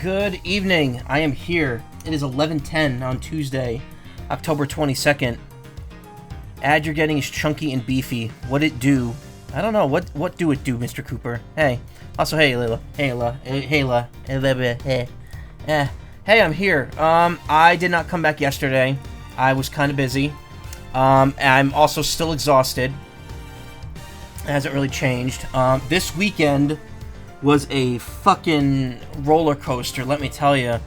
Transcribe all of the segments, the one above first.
Good evening. I am here. It is 11:10 on Tuesday, October 22nd. Ad you're getting is chunky and beefy. What it do? I don't know. What do it do, Mr. Cooper? Hey. Also, hey, Layla. Hey, Layla. Hey, Layla. Hey. Hey, I'm here. I did not come back yesterday. I was kind of busy. I'm also still exhausted. It hasn't really changed. This weekend was a fucking roller coaster, let me tell you.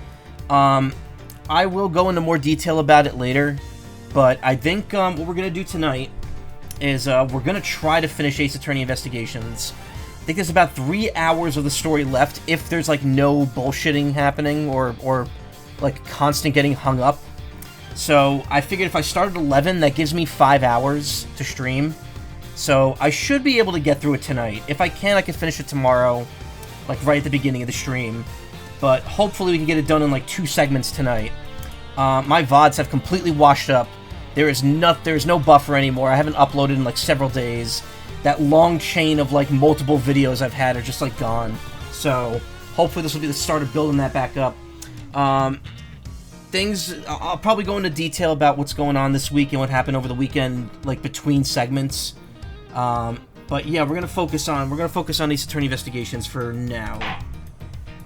I will go into more detail about it later, but I think what we're going to do tonight is we're going to try to finish Ace Attorney Investigations. I think there's about 3 hours of the story left, if there's, like, no bullshitting happening or like, constant getting hung up. So I figured if I start at 11, that gives me 5 hours to stream. So I should be able to get through it tonight. If I can, I can finish it tomorrow, like right at the beginning of the stream. But hopefully we can get it done in like 2 segments tonight. My VODs have completely washed up. There's no buffer anymore. I haven't uploaded in like several days. That long chain of like multiple videos I've had are just like gone. So hopefully this will be the start of building that back up. I'll probably go into detail about what's going on this week and what happened over the weekend, like between segments. But yeah, we're gonna focus on Ace Attorney Investigations for now.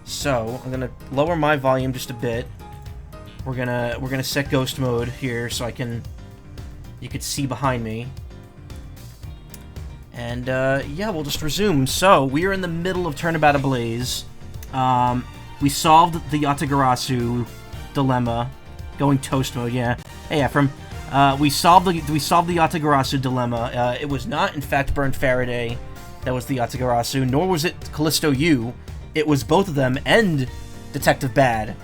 So I'm gonna lower my volume just a bit. We're gonna set ghost mode here so you could see behind me. And yeah, we'll just resume. So we are in the middle of Turnabout Ablaze. We solved the Yatagarasu dilemma. Going toast mode, yeah. Hey, Ephraim. We solved the Yatagarasu dilemma. It was not, in fact, Burned Faraday that was the Yatagarasu, nor was it Callisto U. It was both of them and Detective Bad.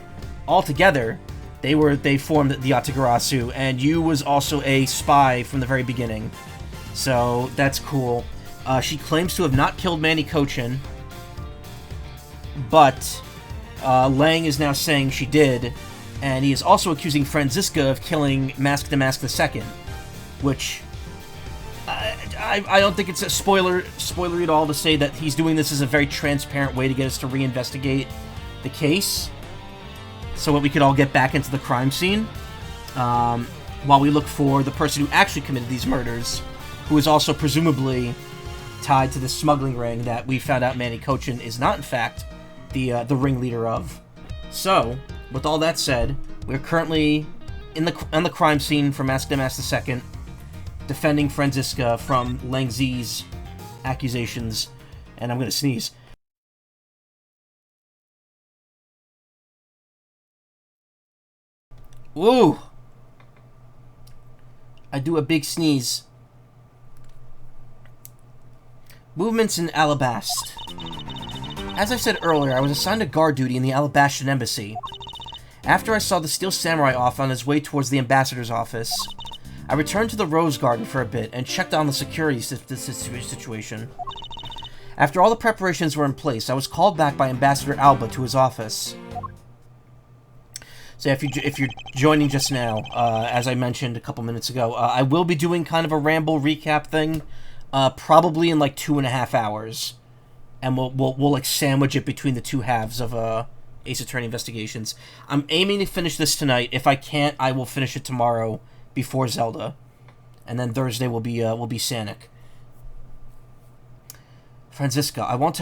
All together, they formed the Yatagarasu, and Yu was also a spy from the very beginning. So that's cool. She claims to have not killed Manny Cochin, but Lang is now saying she did. And he is also accusing Franziska of killing Mask the Mask II, which I don't think it's a spoilery at all to say that he's doing this as a very transparent way to get us to reinvestigate the case, so that we could all get back into the crime scene, while we look for the person who actually committed these murders, who is also presumably tied to the smuggling ring that we found out Manny Cochin is not, in fact, the ringleader of. So, with all that said, we're currently on the crime scene for Mask the Mask II, defending Franziska from Lang Zi's accusations, and I'm gonna sneeze. Ooh! I do a big sneeze. Movements in Alabast. As I said earlier, I was assigned to guard duty in the Alabastan Embassy. After I saw the Steel Samurai off on his way towards the ambassador's office, I returned to the Rose Garden for a bit and checked on the security situation. After all the preparations were in place, I was called back by Ambassador Alba to his office. So if you're joining just now, as I mentioned a couple minutes ago, I will be doing kind of a ramble recap thing, probably in like 2.5 hours. And we'll like sandwich it between the 2 halves of Ace Attorney Investigations. I'm aiming to finish this tonight. If I can't, I will finish it tomorrow before Zelda, and then Thursday will be Sanic. Franziska, I want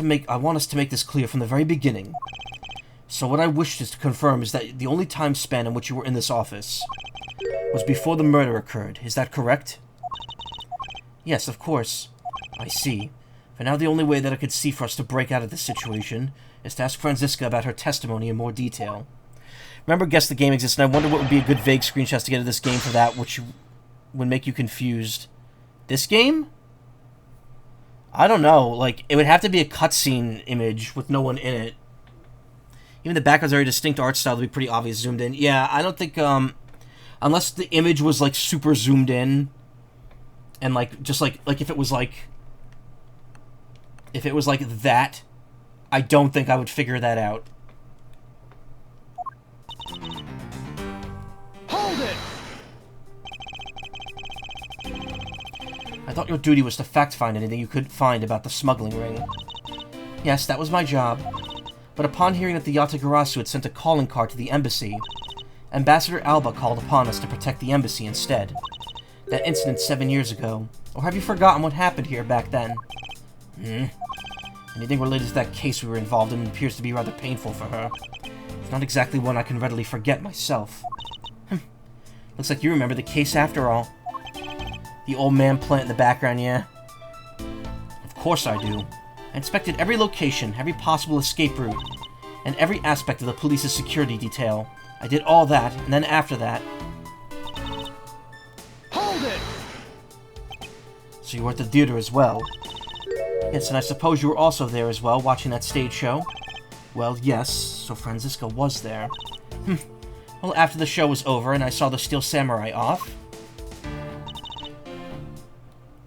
us to make this clear from the very beginning. So what I wish to confirm is that the only time span in which you were in this office was before the murder occurred. Is that correct? Yes, of course. I see. For now, the only way that I could see for us to break out of this situation is to ask Franziska about her testimony in more detail. Remember, Guess the Game exists, and I wonder what would be a good vague screenshot to get of this game for that, which would make you confused. This game? I don't know. Like, it would have to be a cutscene image with no one in it. Even the background's very distinct art style would be pretty obvious zoomed in. Yeah, I don't think, unless the image was, like, super zoomed in, and, like, just, like if it was, like... If it was like that, I don't think I would figure that out. Hold it! I thought your duty was to fact-find anything you could find about the smuggling ring. Yes, that was my job. But upon hearing that the Yatagarasu had sent a calling card to the embassy, Ambassador Alba called upon us to protect the embassy instead. That incident 7 years ago. Or have you forgotten what happened here back then? Anything related to that case we were involved in appears to be rather painful for her. It's not exactly one I can readily forget myself. Looks like you remember the case after all. The old man plant in the background, yeah? Of course I do. I inspected every location, every possible escape route, and every aspect of the police's security detail. I did all that, and then after that... Hold it! So you were at the theater as well? Yes, and I suppose you were also there as well, watching that stage show? Well, yes, so Franziska was there. Well, after the show was over and I saw the Steel Samurai off...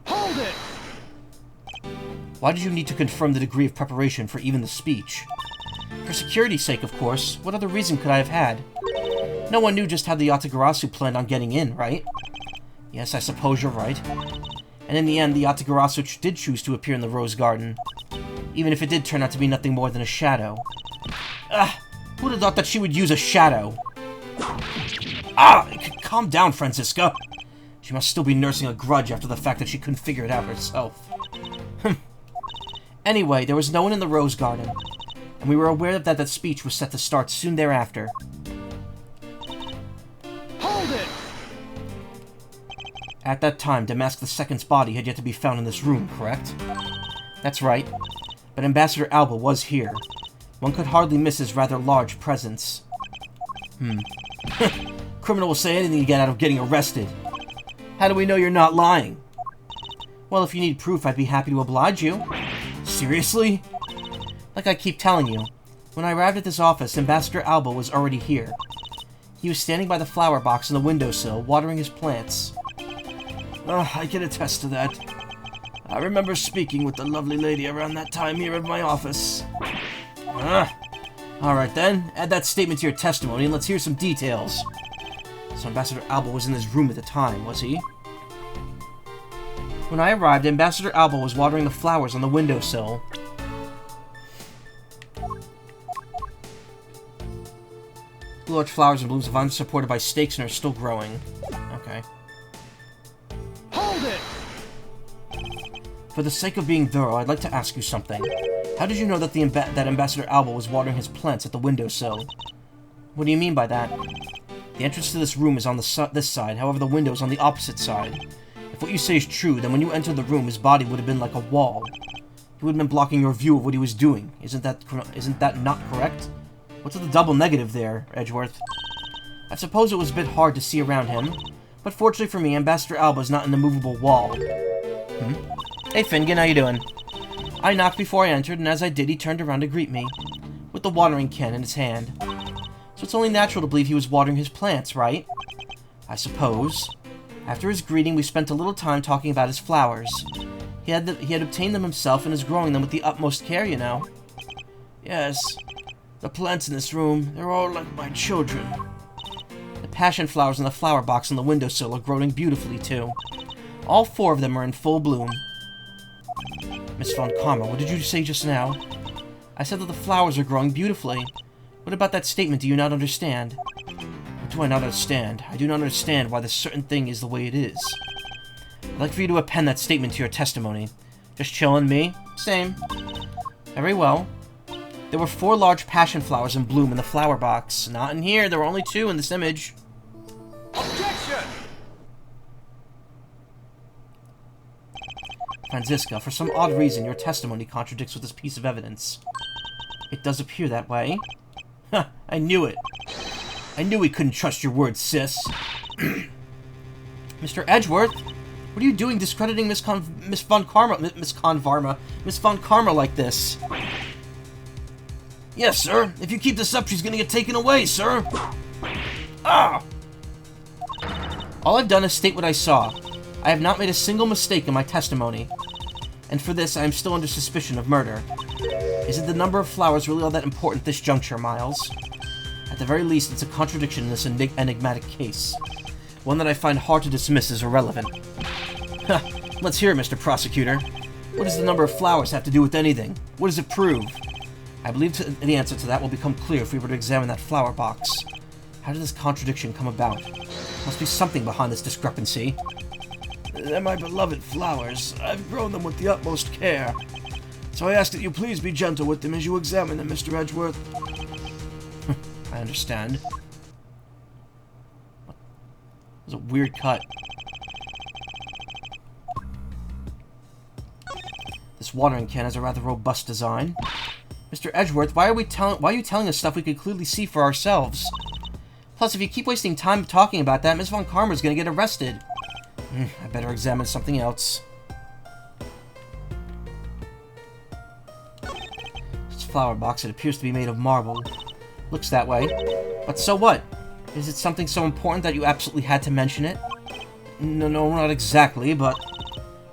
Hold it! Why did you need to confirm the degree of preparation for even the speech? For security's sake, of course. What other reason could I have had? No one knew just how the Yatagarasu planned on getting in, right? Yes, I suppose you're right. And in the end, the Yatagarasu did choose to appear in the Rose Garden. Even if it did turn out to be nothing more than a shadow. Who would have thought that she would use a shadow? Calm down, Franziska. She must still be nursing a grudge after the fact that she couldn't figure it out herself. Anyway, there was no one in the Rose Garden, and we were aware that that speech was set to start soon thereafter. Hold it! At that time, Damask II's body had yet to be found in this room, correct? That's right. But Ambassador Alba was here. One could hardly miss his rather large presence. Criminal will say anything to get out of getting arrested. How do we know you're not lying? Well, if you need proof, I'd be happy to oblige you. Seriously? Like I keep telling you, when I arrived at this office, Ambassador Alba was already here. He was standing by the flower box on the windowsill, watering his plants. I can attest to that. I remember speaking with the lovely lady around that time here at my office. Alright then, add that statement to your testimony and let's hear some details. So Ambassador Alba was in this room at the time, was he? When I arrived, Ambassador Alba was watering the flowers on the windowsill. The large flowers and blooms of vines supported by stakes and are still growing. Okay. Hold it! For the sake of being thorough, I'd like to ask you something. How did you know that that Ambassador Alba was watering his plants at the windowsill? What do you mean by that? The entrance to this room is on this side, however the window is on the opposite side. If what you say is true, then when you entered the room, his body would have been like a wall. He would have been blocking your view of what he was doing. Isn't that not correct? What's the double negative there, Edgeworth? I suppose it was a bit hard to see around him, but fortunately for me, Ambassador Alba is not an immovable wall. Hey Finnegan, how you doing? I knocked before I entered, and as I did, he turned around to greet me, with the watering can in his hand. So it's only natural to believe he was watering his plants, right? I suppose. After his greeting, we spent a little time talking about his flowers. He had obtained them himself and is growing them with the utmost care, you know. Yes, the plants in this room, they're all like my children. The passion flowers in the flower box on the windowsill are growing beautifully, too. All 4 of them are in full bloom. Miss Von Karma, what did you say just now? I said that the flowers are growing beautifully. What about that statement do you not understand? What do I not understand? I do not understand why this certain thing is the way it is. I'd like for you to append that statement to your testimony. Just chillin' me? Same. Very well. There were 4 large passion flowers in bloom in the flower box. Not in here, there were only 2 in this image. Objection! Franziska, for some odd reason, your testimony contradicts with this piece of evidence. It does appear that way. I knew it. I knew we couldn't trust your word, sis. Mr. Edgeworth, what are you doing discrediting Miss Von Karma like this? Yes, sir. If you keep this up, she's gonna get taken away, sir. All I've done is state what I saw. I have not made a single mistake in my testimony. And for this, I am still under suspicion of murder. Isn't the number of flowers really all that important at this juncture, Miles? At the very least, it's a contradiction in this enigmatic case. One that I find hard to dismiss as irrelevant. Let's hear it, Mr. Prosecutor. What does the number of flowers have to do with anything? What does it prove? I believe the answer to that will become clear if we were to examine that flower box. How did this contradiction come about? Must be something behind this discrepancy. They're my beloved flowers. I've grown them with the utmost care. So I ask that you please be gentle with them as you examine them, Mr. Edgeworth. I understand. There's a weird cut. This watering can has a rather robust design. Mr. Edgeworth, why are you telling us stuff we could clearly see for ourselves? Plus, if you keep wasting time talking about that, Miss Von Karma's gonna get arrested. I better examine something else. This flower box, it appears to be made of marble. Looks that way. But so what? Is it something so important that you absolutely had to mention it? No, not exactly, but...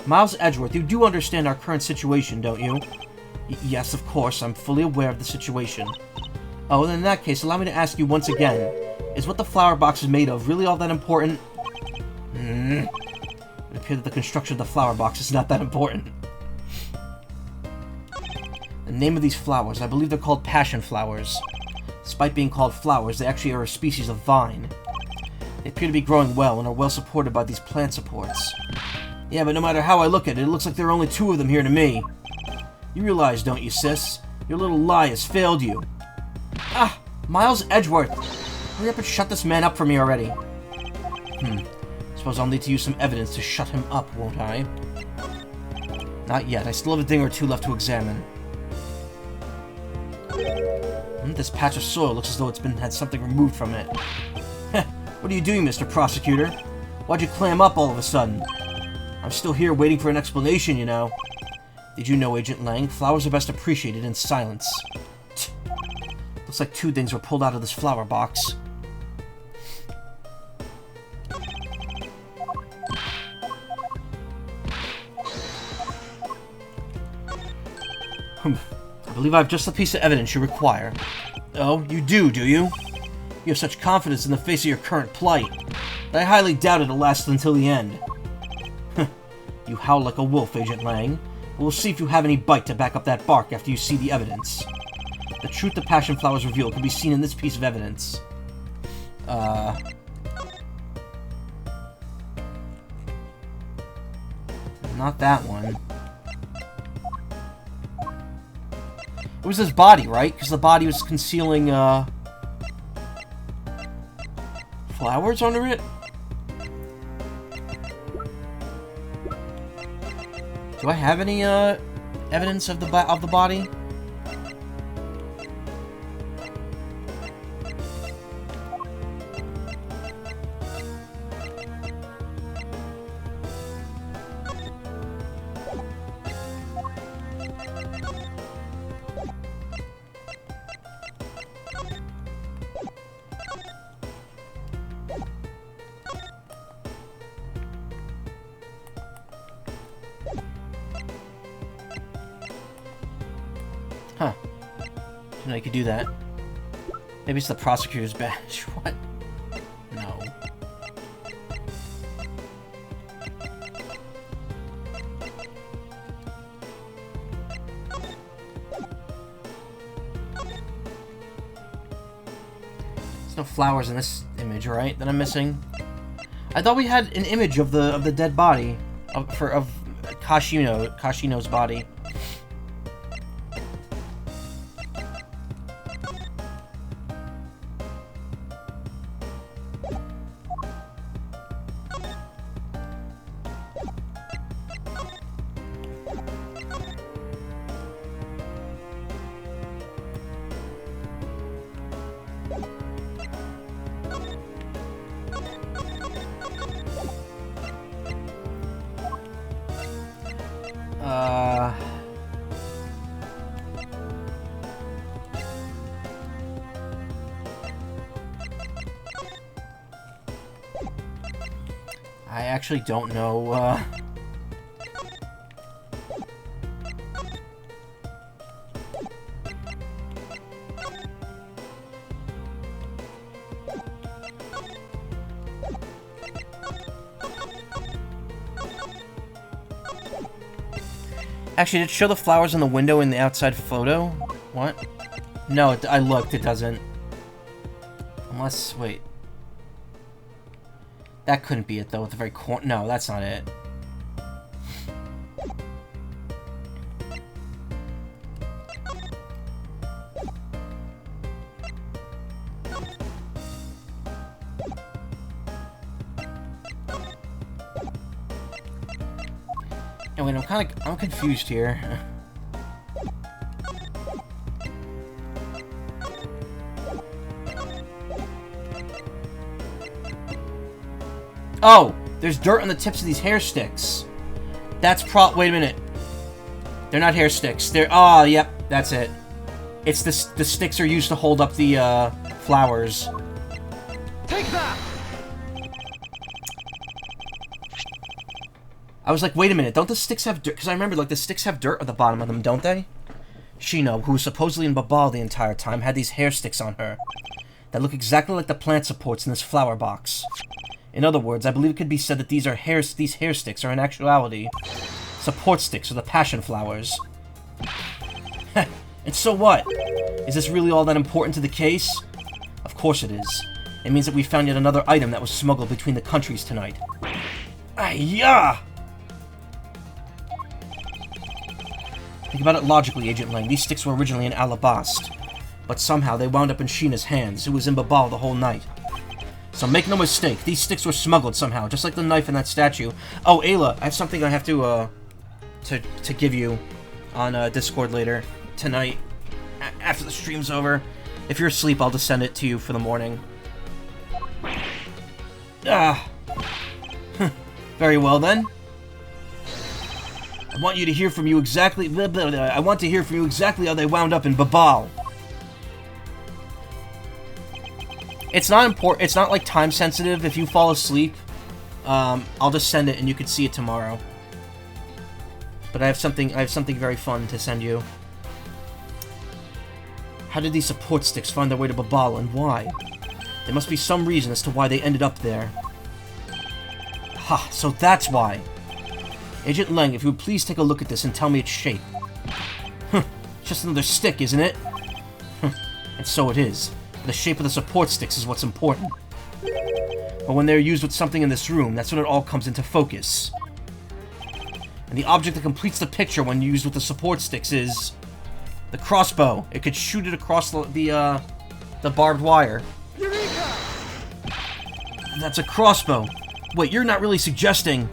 Miles Edgeworth, you do understand our current situation, don't you? Yes, of course, I'm fully aware of the situation. Oh, then in that case, allow me to ask you once again. Is what the flower box is made of really all that important? It appears that the construction of the flower box is not that important. The name of these flowers, I believe they're called passion flowers. Despite being called flowers, they actually are a species of vine. They appear to be growing well and are well supported by these plant supports. Yeah, but no matter how I look at it, it looks like there are only 2 of them here to me. You realize, don't you, sis? Your little lie has failed you. Ah! Miles Edgeworth! Hurry up and shut this man up for me already. Suppose I'll need to use some evidence to shut him up, won't I? Not yet. I still have a thing or 2 left to examine. This patch of soil looks as though it's had something removed from it. What are you doing, Mr. Prosecutor? Why'd you clam up all of a sudden? I'm still here waiting for an explanation, you know. Did you know, Agent Lang? Flowers are best appreciated in silence. Looks like 2 things were pulled out of this flower box. I believe I have just the piece of evidence you require. Oh, you do you? You have such confidence in the face of your current plight. But I highly doubt it'll last until the end. You howl like a wolf, Agent Lang. We'll see if you have any bite to back up that bark after you see the evidence. The truth the passion flowers reveal can be seen in this piece of evidence. Not that one. It was his body, right? Because the body was concealing, flowers under it? Do I have any, evidence of the body? Huh. Didn't know you could do that. Maybe it's the prosecutor's badge. What? No. There's no flowers in this image, right? That I'm missing. I thought we had an image of the dead body of Kashino's body. I actually don't know, Actually, did it show the flowers in the window in the outside photo? What? No, I looked, it doesn't. Unless, wait. That couldn't be it, though, at the very corner. No, that's not it. Oh, wait, I'm confused here. Oh, there's dirt on the tips of these hair sticks. That's wait a minute. They're not hair sticks. They're, oh, yep, that's it. It's the sticks are used to hold up the, flowers. Take that! I was like, wait a minute, don't the sticks have dirt? Because I remember, like, the sticks have dirt at the bottom of them, don't they? Shino, who was supposedly in Babal the entire time, had these hair sticks on her that look exactly like the plant supports in this flower box. In other words, I believe it could be said that these hair sticks are in actuality support sticks for the passion flowers. And so what? Is this really all that important to the case? Of course it is. It means that we found yet another item that was smuggled between the countries tonight. Ay-ya! Think about it logically, Agent Lang. These sticks were originally in Alabast, but somehow they wound up in Sheena's hands, who was in Babal the whole night. So make no mistake, these sticks were smuggled somehow, just like the knife in that statue. Oh, Ayla, I have something I have to give you on Discord later tonight, after the stream's over. If you're asleep, I'll just send it to you for the morning. Ah. Very well then. I want to hear from you exactly how they wound up in Babal. It's not important. It's not like time sensitive. If you fall asleep, I'll just send it and you can see it tomorrow. But I have something very fun to send you. How did these support sticks find their way to Babal, and why? There must be some reason as to why they ended up there. Ha, so that's why. Agent Lang, if you would please take a look at this and tell me its shape. Just another stick, isn't it? And so it is. The shape of the support sticks is what's important. But when they're used with something in this room, that's when it all comes into focus. And the object that completes the picture when used with the support sticks is the crossbow. It could shoot it across the barbed wire. Eureka! That's a crossbow. Wait, you're not really suggesting...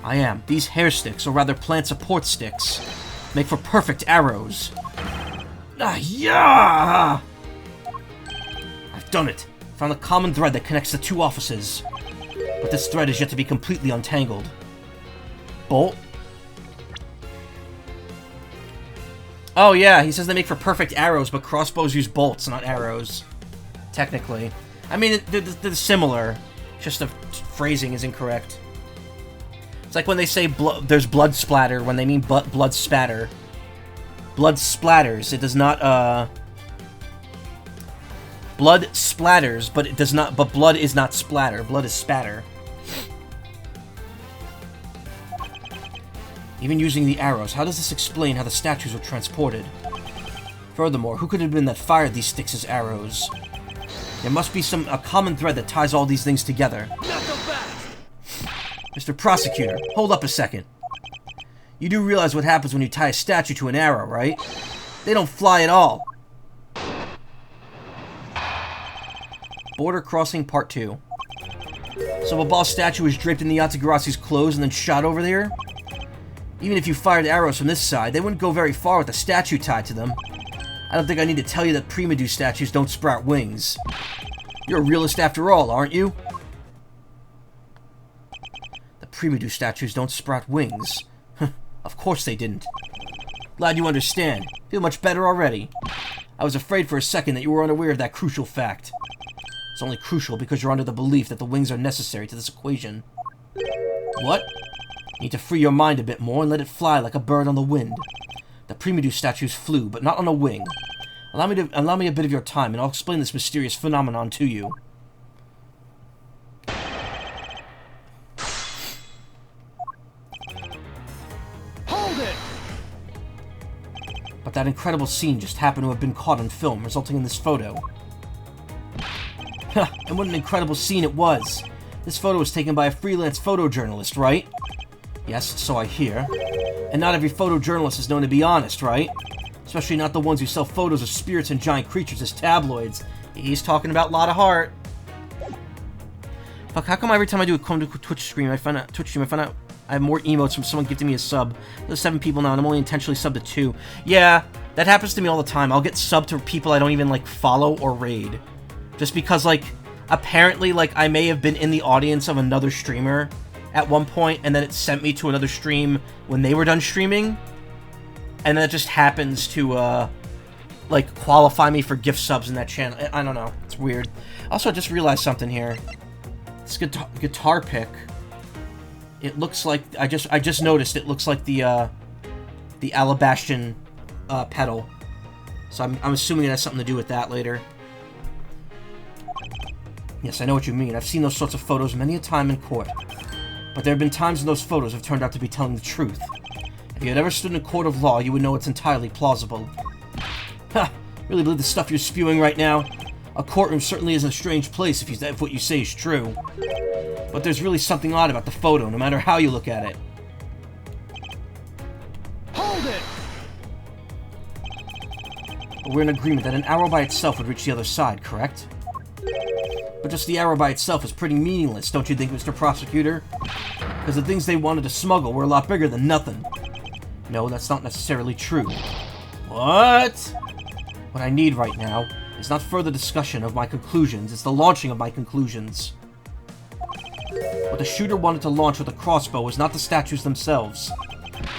I am. These hair sticks, or rather plant support sticks, make for perfect arrows. Yeah! I've done it. Found a common thread that connects the two offices. But this thread is yet to be completely untangled. Bolt? Oh yeah, he says they make for perfect arrows, but crossbows use bolts, not arrows. Technically. I mean, they're similar. Just the phrasing is incorrect. It's like when they say there's blood splatter when they mean blood spatter. Blood splatters. It does not, blood splatters, but it does not, but blood is not splatter. Blood is spatter. Even using the arrows, how does this explain how the statues were transported? Furthermore, who could it have been that fired these sticks as arrows? There must be a common thread that ties all these things together. Not so fast! Mr. Prosecutor, hold up a second. You do realize what happens when you tie a statue to an arrow, right? They don't fly at all. Border Crossing Part 2. So Babal's statue was draped in the Yatagarasi's clothes and then shot over there? Even if you fired arrows from this side, they wouldn't go very far with the statue tied to them. I don't think I need to tell you that Primadou statues don't sprout wings. You're a realist after all, aren't you? The Primadou statues don't sprout wings. Of course they didn't. Glad you understand. Feel much better already. I was afraid for a second that you were unaware of that crucial fact. It's only crucial because you're under the belief that the wings are necessary to this equation. What? You need to free your mind a bit more and let it fly like a bird on the wind. The Primadou statues flew, but not on a wing. Allow me a bit of your time, and I'll explain this mysterious phenomenon to you. Hold it! But that incredible scene just happened to have been caught on film, resulting in this photo. And what an incredible scene it was. This photo was taken by a freelance photojournalist, right? Yes, so I hear. And not every photojournalist is known to be honest, right? Especially not the ones who sell photos of spirits and giant creatures as tabloids. He's talking about Lot of Heart. Fuck, how come every time I do a Twitch stream, I find out I have more emotes from someone gifting me a sub. There's 7 people now, and I'm only intentionally subbed to 2. Yeah, that happens to me all the time. I'll get subbed to people I don't even, like, follow or raid. Just because, like, apparently, like, I may have been in the audience of another streamer at one point, and then it sent me to another stream when they were done streaming. And then it just happens to, like, qualify me for gift subs in that channel. I don't know. It's weird. Also, I just realized something here. This guitar pick, it looks like... I just noticed it looks like the Alabastian pedal. So I'm assuming it has something to do with that later. Yes, I know what you mean. I've seen those sorts of photos many a time in court. But there have been times when those photos have turned out to be telling the truth. If you had ever stood in a court of law, you would know it's entirely plausible. Ha! Really believe the stuff you're spewing right now? A courtroom certainly is a strange place if what you say is true. But there's really something odd about the photo, no matter how you look at it. Hold it! But we're in agreement that an arrow by itself would reach the other side, correct? But just the arrow by itself is pretty meaningless, don't you think, Mr. Prosecutor? Because the things they wanted to smuggle were a lot bigger than nothing. No, that's not necessarily true. What? What I need right now is not further discussion of my conclusions, it's the launching of my conclusions. What the shooter wanted to launch with a crossbow was not the statues themselves,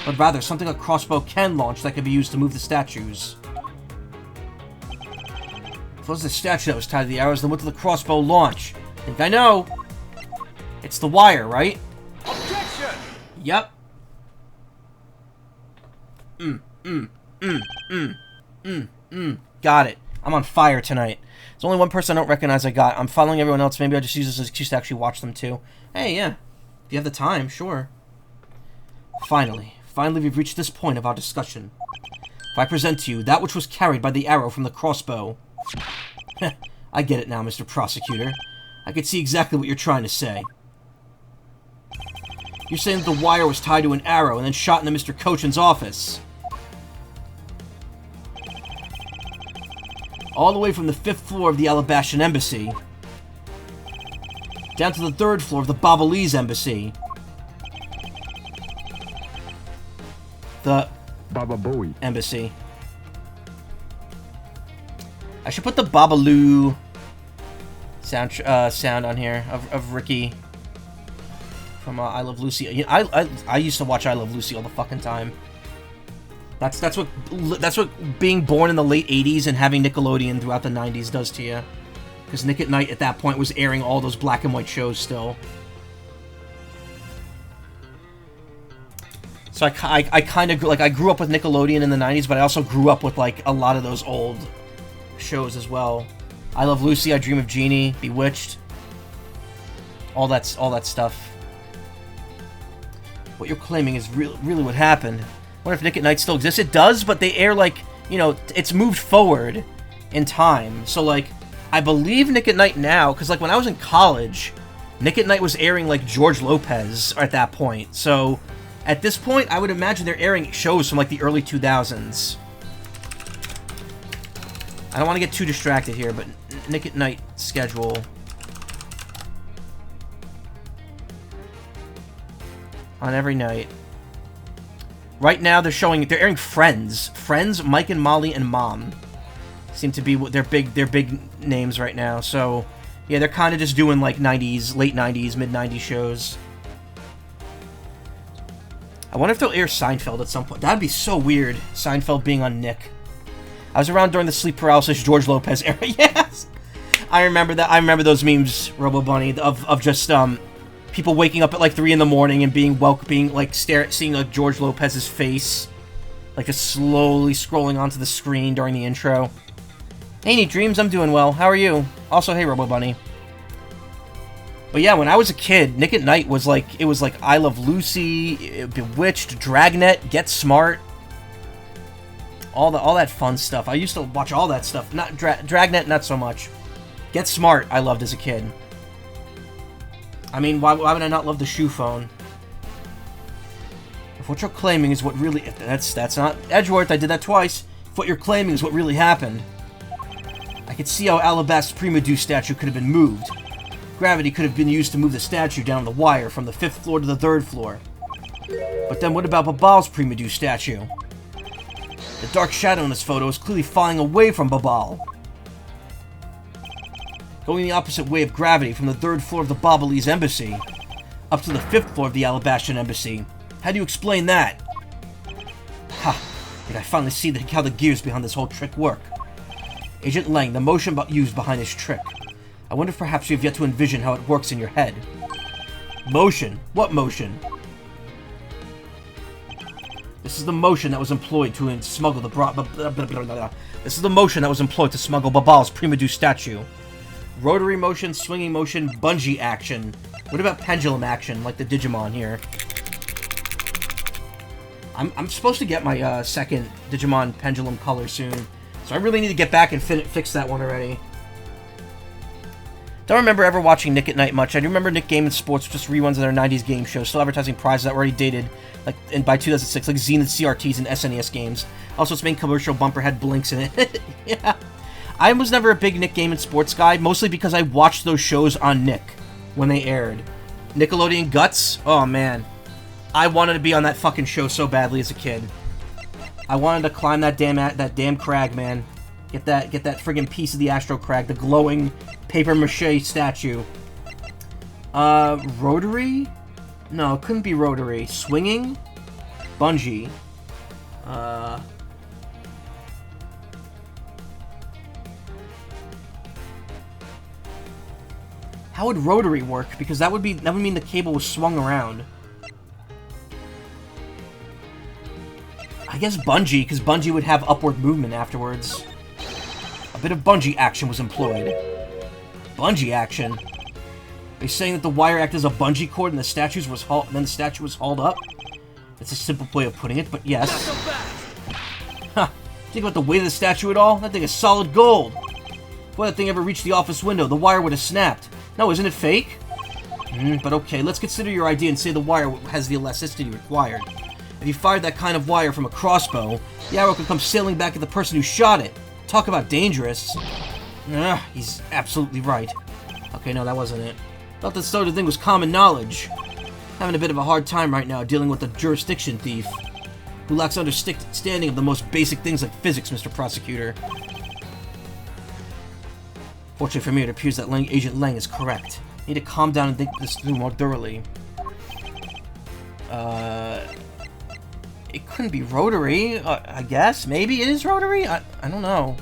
but rather something a crossbow can launch that can be used to move the statues. If it was the statue that was tied to the arrows, then what did the crossbow launch? I think I know. It's the wire, right? Objection! Yep. Got it. I'm on fire tonight. There's only one person I don't recognize I got. I'm following everyone else. Maybe I just use this as an excuse to actually watch them too. Hey, yeah. If you have the time, sure. Finally we've reached this point of our discussion. If I present to you that which was carried by the arrow from the crossbow... I get it now, Mr. Prosecutor. I can see exactly what you're trying to say. You're saying that the wire was tied to an arrow and then shot into Mr. Cochin's office. All the way from the 5th floor of the Alabastian Embassy down to the 3rd floor of the Babalese Embassy. The Bababooey Embassy. I should put the Babaloo sound on here of Ricky from I Love Lucy. You know, I used to watch I Love Lucy all the fucking time. That's what being born in the late 80s and having Nickelodeon throughout the 90s does to you. Because Nick at Night at that point was airing all those black and white shows still. So I kind of like I grew up with Nickelodeon in the 90s, but I also grew up with like a lot of those old shows as well. I Love Lucy, I Dream of Jeannie, Bewitched, all that stuff. What you're claiming is really what happened. Wonder if Nick at Night still exists. It does, but they air like, you know, it's moved forward in time. So like, I believe Nick at Night now, because like when I was in college, Nick at Night was airing like George Lopez at that point. So at this point, I would imagine they're airing shows from like the early 2000s. I don't want to get too distracted here, but Nick at Night schedule. On every night. Right now, they're airing Friends. Friends, Mike and Molly, and Mom seem to be their big names right now. So, yeah, they're kind of just doing like 90s, late 90s, mid 90s shows. I wonder if they'll air Seinfeld at some point. That'd be so weird. Seinfeld being on Nick. I was around during the sleep paralysis George Lopez era. Yes, I remember that. I remember those memes, Robo Bunny, of just people waking up at like 3 in the morning and being like seeing like George Lopez's face, like just slowly scrolling onto the screen during the intro. Hey, Neat Dreams, I'm doing well. How are you? Also, hey, Robo Bunny. But yeah, when I was a kid, Nick at Night was like, it was like I Love Lucy, Bewitched, Dragnet, Get Smart, all that fun stuff. I used to watch all that stuff. Not Dragnet, not so much. Get Smart, I loved as a kid. I mean, why would I not love the shoe phone? If what you're claiming is what really... That's not Edgeworth, I did that twice. If what you're claiming is what really happened. I could see how Alabast's Primadou statue could have been moved. Gravity could have been used to move the statue down the wire from the 5th floor to the 3rd floor. But then what about Babal's Primadou statue? The dark shadow in this photo is clearly falling away from Babal. Going the opposite way of gravity from the 3rd floor of the Babalese embassy up to the 5th floor of the Alabastian embassy. How do you explain that? Ha! I think I finally see how the gears behind this whole trick work. Agent Lang, the motion used behind this trick. I wonder if perhaps you have yet to envision how it works in your head. Motion? What motion? This is the motion that was employed to smuggle the This is the motion that was employed to smuggle Babal's Primadou statue. Rotary motion, swinging motion, bungee action. What about pendulum action, like the Digimon here? I'm supposed to get my second Digimon pendulum color soon, so I really need to get back and fix that one already. Don't remember ever watching Nick at Night much. I do remember Nick Game and Sports, just reruns of their 90s game shows, still advertising prizes that were already dated, like by 2006, like Zenith CRTs and SNES games. Also, its main commercial bumper had blinks in it. Yeah. I was never a big Nick Game and Sports guy, mostly because I watched those shows on Nick when they aired. Nickelodeon Guts? Oh, man. I wanted to be on that fucking show so badly as a kid. I wanted to climb that damn crag, man. Get that friggin' piece of the Astro Crag, the glowing paper mache statue. Rotary? No, it couldn't be rotary. Swinging? Bungee. How would rotary work? Because that would mean the cable was swung around. I guess bungee, because bungee would have upward movement afterwards. A bit of bungee action was employed. Bungee action? Are you saying that the wire acted as a bungee cord and the statue was hauled up? That's a simple way of putting it, but yes. Huh. Think about the weight of the statue at all? That thing is solid gold. Before that thing ever reached the office window, the wire would have snapped. No, isn't it fake? But okay, let's consider your idea and say the wire has the elasticity required. If you fired that kind of wire from a crossbow, the arrow could come sailing back at the person who shot it. Talk about dangerous. He's absolutely right. Okay, no, that wasn't it. Thought that sort of thing was common knowledge. Having a bit of a hard time right now dealing with a jurisdiction thief who lacks understanding of the most basic things like physics, Mr. Prosecutor. Fortunately for me, it appears that Agent Lang is correct. I need to calm down and think this through more thoroughly. It couldn't be rotary, I guess. Maybe it is rotary? I don't know.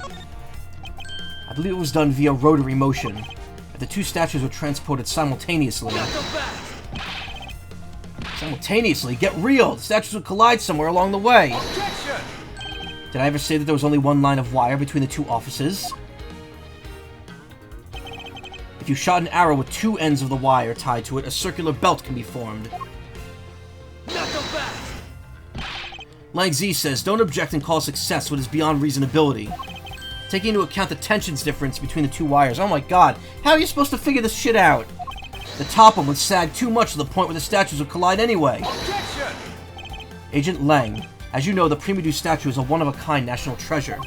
I believe it was done via rotary motion. But the two statues were transported simultaneously. Simultaneously? Get real! The statues would collide somewhere along the way. Objection! Did I ever say that there was only one line of wire between the two offices? If you shot an arrow with two ends of the wire tied to it, a circular belt can be formed. Lang Z says, don't object and call success what is beyond reasonability. Taking into account the tensions difference between the two wires. Oh my god, how are you supposed to figure this shit out? The top one would sag too much to the point where the statues would collide anyway. Objection! Agent Lang, as you know, the Primadou statue is a one-of-a-kind national treasure.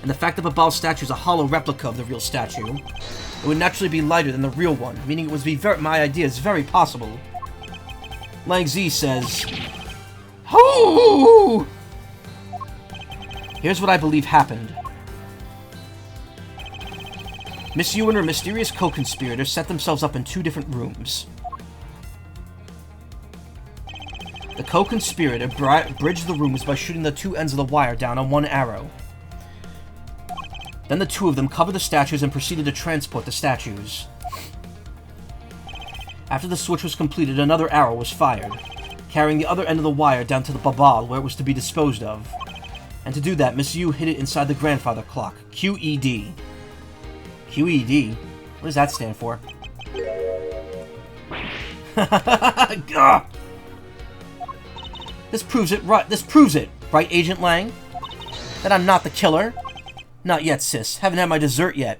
And the fact that Babal's statue is a hollow replica of the real statue, it would naturally be lighter than the real one, meaning it would my idea is very possible. Lang Z says, "Hoo!" Here's what I believe happened. Miss Yu and her mysterious co-conspirators set themselves up in two different rooms. The co-conspirator bridged the rooms by shooting the two ends of the wire down on one arrow. Then the two of them covered the statues and proceeded to transport the statues. After the switch was completed, another arrow was fired, carrying the other end of the wire down to the Babal where it was to be disposed of. And to do that, Miss Yu hid it inside the grandfather clock, QED. QED? What does that stand for? This proves it, right? This proves it, right, Agent Lang? That I'm not the killer. Not yet, sis. Haven't had my dessert yet.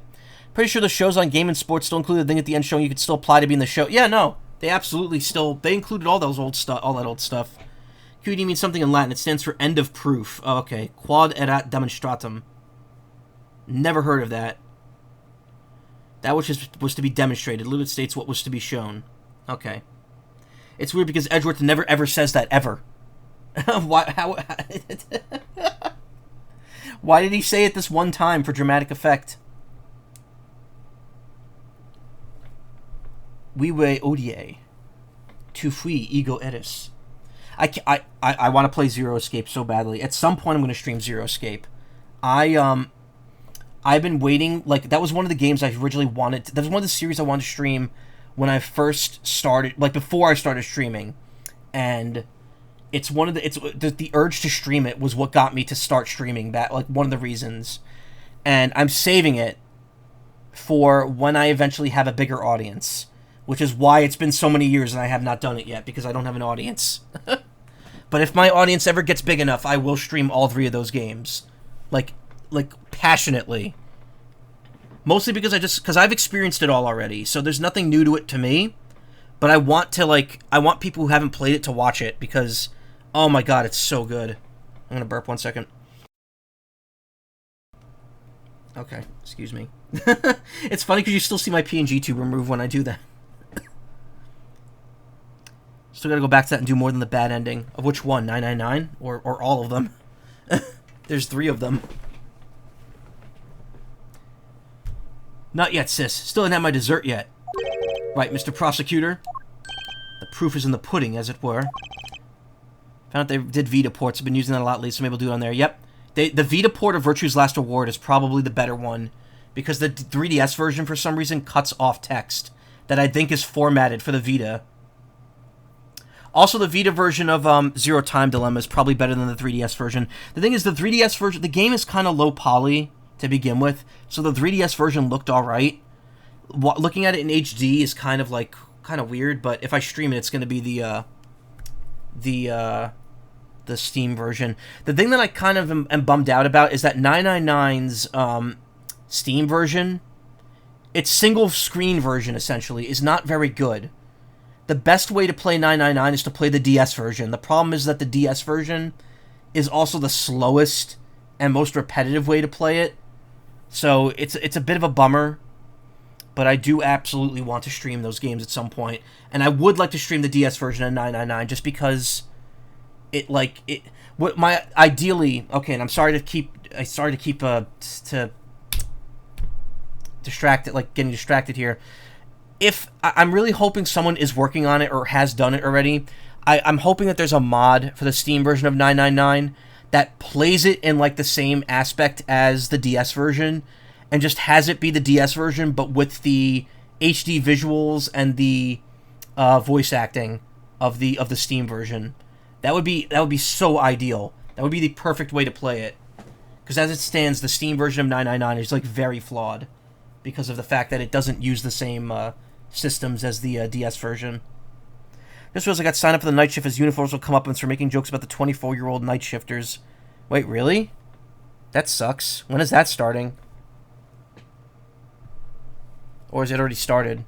Pretty sure the shows on Game and Sports still include the thing at the end showing you could still apply to be in the show. Yeah, no. They absolutely still... They included all those old stuff, all that old stuff. QED means something in Latin. It stands for end of proof. Oh, okay. Quod erat demonstratum. Never heard of that. That which was to be demonstrated. Literally states what was to be shown. Okay. It's weird because Edgeworth never ever says that, ever. Why? How? Why did he say it this one time for dramatic effect? Vive odie. Tu fui ego eris. I want to play Zero Escape so badly. At some point, I'm going to stream Zero Escape. I've been waiting. Like, that was one of the games I originally wanted. That was one of the series I wanted to stream when I first started. Like, before I started streaming, and it's one of the urge to stream it was what got me to start streaming. That, like, one of the reasons. And I'm saving it for when I eventually have a bigger audience, which is why it's been so many years and I have not done it yet, because I don't have an audience. But if my audience ever gets big enough, I will stream all 3 of those games. Like passionately. Mostly because I've experienced it all already, so there's nothing new to it to me. But I want people who haven't played it to watch it, because, oh my god, it's so good. I'm gonna burp 1 second. Okay, excuse me. It's funny because you still see my PNG tube remove when I do that. Still gotta go back to that and do more than the bad ending. Of which one? 999? Or all of them? There's 3 of them. Not yet, sis. Still didn't have my dessert yet. Right, Mr. Prosecutor. The proof is in the pudding, as it were. Found out they did Vita ports. I've been using that a lot lately, so maybe I'll do it on there. Yep. The Vita port of Virtue's Last Reward is probably the better one, because the 3DS version, for some reason, cuts off text that I think is formatted for the Vita. Also, the Vita version of Zero Time Dilemma is probably better than the 3DS version. The thing is, the 3DS version, the game is kind of low poly to begin with, so the 3DS version looked alright. Looking at it in HD is kind of weird, but if I stream it, it's going to be the Steam version. The thing that I kind of am bummed out about is that 999's Steam version, its single screen version essentially, is not very good. The best way to play 999 is to play the DS version. The problem is that the DS version is also the slowest and most repetitive way to play it. So it's a bit of a bummer, but I do absolutely want to stream those games at some point. And I would like to stream the DS version of 999 just because ideally, okay, and I'm sorry to keep getting distracted here. If I'm really hoping someone is working on it or has done it already, I'm hoping that there's a mod for the Steam version of 999 that plays it in like the same aspect as the DS version, and just has it be the DS version but with the HD visuals and the voice acting of the Steam version. That would be so ideal. That would be the perfect way to play it. Because as it stands, the Steam version of 999 is like very flawed because of the fact that it doesn't use the same systems as the DS version. This was I got signed up for the night shift as uniforms will come up and start making jokes about the 24-year-old night shifters. Wait, really? That sucks. When is that starting? Or is it already started?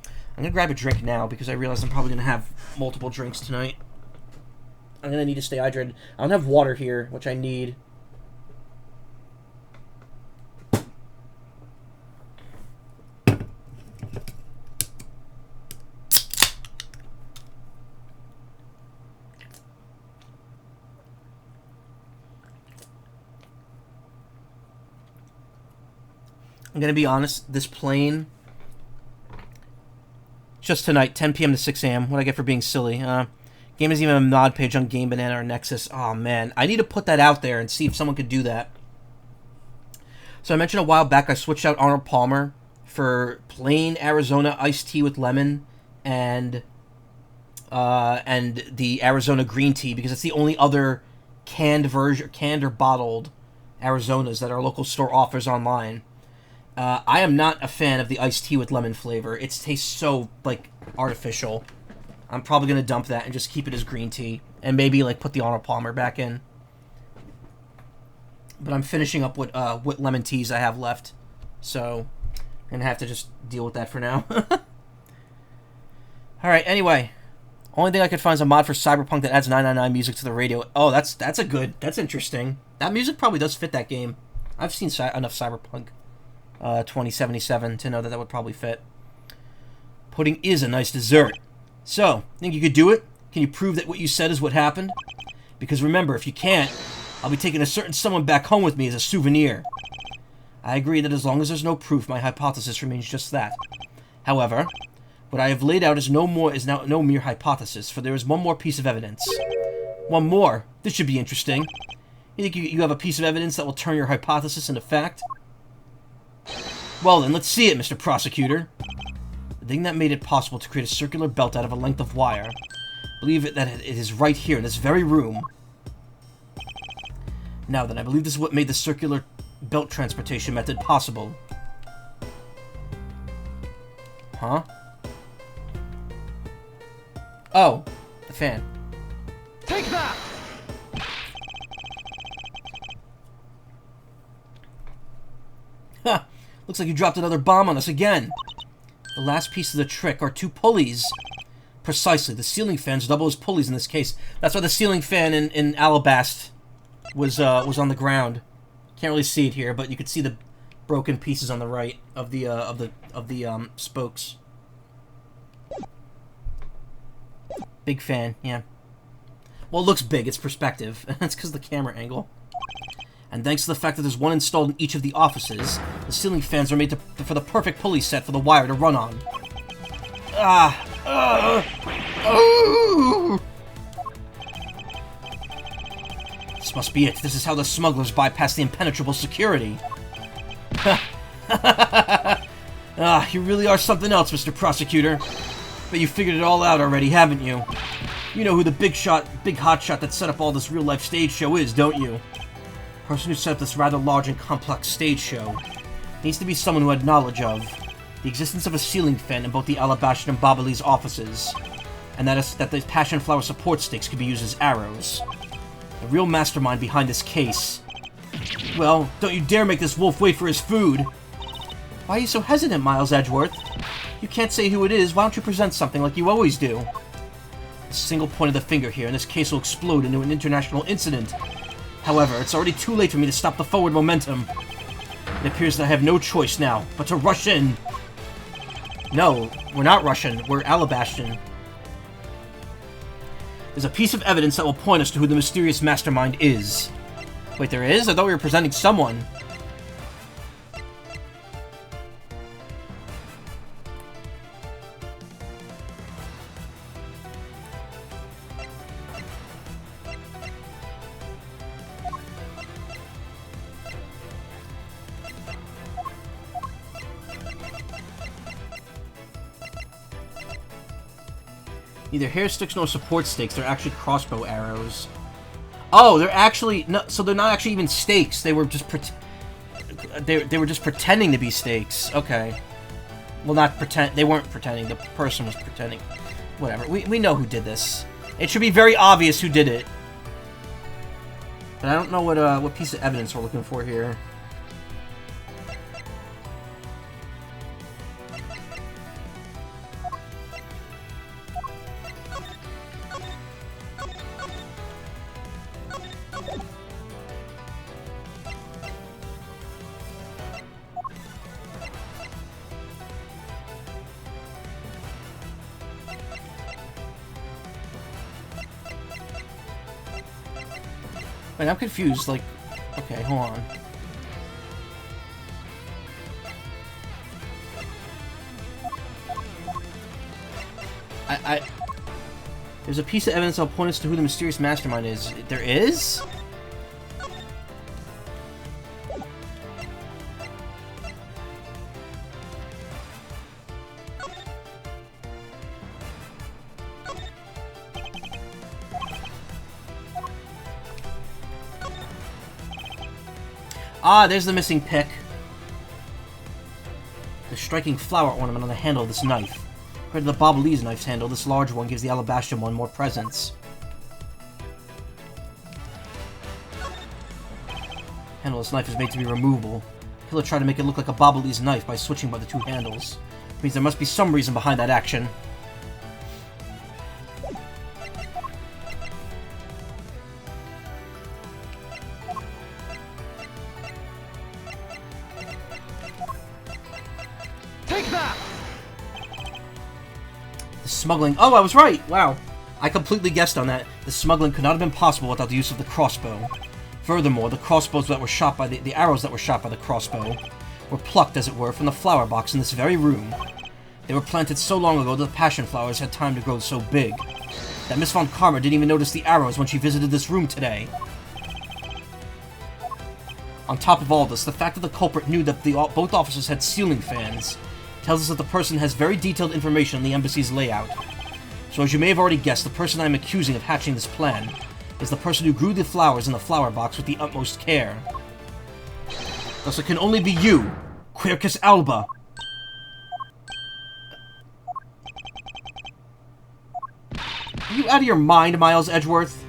I'm going to grab a drink now because I realize I'm probably going to have multiple drinks tonight. I'm going to need to stay hydrated. I don't have water here, which I need. I'm going to be honest, this plane, just tonight, 10 p.m. to 6 a.m., what I get for being silly. Game isn't even a mod page on Game Banana or Nexus. Oh, man. I need to put that out there and see if someone could do that. So I mentioned a while back I switched out Arnold Palmer for plain Arizona iced tea with lemon and the Arizona green tea, because it's the only other canned or bottled Arizonas that our local store offers online. I am not a fan of the iced tea with lemon flavor. It tastes so, like, artificial. I'm probably going to dump that and just keep it as green tea. And maybe, like, put the Arnold Palmer back in. But I'm finishing up what lemon teas I have left. So, I'm going to have to just deal with that for now. Alright, anyway. Only thing I could find is a mod for Cyberpunk that adds 999 music to the radio. Oh, that's interesting. That music probably does fit that game. I've seen enough Cyberpunk 2077 to know that would probably fit. Pudding is a nice dessert. So, think you could do it? Can you prove that what you said is what happened? Because remember, if you can't, I'll be taking a certain someone back home with me as a souvenir. I agree that as long as there's no proof, my hypothesis remains just that. However, what I have laid out is now no mere hypothesis, for there is one more piece of evidence. One more? This should be interesting. You think you have a piece of evidence that will turn your hypothesis into fact? Well then, let's see it, Mr. Prosecutor. The thing that made it possible to create a circular belt out of a length of wire. Believe that it is right here in this very room. Now then, I believe this is what made the circular belt transportation method possible. Huh? Oh, the fan. Take that! Ha! Looks like you dropped another bomb on us again. The last piece of the trick are two pulleys. Precisely, the ceiling fans double as pulleys in this case. That's why the ceiling fan in Alabast was on the ground. Can't really see it here, but you could see the broken pieces on the right of the spokes. Big fan, yeah. Well, it looks big. It's perspective. That's because of the camera angle. And thanks to the fact that there's one installed in each of the offices, the ceiling fans are made for the perfect pulley set for the wire to run on. This must be it. This is how the smugglers bypass the impenetrable security. You really are something else, Mr. Prosecutor. But you figured it all out already, haven't you? You know who the big hotshot that set up all this real-life stage show is, don't you? The person who set up this rather large and complex stage show needs to be someone who had knowledge of the existence of a ceiling fan in both the Alabaster and Bobbely's offices, and that the passion flower support sticks could be used as arrows. The real mastermind behind this case. Well, don't you dare make this wolf wait for his food! Why are you so hesitant, Miles Edgeworth? You can't say who it is, why don't you present something like you always do? A single point of the finger here, and this case will explode into an international incident. However, it's already too late for me to stop the forward momentum. It appears that I have no choice now, but to rush in. No, we're not Russian, we're Alabastian. There's a piece of evidence that will point us to who the mysterious mastermind is. Wait, there is? I thought we were presenting someone. Neither hair sticks nor support stakes. They're actually crossbow arrows. Oh, they're actually no. So they're not actually even stakes. They were just they were just pretending to be stakes. Okay. Well, not pretend. They weren't pretending. The person was pretending. Whatever. We know who did this. It should be very obvious who did it. But I don't know what piece of evidence we're looking for here. Wait, I'm confused, like... Okay, hold on. There's a piece of evidence that'll point us to who the mysterious mastermind is. There is? Ah, there's the missing pick. The striking flower ornament on the handle of this knife. Compared to the Bobolese knife's handle, this large one gives the Alabastion one more presence. Handle of this knife is made to be removable. Killer tried to make it look like a Bobolese knife by switching by the two handles. It means there must be some reason behind that action. Take that! The smuggling... Oh, I was right! Wow. I completely guessed on that. The smuggling could not have been possible without the use of the crossbow. Furthermore, the crossbows that were shot by the arrows that were shot by the crossbow were plucked, as it were, from the flower box in this very room. They were planted so long ago that the passion flowers had time to grow so big that Miss Von Karma didn't even notice the arrows when she visited this room today. On top of all this, the fact that the culprit knew that both officers had ceiling fans tells us that the person has very detailed information on the embassy's layout. So as you may have already guessed, the person I am accusing of hatching this plan is the person who grew the flowers in the flower box with the utmost care. Thus it can only be you, Quercus Alba. Are you out of your mind, Miles Edgeworth?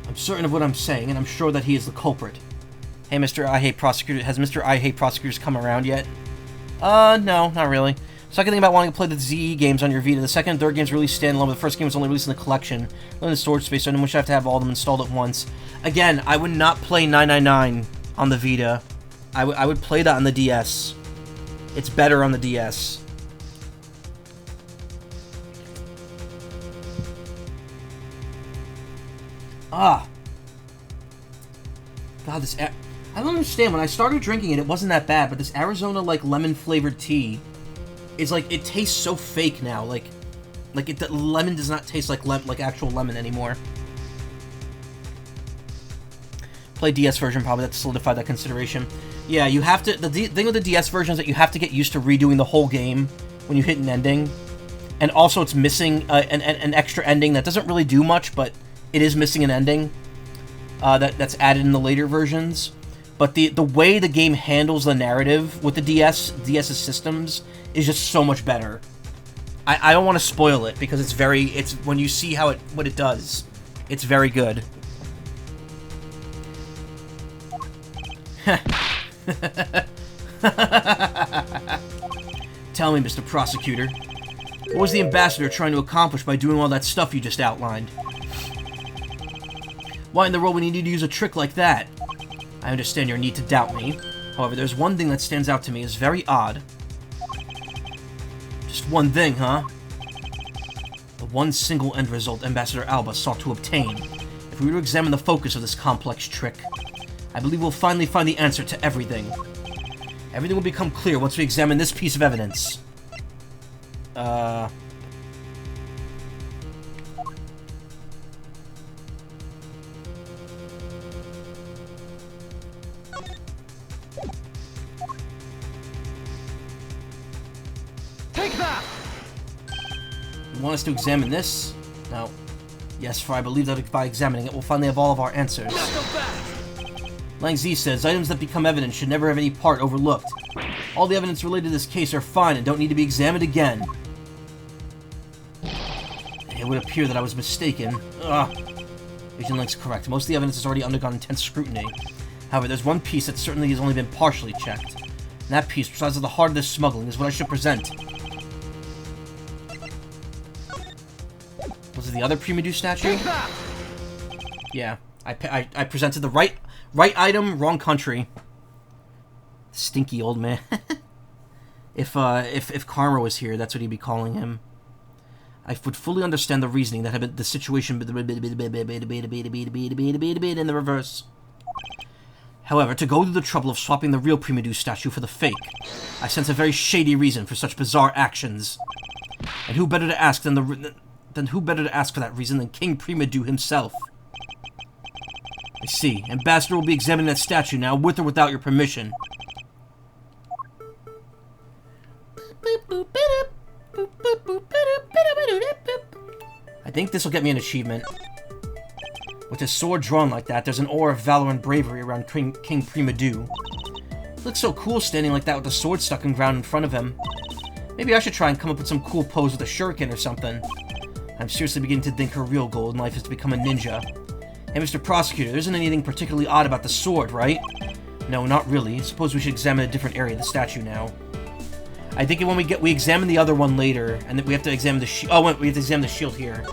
I'm certain of what I'm saying, and I'm sure that he is the culprit. Hey, Mr. I Hate Prosecutor, has Mr. I Hate Prosecutors come around yet? No, not really. Second thing about wanting to play the ZE games on your Vita, the second and third games released standalone, but the first game was only released in the collection, in the storage space, so I didn't wish I have to have all of them installed at once. Again, I would not play 999 on the Vita. I would play that on the DS. It's better on the DS. Ah. God, this... I don't understand. When I started drinking it, it wasn't that bad, but this Arizona, like, lemon-flavored tea is, like, it tastes so fake now. Like lemon does not taste like actual lemon anymore. Play DS version, probably. That solidified that consideration. Yeah, you have to... The thing with the DS version is that you have to get used to redoing the whole game when you hit an ending. And also, it's missing an extra ending that doesn't really do much, but it is missing an ending that's added in the later versions. But the way the game handles the narrative with the DS's systems is just so much better. I don't want to spoil it because it's when you see what it does, it's very good. Tell me, Mr. Prosecutor, what was the ambassador trying to accomplish by doing all that stuff you just outlined? Why in the world would he need to use a trick like that? I understand your need to doubt me. However, there's one thing that stands out to me as very odd. Just one thing, huh? The one single end result Ambassador Alba sought to obtain. If we were to examine the focus of this complex trick, I believe we'll finally find the answer to everything. Everything will become clear once we examine this piece of evidence. Take that! You want us to examine this? No. Yes, for I believe that by examining it, we'll finally have all of our answers. Lang Z says, items that become evidence should never have any part overlooked. All the evidence related to this case are fine and don't need to be examined again. It would appear that I was mistaken. Ugh. Agent Link's correct. Most of the evidence has already undergone intense scrutiny. However, there's one piece that certainly has only been partially checked. And that piece, besides at the heart of this smuggling, is what I should present. Was it the other Primedu statue? Yeah. I presented the right item, wrong country. Stinky old man. If Karma was here, that's what he'd be calling him. I would fully understand the reasoning that had been the situation in the reverse. However, to go to the trouble of swapping the real Primedu statue for the fake, I sense a very shady reason for such bizarre actions. And who better to ask who better to ask for that reason than King Primedu himself? I see. Ambassador will be examining that statue now, with or without your permission. I think this will get me an achievement. With his sword drawn like that, there's an aura of valor and bravery around King Primedu. He looks so cool standing like that with the sword stuck in ground in front of him. Maybe I should try and come up with some cool pose with a shuriken or something. I'm seriously beginning to think her real goal in life is to become a ninja. Hey, Mr. Prosecutor, there isn't anything particularly odd about the sword, right? No, not really. Suppose we should examine a different area of the statue now. I think when we examine the other one later, and then we have to examine the shield. Oh, wait, we have to examine the shield here.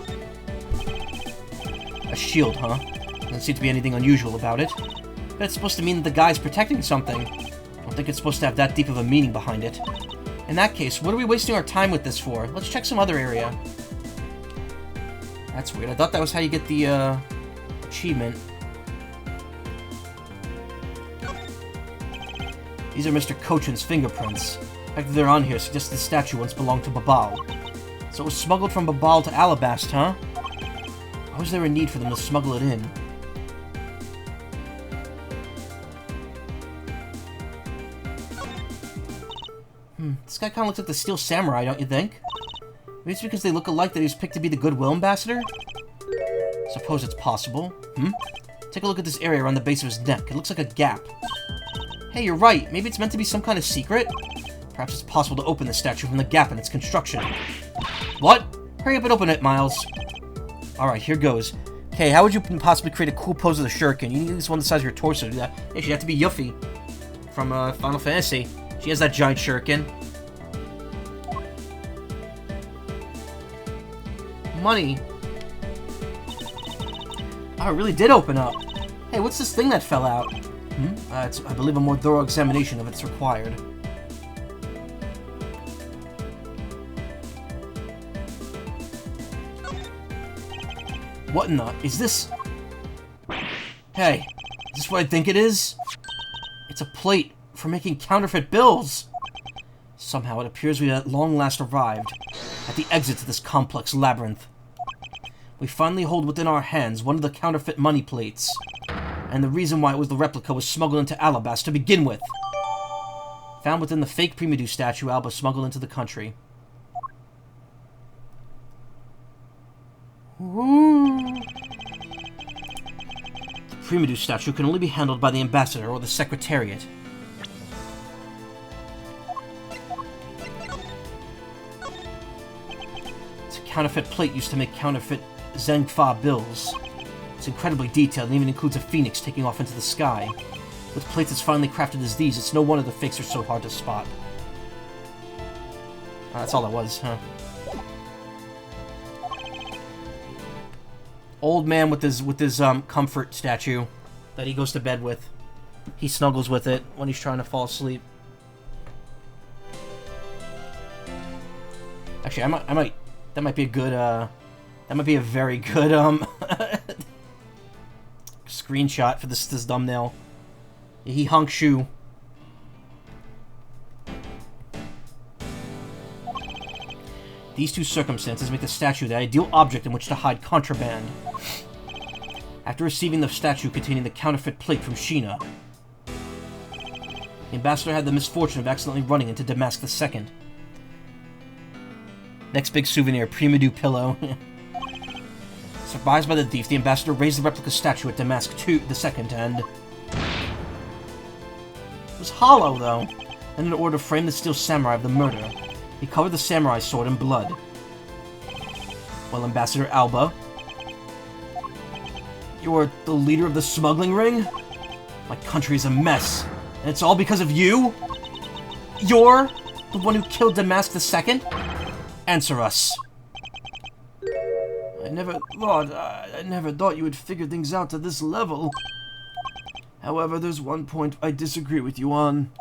A shield, huh? Doesn't seem to be anything unusual about it. But it's supposed to mean that the guy's protecting something. I don't think it's supposed to have that deep of a meaning behind it. In that case, what are we wasting our time with this for? Let's check some other area. That's weird. I thought that was how you get the, achievement. These are Mr. Cochin's fingerprints. The fact that they're on here suggests the statue once belonged to Babal. So it was smuggled from Babal to Alabast, huh? Why was there a need for them to smuggle it in? This guy kind of looks like the Steel Samurai, don't you think? Maybe it's because they look alike that he was picked to be the Goodwill Ambassador? Suppose it's possible. Take a look at this area around the base of his neck. It looks like a gap. Hey, you're right. Maybe it's meant to be some kind of secret? Perhaps it's possible to open the statue from the gap in its construction. What? Hurry up and open it, Miles. Alright, here goes. Okay, how would you possibly create a cool pose with a shuriken? You need at least one the size of your torso to do that. Yeah, she'd have to be Yuffie from Final Fantasy. She has that giant shuriken. Money. Oh, it really did open up. Hey, what's this thing that fell out? I believe a more thorough examination of it's required. What in the... Is this... Hey, is this what I think it is? It's a plate for making counterfeit bills. Somehow it appears we have at long last arrived at the exit to this complex labyrinth. We finally hold within our hands one of the counterfeit money plates, and the reason why it was the replica was smuggled into Alabast to begin with. Found within the fake Primedu statue Alba smuggled into the country. Ooh. The Primedu statue can only be handled by the ambassador or the secretariat. It's a counterfeit plate used to make counterfeit Zengfa bills. It's incredibly detailed and even includes a phoenix taking off into the sky. With plates as finely crafted as these, it's no wonder the fakes are so hard to spot. That's all it was, huh? Old man with his comfort statue that he goes to bed with. He snuggles with it when he's trying to fall asleep. Actually, I might. That might be a good. That might be a very good screenshot for this thumbnail. He hunk shoe. These two circumstances make the statue the ideal object in which to hide contraband. After receiving the statue containing the counterfeit plate from Sheena, the ambassador had the misfortune of accidentally running into Damask II. Next big souvenir, Primedu pillow. Surprised by the thief, the ambassador raised the replica statue at Damask II and... It was hollow, though. And in order to frame the Steel Samurai of the murder, he covered the samurai sword in blood. Well, Ambassador Alba, you are the leader of the smuggling ring? My country is a mess, and it's all because of you? You're the one who killed Damask II? Answer us. I never thought you would figure things out to this level. However, there's one point I disagree with you on.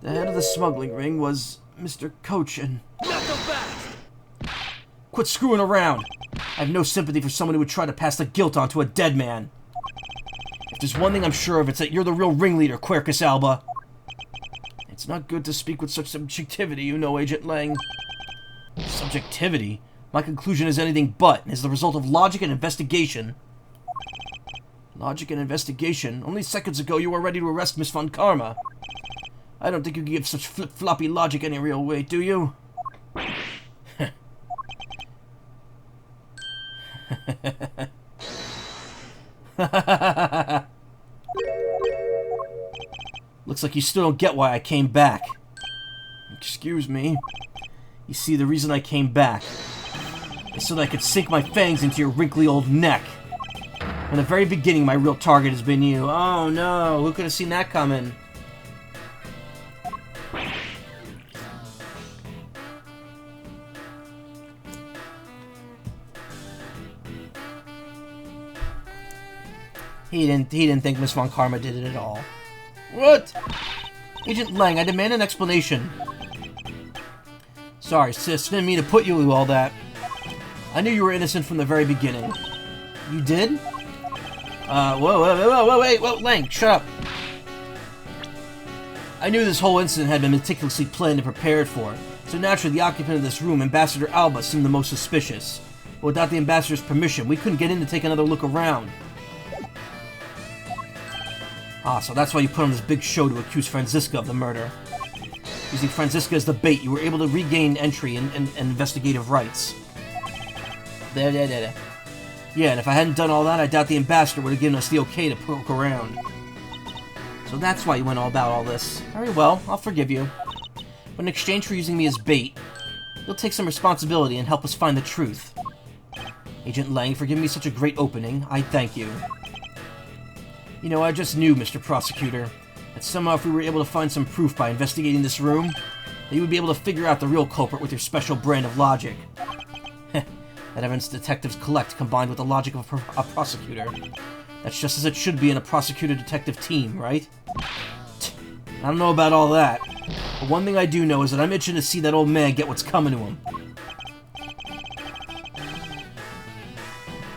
The head of the smuggling ring was Mr. Cochin. Not so fast! Quit screwing around! I have no sympathy for someone who would try to pass the guilt on to a dead man. If there's one thing I'm sure of, it's that you're the real ringleader, Quercus Alba. It's not good to speak with such subjectivity, you know, Agent Lang. Subjectivity? My conclusion is anything but, and is the result of logic and investigation. Logic and investigation? Only seconds ago you were ready to arrest Miss Von Karma. I don't think you give such flip-floppy logic any real weight, do you? Looks like you still don't get why I came back. Excuse me. You see, the reason I came back is so that I could sink my fangs into your wrinkly old neck. From the very beginning, my real target has been you. Oh no, who could have seen that coming? He didn't think Miss Von Karma did it at all. What? Agent Lang, I demand an explanation. Sorry, sis, didn't mean to put you through all that. I knew you were innocent from the very beginning. You did? Whoa, Lang, shut up. I knew this whole incident had been meticulously planned and prepared for, so naturally the occupant of this room, Ambassador Alba, seemed the most suspicious. But without the Ambassador's permission, we couldn't get in to take another look around. Ah, so that's why you put on this big show to accuse Franziska of the murder. Using Franziska as the bait, you were able to regain entry and investigative rights. Yeah, and if I hadn't done all that, I doubt the Ambassador would have given us the okay to poke around. So that's why you went all about all this. Very well, I'll forgive you. But in exchange for using me as bait, you'll take some responsibility and help us find the truth. Agent Lang, for giving me such a great opening, I thank you. You know, I just knew, Mr. Prosecutor, that somehow if we were able to find some proof by investigating this room, that you would be able to figure out the real culprit with your special brand of logic. That evidence detectives collect combined with the logic of a prosecutor. That's just as it should be in a prosecutor-detective team, right? I don't know about all that, but one thing I do know is that I'm itching to see that old man get what's coming to him.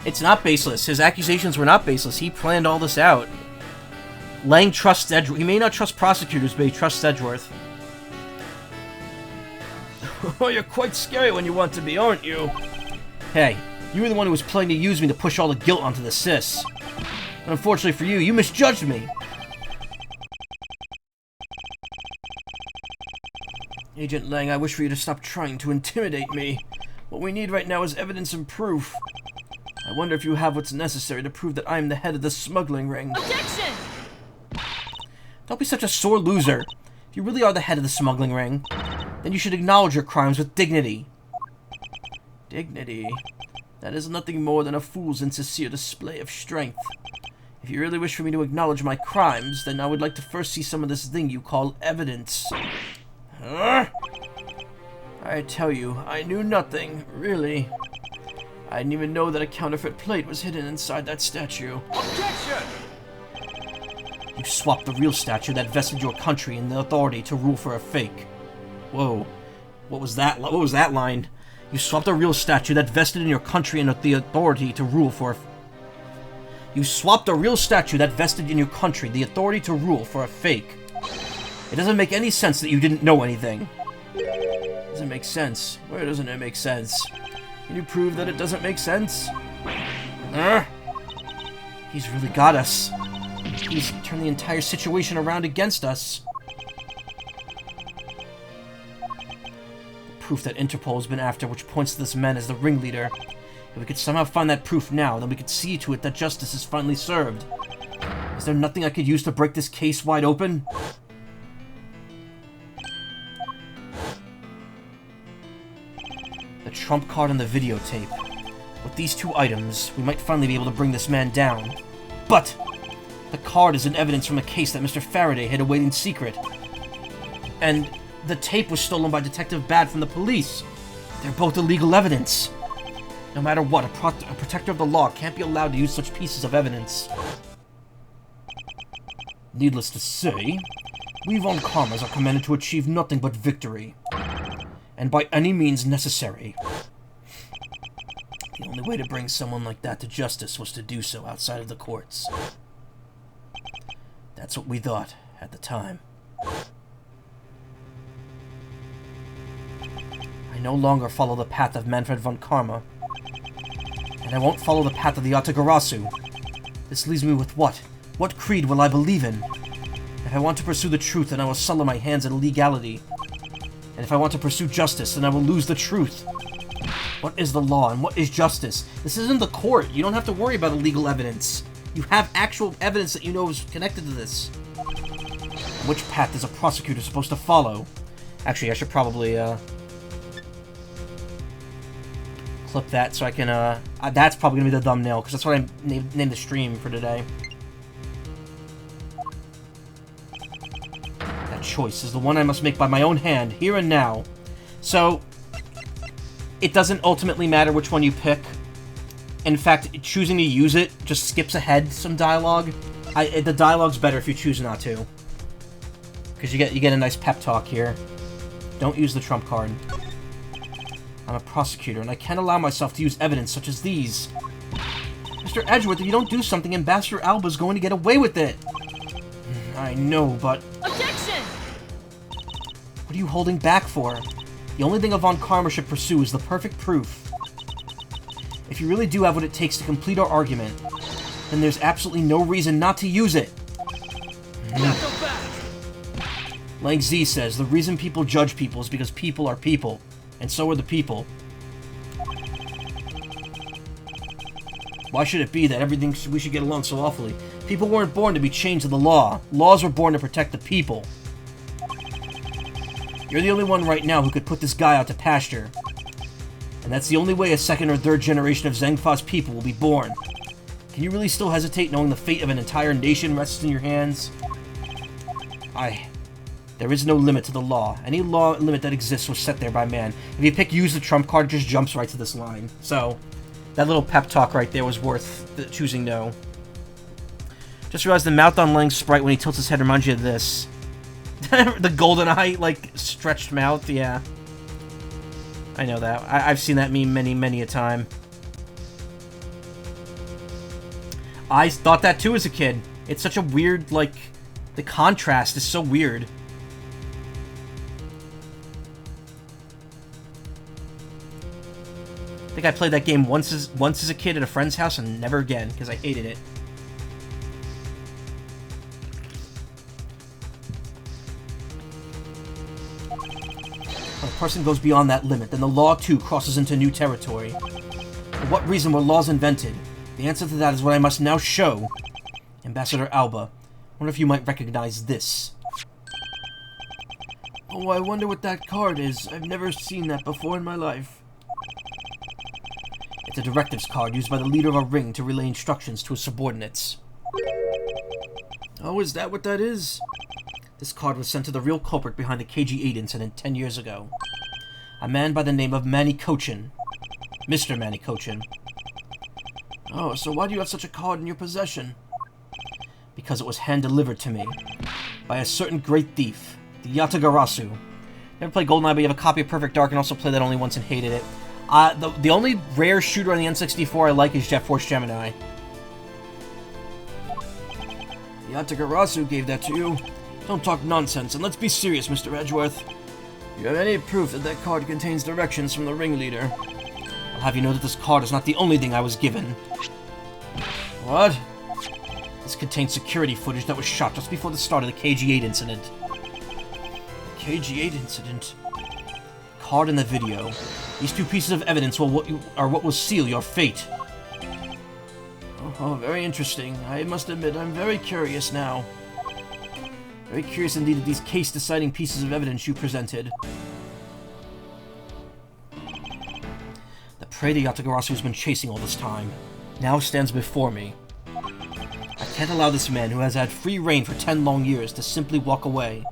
It's not baseless. His accusations were not baseless. He planned all this out. Lang trusts Edgeworth. He may not trust prosecutors, but he trusts Edgeworth. Oh, you're quite scary when you want to be, aren't you? Hey, you were the one who was planning to use me to push all the guilt onto the sis. But unfortunately for you, you misjudged me. Agent Lang, I wish for you to stop trying to intimidate me. What we need right now is evidence and proof. I wonder if you have what's necessary to prove that I am the head of the smuggling ring. Objection! Don't be such a sore loser. If you really are the head of the smuggling ring, then you should acknowledge your crimes with dignity. Dignity? That is nothing more than a fool's insincere display of strength. If you really wish for me to acknowledge my crimes, then I would like to first see some of this thing you call evidence. I tell you, I knew nothing, really. I didn't even know that a counterfeit plate was hidden inside that statue. Objection! You swapped the real statue that vested your country in the authority to rule for a fake. Whoa. What was that? What was that line? You swapped a real statue that vested in your country and the authority to rule for a... You swapped a real statue that vested in your country the authority to rule for a fake. It doesn't make any sense that you didn't know anything. It doesn't make sense. Where doesn't it make sense? Can you prove that it doesn't make sense? He's really got us. He's turned the entire situation around against us. The proof that Interpol has been after, which points to this man as the ringleader. If we could somehow find that proof now, then we could see to it that justice is finally served. Is there nothing I could use to break this case wide open? The trump card on the videotape. With these two items, we might finally be able to bring this man down. But the card is an evidence from a case that Mr. Faraday hid away in secret. And the tape was stolen by Detective Bad from the police. They're both illegal evidence. No matter what, a protector of the law can't be allowed to use such pieces of evidence. Needless to say, we Von Karmas are commanded to achieve nothing but victory. And by any means necessary. The only way to bring someone like that to justice was to do so outside of the courts. That's what we thought at the time. I no longer follow the path of Manfred von Karma. And I won't follow the path of the Atagarasu. This leaves me with what? What creed will I believe in? If I want to pursue the truth, then I will sully my hands in legality. And if I want to pursue justice, then I will lose the truth. What is the law and what is justice? This isn't the court. You don't have to worry about illegal evidence. You have actual evidence that you know is connected to this. Which path is a prosecutor supposed to follow? Actually, I should probably, clip that so I can, that's probably gonna be the thumbnail, because that's what I named the stream for today. That choice is the one I must make by my own hand, here and now. So, it doesn't ultimately matter which one you pick. In fact, choosing to use it just skips ahead some dialogue. The dialogue's better if you choose not to. Because you get a nice pep talk here. Don't use the trump card. I'm a prosecutor, and I can't allow myself to use evidence such as these. Mr. Edgeworth, if you don't do something, Ambassador Alba's going to get away with it. I know, but... Objection! What are you holding back for? The only thing a Von Karma should pursue is the perfect proof. If you really do have what it takes to complete our argument, then there's absolutely no reason not to use it. Not so fast! Like Z says, the reason people judge people is because people are people, and so are the people. Why should it be that we should get along so awfully? People weren't born to be chained to the law. Laws were born to protect the people. You're the only one right now who could put this guy out to pasture. And that's the only way a second or third generation of Zengfa's people will be born. Can you really still hesitate knowing the fate of an entire nation rests in your hands? There is no limit to the law. Any law limit that exists was set there by man. If you pick use the trump card, it just jumps right to this line. So, that little pep talk right there was worth choosing no. Just realized the mouth on Lang's sprite when he tilts his head reminds you of this. The golden eye, like, stretched mouth, yeah. I know that. I've seen that meme many a time. I thought that too as a kid. It's such a weird, like, the contrast is so weird. I think I played that game once as a kid at a friend's house and never again, because I hated it. When a person goes beyond that limit, then the law too crosses into new territory. For what reason were laws invented? The answer to that is what I must now show. Ambassador Alba, I wonder if you might recognize this. Oh, I wonder what that card is. I've never seen that before in my life. It's a directives card used by the leader of a ring to relay instructions to his subordinates. Oh, is that what that is? This card was sent to the real culprit behind the KG-8 incident 10 years ago. A man by the name of Manny Cochin. Mr. Manny Cochin. Oh, so why do you have such a card in your possession? Because it was hand-delivered to me. By a certain great thief. The Yatagarasu. Never played GoldenEye, but you have a copy of Perfect Dark and also played that only once and hated it. The only rare shooter on the N64 I like is Jet Force Gemini. Yatagarasu gave that to you. Don't talk nonsense, and let's be serious, Mr. Edgeworth. Do you have any proof that that card contains directions from the ringleader? I'll have you know that this card is not the only thing I was given. What? This contains security footage that was shot just before the start of the KG-8 incident. The KG-8 incident? Card in the video. These two pieces of evidence are what will seal your fate. Oh, very interesting. I must admit, I'm very curious now. Very curious indeed of these case-deciding pieces of evidence you presented. The prey to Yatagarasu has been chasing all this time. Now stands before me. I can't allow this man, who has had free reign for 10 long years, to simply walk away.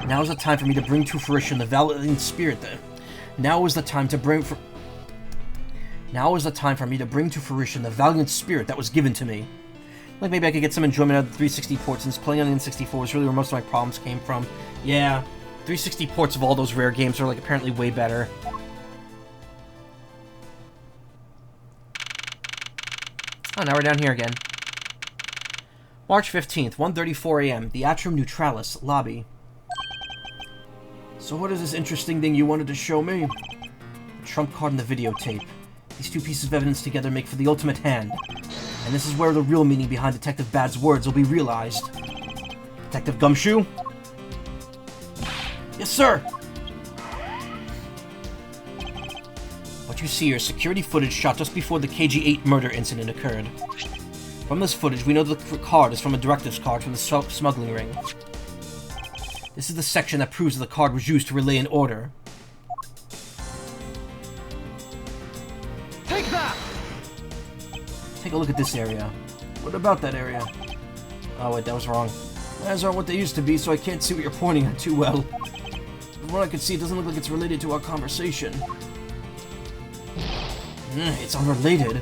Now is the time for me to bring to fruition the valiant spirit that... Now is the time to bring for... Now is the time for me to bring to fruition the valiant spirit that was given to me. Like, maybe I could get some enjoyment out of the 360 ports, since playing on the N64 was really where most of my problems came from. Yeah, 360 ports of all those rare games are, like, apparently way better. Oh, now we're down here again. March 15th, 1:34 a.m., the Atrium Neutralis lobby. So what is this interesting thing you wanted to show me? The trump card and the videotape. These two pieces of evidence together make for the ultimate hand. And this is where the real meaning behind Detective Bad's words will be realized. Detective Gumshoe? Yes, sir! What you see here is security footage shot just before the KG-8 murder incident occurred. From this footage, we know that the card is from a directives card from the smuggling ring. This is the section that proves that the card was used to relay an order. Take that! Take a look at this area. What about that area? Oh wait, that was wrong. Eyes aren't what they used to be, so I can't see what you're pointing at too well. From what I can see, it doesn't look like it's related to our conversation. It's unrelated.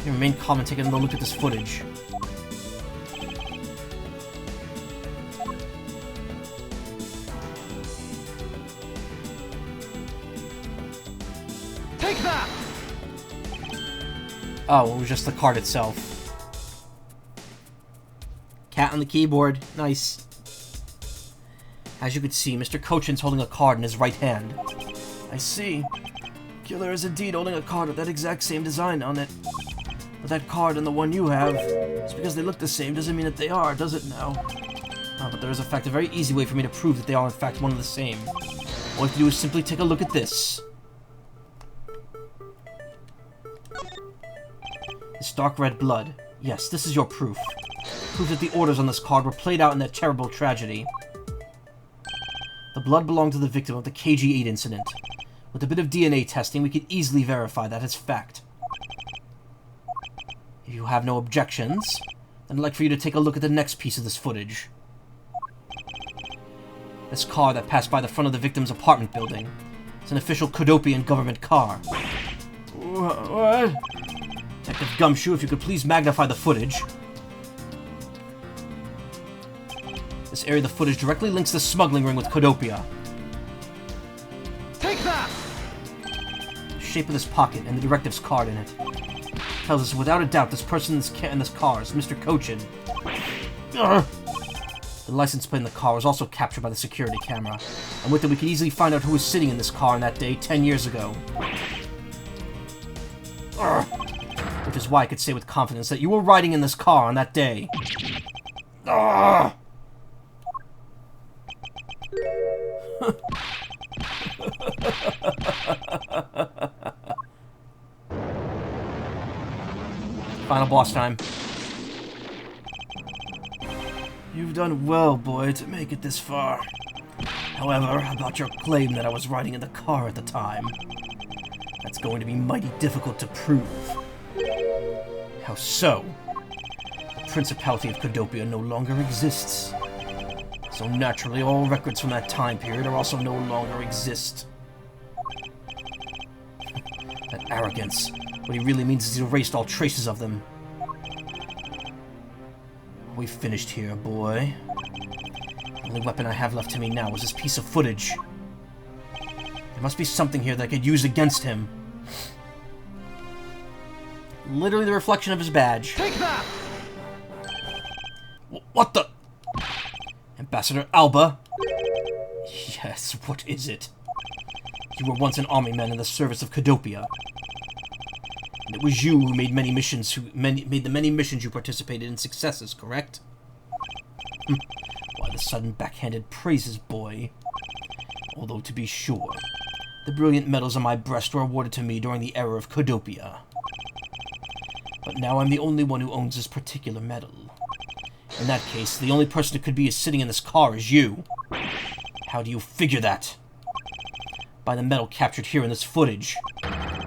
You remain calm and take another look at this footage. Take that! Oh, it was just the card itself. Cat on the keyboard. Nice. As you can see, Mr. Cochin's holding a card in his right hand. I see. Killer is indeed holding a card with that exact same design on it. But that card and the one you have, just because they look the same doesn't mean that they are, does it now? But there is in fact a very easy way for me to prove that they are in fact one and the same. All you have to do is simply take a look at this. This dark red blood. Yes, this is your proof. Proof that the orders on this card were played out in that terrible tragedy. The blood belonged to the victim of the KG-8 incident. With a bit of DNA testing, we could easily verify that as fact. If you have no objections, then I'd like for you to take a look at the next piece of this footage. This car that passed by the front of the victim's apartment building. It's an official Kodopian government car. What? Detective Gumshoe, if you could please magnify the footage. This area of the footage directly links the smuggling ring with Kodopia. Take that! The shape of this pocket and the directive's card in it tells us without a doubt this person in this car is Mr. Cochin. The license plate in the car was also captured by the security camera, and with it we could easily find out who was sitting in this car on that day 10 years ago. Which is why I could say with confidence that you were riding in this car on that day. Final boss time. You've done well, boy, to make it this far. However, about your claim that I was riding in the car at the time, that's going to be mighty difficult to prove. How so? The Principality of Kodopia no longer exists. So naturally, all records from that time period are also no longer exist. That arrogance. What he really means is he's erased all traces of them. We finished here, boy. The only weapon I have left to me now is this piece of footage. There must be something here that I could use against him. Literally the reflection of his badge. Take that! What the? Ambassador Alba? Yes, what is it? You were once an army man in the service of Kodopia. And it was you who made many missions, made the many missions you participated in successes, correct? Why the sudden backhanded praises, boy? Although, to be sure, the brilliant medals on my breast were awarded to me during the era of Kodopia. But now I'm the only one who owns this particular medal. In that case, the only person who could be sitting in this car is you. How do you figure that? By the medal captured here in this footage.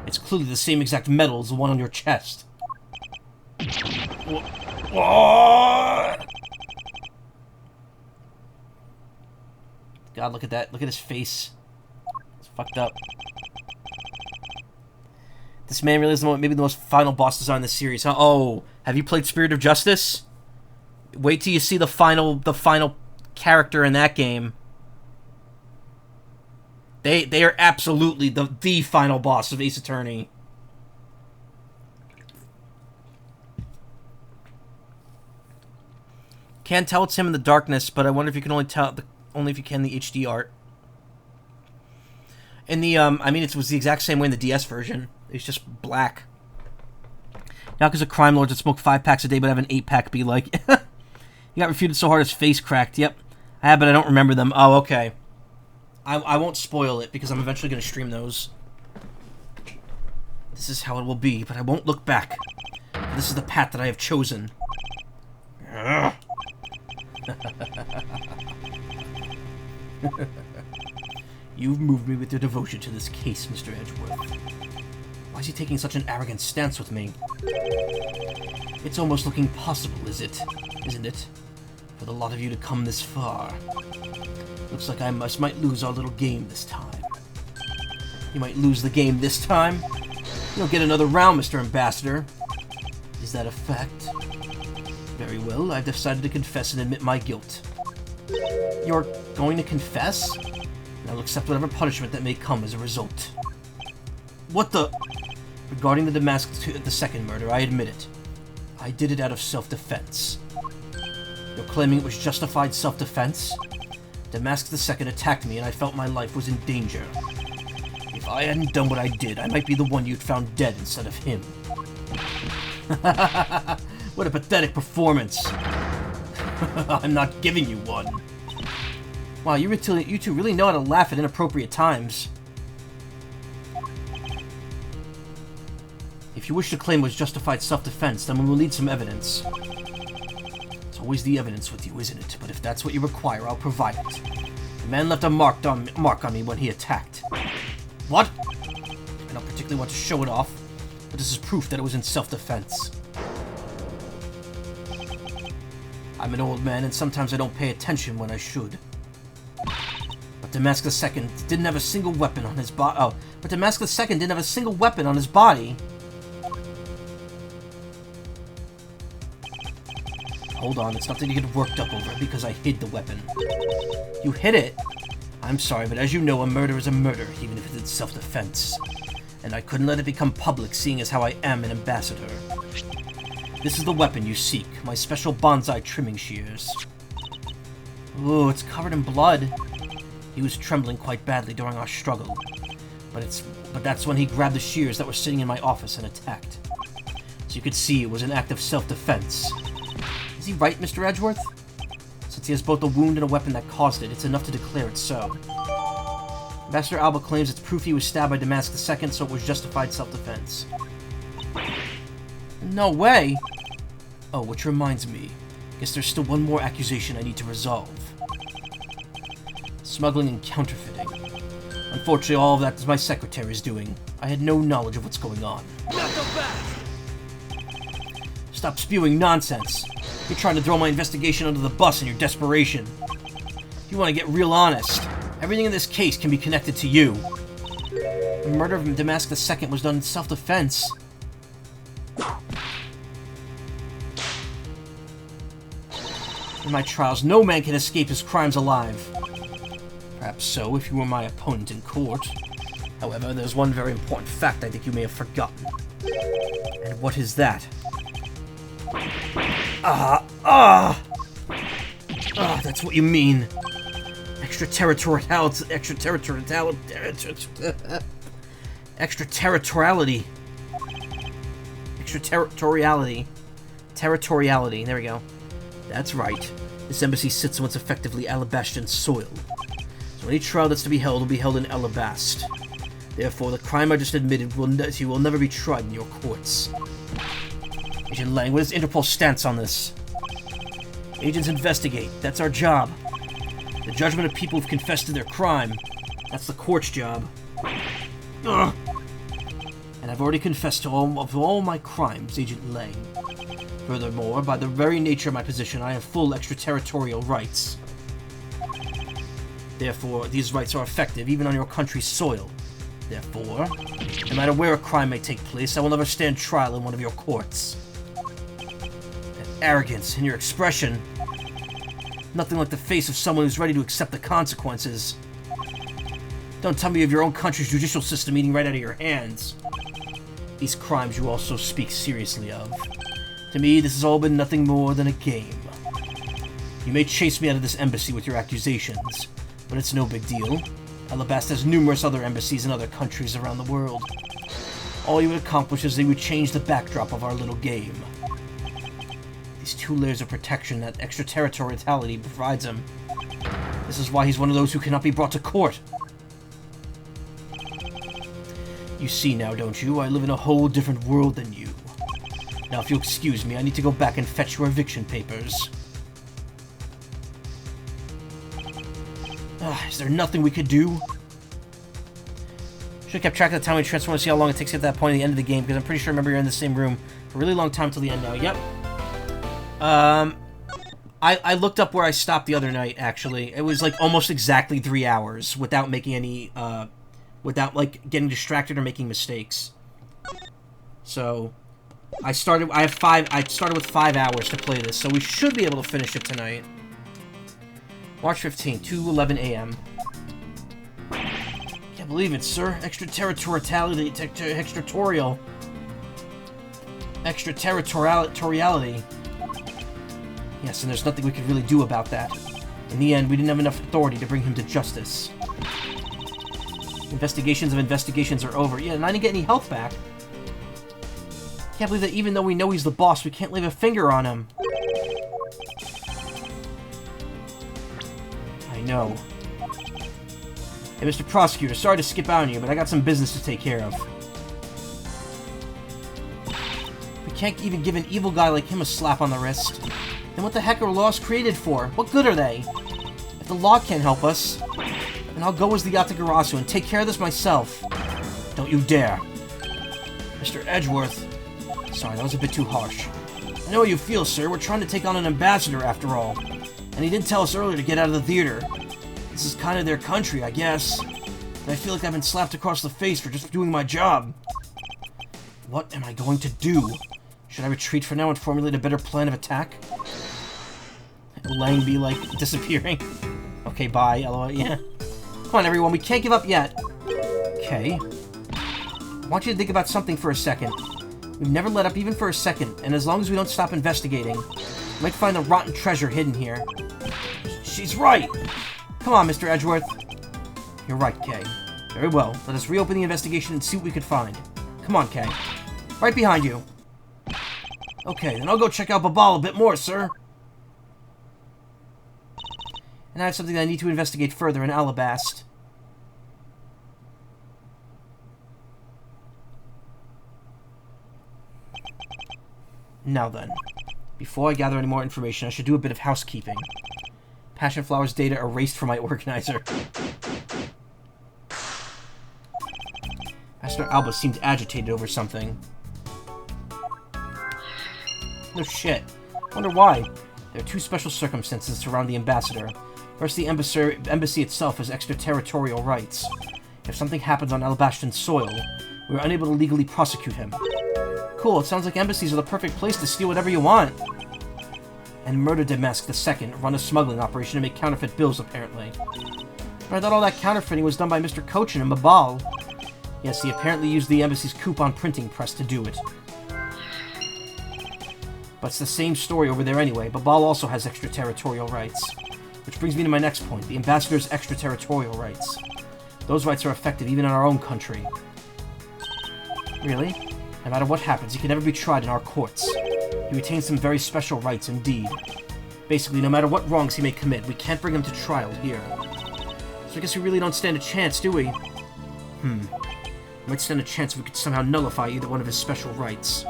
It's clearly the same exact medal as the one on your chest. What? God, look at that. Look at his face. It's fucked up. This man really is maybe the most final boss design in the series, huh? Oh, have you played Spirit of Justice? Wait till you see the final character in that game. They are absolutely the final boss of Ace Attorney. Can't tell it's him in the darkness, but I wonder if you can only tell only if you can the HD art. In the I mean it was the exact same way in the DS version. It's just black. Yakuza crime lords that smoke 5 packs a day but have an 8-pack be like. He got refuted so hard his face cracked. Yep. I have, but I don't remember them. Oh, okay. I won't spoil it because I'm eventually going to stream those. This is how it will be, but I won't look back. This is the path that I have chosen. You've moved me with your devotion to this case, Mr. Edgeworth. Why is he taking such an arrogant stance with me? It's almost looking possible, isn't it? For the lot of you to come this far. Looks like I might lose our little game this time. You might lose the game this time? You don't get another round, Mr. Ambassador. Is that a fact? Very well, I've decided to confess and admit my guilt. You're going to confess? And I'll accept whatever punishment that may come as a result. What the... Regarding the the second murder, I admit it. I did it out of self-defense. You're claiming it was justified self-defense? Damask II attacked me and I felt my life was in danger. If I hadn't done what I did, I might be the one you'd found dead instead of him. What a pathetic performance. I'm not giving you one. Wow, you two really know how to laugh at inappropriate times. If you wish to claim it was justified self-defense, then we will need some evidence. It's always the evidence with you, isn't it? But if that's what you require, I'll provide it. The man left a mark on me when he attacked. What? I don't particularly want to show it off, but this is proof that it was in self-defense. I'm an old man, and sometimes I don't pay attention when I should. But Damask II didn't have a single weapon on his body. Oh, but Damask II didn't have a single weapon on his body. Hold on, it's nothing to get worked up over because I hid the weapon. You hid it? I'm sorry, but as you know, a murder is a murder, even if it's self-defense. And I couldn't let it become public, seeing as how I am an ambassador. This is the weapon you seek, my special bonsai trimming shears. Ooh, it's covered in blood. He was trembling quite badly during our struggle. But that's when he grabbed the shears that were sitting in my office and attacked. As you could see, it was an act of self-defense. Is he right, Mr. Edgeworth? Since he has both a wound and a weapon that caused it, it's enough to declare it so. Ambassador Alba claims it's proof he was stabbed by Damask II, so it was justified self-defense. No way! Oh, which reminds me. Guess there's still one more accusation I need to resolve. Smuggling and counterfeiting. Unfortunately, all of that is my secretary's doing. I had no knowledge of what's going on. Not so fast! Stop spewing nonsense. You're trying to throw my investigation under the bus in your desperation. If you want to get real honest, everything in this case can be connected to you. The murder of Damask II was done in self-defense. In my trials, no man can escape his crimes alive. Perhaps so, if you were my opponent in court. However, there's one very important fact I think you may have forgotten. And what is that? That's what you mean. Extraterritoriality. Territoriality. There we go. That's right. This embassy sits on what's effectively Alabastan soil. So any trial that's to be held will be held in Alabast. Therefore, the crime I just admitted will never be tried in your courts. Agent Lang, what is Interpol's stance on this? Agents investigate. That's our job. The judgment of people who've confessed to their crime. That's the court's job. Ugh. And I've already confessed to all my crimes, Agent Lang. Furthermore, by the very nature of my position, I have full extraterritorial rights. Therefore, these rights are effective even on your country's soil. Therefore, no matter where a crime may take place, I will never stand trial in one of your courts. That arrogance in your expression. Nothing like the face of someone who's ready to accept the consequences. Don't tell me of your own country's judicial system eating right out of your hands. These crimes you also speak seriously of. To me, this has all been nothing more than a game. You may chase me out of this embassy with your accusations, but it's no big deal. Alabast has numerous other embassies in other countries around the world. All you would accomplish is that you would change the backdrop of our little game. These 2 layers of protection that extraterritoriality provides him. This is why he's one of those who cannot be brought to court. You see now, don't you? I live in a whole different world than you. Now, if you'll excuse me, I need to go back and fetch your eviction papers. Is there nothing we could do? Should have kept track of the time we transform to see how long it takes to get to that point at the end of the game, because I'm pretty sure I remember you're in the same room for a really long time till the end now. Yep. I looked up where I stopped the other night, actually. It was, like, almost exactly 3 hours without making any, without, like, getting distracted or making mistakes. So, I started with 5 hours to play this, so we should be able to finish it tonight. March 15th, 2:11 a.m. Can't believe it, sir. Extraterritoriality. Extraterritoriality. Yes, and there's nothing we could really do about that. In the end, we didn't have enough authority to bring him to justice. Investigations of investigations are over. Yeah, and I didn't get any health back. Can't believe that even though we know he's the boss, we can't lay a finger on him. I know. Hey, Mr. Prosecutor, sorry to skip out on you, but I got some business to take care of. We can't even give an evil guy like him a slap on the wrist. Then what the heck are laws created for? What good are they? If the law can't help us, then I'll go as the Yatagarasu and take care of this myself. Don't you dare. Mr. Edgeworth. Sorry, that was a bit too harsh. I know how you feel, sir. We're trying to take on an ambassador, after all. And he did tell us earlier to get out of the theater. This is kind of their country, I guess. But I feel like I've been slapped across the face for just doing my job. What am I going to do? Should I retreat for now and formulate a better plan of attack? Will Lang be, like, disappearing? Okay, bye, LOL, yeah. Come on, everyone, we can't give up yet. Okay. I want you to think about something for a second. We've never let up even for a second, and as long as we don't stop investigating, we might find a rotten treasure hidden here. She's right! Come on, Mr. Edgeworth. You're right, Kay. Very well, let us reopen the investigation and see what we could find. Come on, Kay. Right behind you. Okay, then I'll go check out Babal a bit more, sir. And I have something that I need to investigate further in Alabast. Now then, before I gather any more information, I should do a bit of housekeeping. Passion Flower's data erased from my organizer. Master Alba seemed agitated over something. No shit. Wonder why. There are two special circumstances surrounding the ambassador. First, the embassy itself has extraterritorial rights. If something happens on Alabastan soil, we are unable to legally prosecute him. Cool, it sounds like embassies are the perfect place to steal whatever you want. And Murder Damask II run a smuggling operation to make counterfeit bills, apparently. But I thought all that counterfeiting was done by Mr. Cochin and Babal. Yes, he apparently used the embassy's coupon printing press to do it. But it's the same story over there anyway. Babal also has extraterritorial rights. Which brings me to my next point, the ambassador's extraterritorial rights. Those rights are effective even in our own country. Really? No matter what happens, he can never be tried in our courts. He retains some very special rights indeed. Basically, no matter what wrongs he may commit, we can't bring him to trial here. So I guess we really don't stand a chance, do we? We might stand a chance if we could somehow nullify either one of his special rights.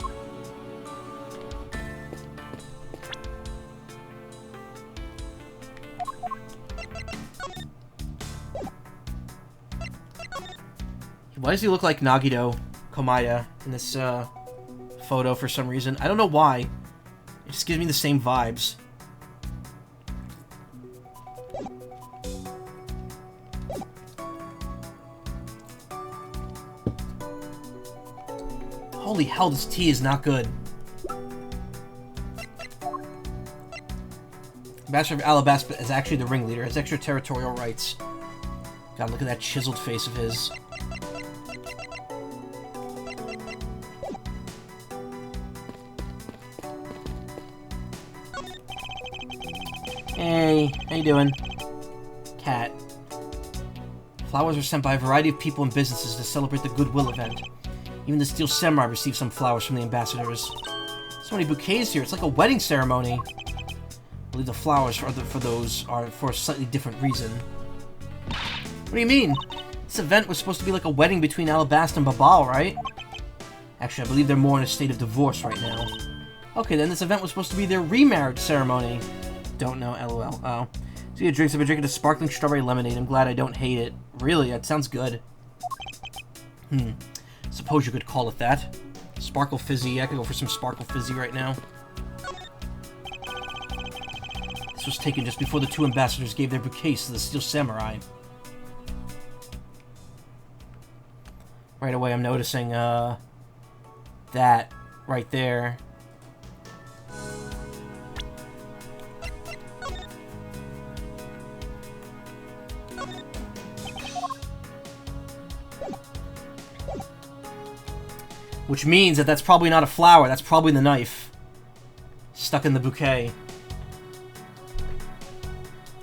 Why does he look like Nagito Komaya in this photo for some reason? I don't know why. It just gives me the same vibes. Holy hell, this tea is not good. Ambassador of Alabasta is actually the ringleader. Has extraterritorial rights. God, look at that chiseled face of his. Hey, how you doing? Cat. Flowers are sent by a variety of people and businesses to celebrate the Goodwill event. Even the Steel Samurai received some flowers from the ambassadors. So many bouquets here, it's like a wedding ceremony. I believe the flowers for those are for a slightly different reason. What do you mean? This event was supposed to be like a wedding between Alabasta and Babal, right? Actually, I believe they're more in a state of divorce right now. Okay, then this event was supposed to be their remarriage ceremony. Don't know, lol. Oh. See your drinks. I've been drinking a sparkling strawberry lemonade. I'm glad I don't hate it. Really? That sounds good. Suppose you could call it that. Sparkle Fizzy. I could go for some Sparkle Fizzy right now. This was taken just before the two ambassadors gave their bouquets to the Steel Samurai. Right away, I'm noticing, that right there. Which means that that's probably not a flower, that's probably the knife. Stuck in the bouquet.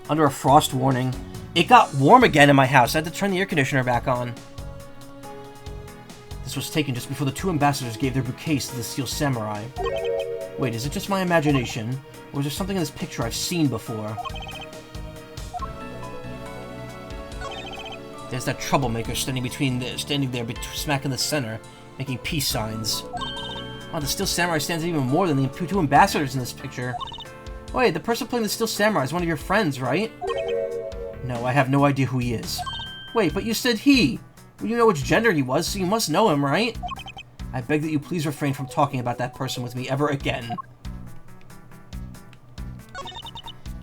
Under a frost warning. It got warm again in my house. I had to turn the air conditioner back on. This was taken just before the two ambassadors gave their bouquets to the Steel Samurai. Wait, is it just my imagination? Or is there something in this picture I've seen before? There's that troublemaker standing there smack in the center, making peace signs. Oh, the Steel Samurai stands even more than the two ambassadors in this picture. Wait, the person playing the Steel Samurai is one of your friends, right? No, I have no idea who he is. Wait, but you said he! Well, you know which gender he was, so you must know him, right? I beg that you please refrain from talking about that person with me ever again.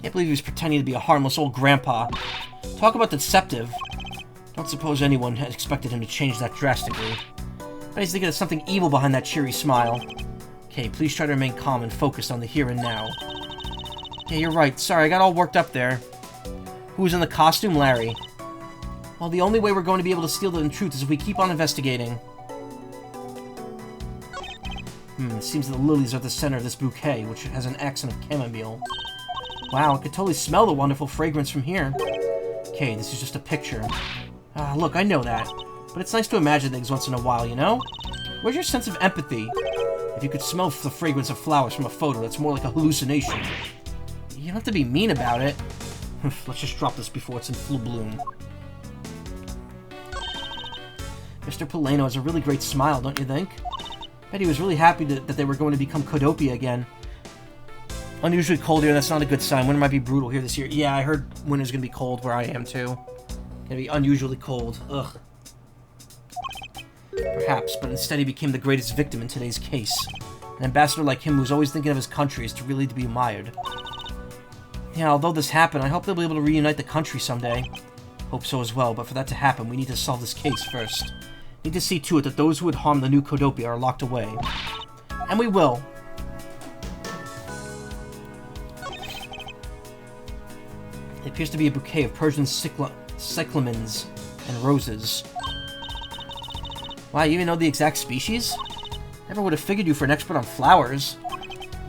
Can't believe he was pretending to be a harmless old grandpa. Talk about deceptive. Don't suppose anyone had expected him to change that drastically. But he's thinking of something evil behind that cheery smile. Okay, please try to remain calm and focused on the here and now. Yeah, you're right. Sorry, I got all worked up there. Who was in the costume? Larry. Well, the only way we're going to be able to steal the truth is if we keep on investigating. It seems that the lilies are at the center of this bouquet, which has an accent of chamomile. Wow, I could totally smell the wonderful fragrance from here. Okay, this is just a picture. Look, I know that. But it's nice to imagine things once in a while, you know? Where's your sense of empathy? If you could smell the fragrance of flowers from a photo, that's more like a hallucination. You don't have to be mean about it. Let's just drop this before it's in full bloom. Mr. Polano has a really great smile, don't you think? Bet he was really happy that they were going to become Kodopia again. Unusually cold here, that's not a good sign. Winter might be brutal here this year. Yeah, I heard winter's gonna be cold where I am, too. Gonna be unusually cold. Ugh. Perhaps, but instead he became the greatest victim in today's case. An ambassador like him who's always thinking of his country is really to be admired. Yeah, although this happened, I hope they'll be able to reunite the country someday. Hope so as well, but for that to happen, we need to solve this case first. Need to see to it that those who would harm the new Kodopia are locked away. And we will. It appears to be a bouquet of Persian cyclamens and roses. Wow, you even know the exact species? Never would have figured you for an expert on flowers.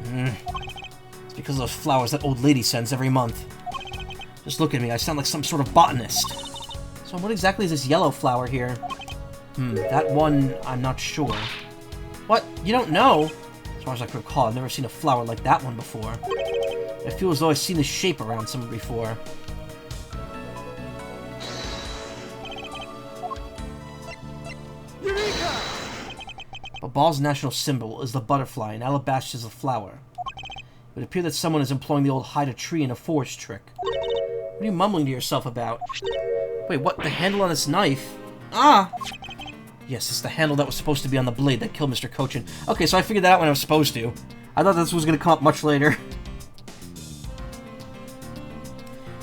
It's because of those flowers that old lady sends every month. Just look at me, I sound like some sort of botanist. So what exactly is this yellow flower here? That one, I'm not sure. What? You don't know? As far as I can recall, I've never seen a flower like that one before. I feel as though I've seen this shape around somewhere before. Eureka! Babal's national symbol is the butterfly, and alabaster is the flower. It would appear that someone is employing the old hide a tree in a forest trick. What are you mumbling to yourself about? Wait, what? The handle on this knife? Ah! Yes, it's the handle that was supposed to be on the blade that killed Mr. Cochin. Okay, so I figured that out when I was supposed to. I thought this was going to come up much later.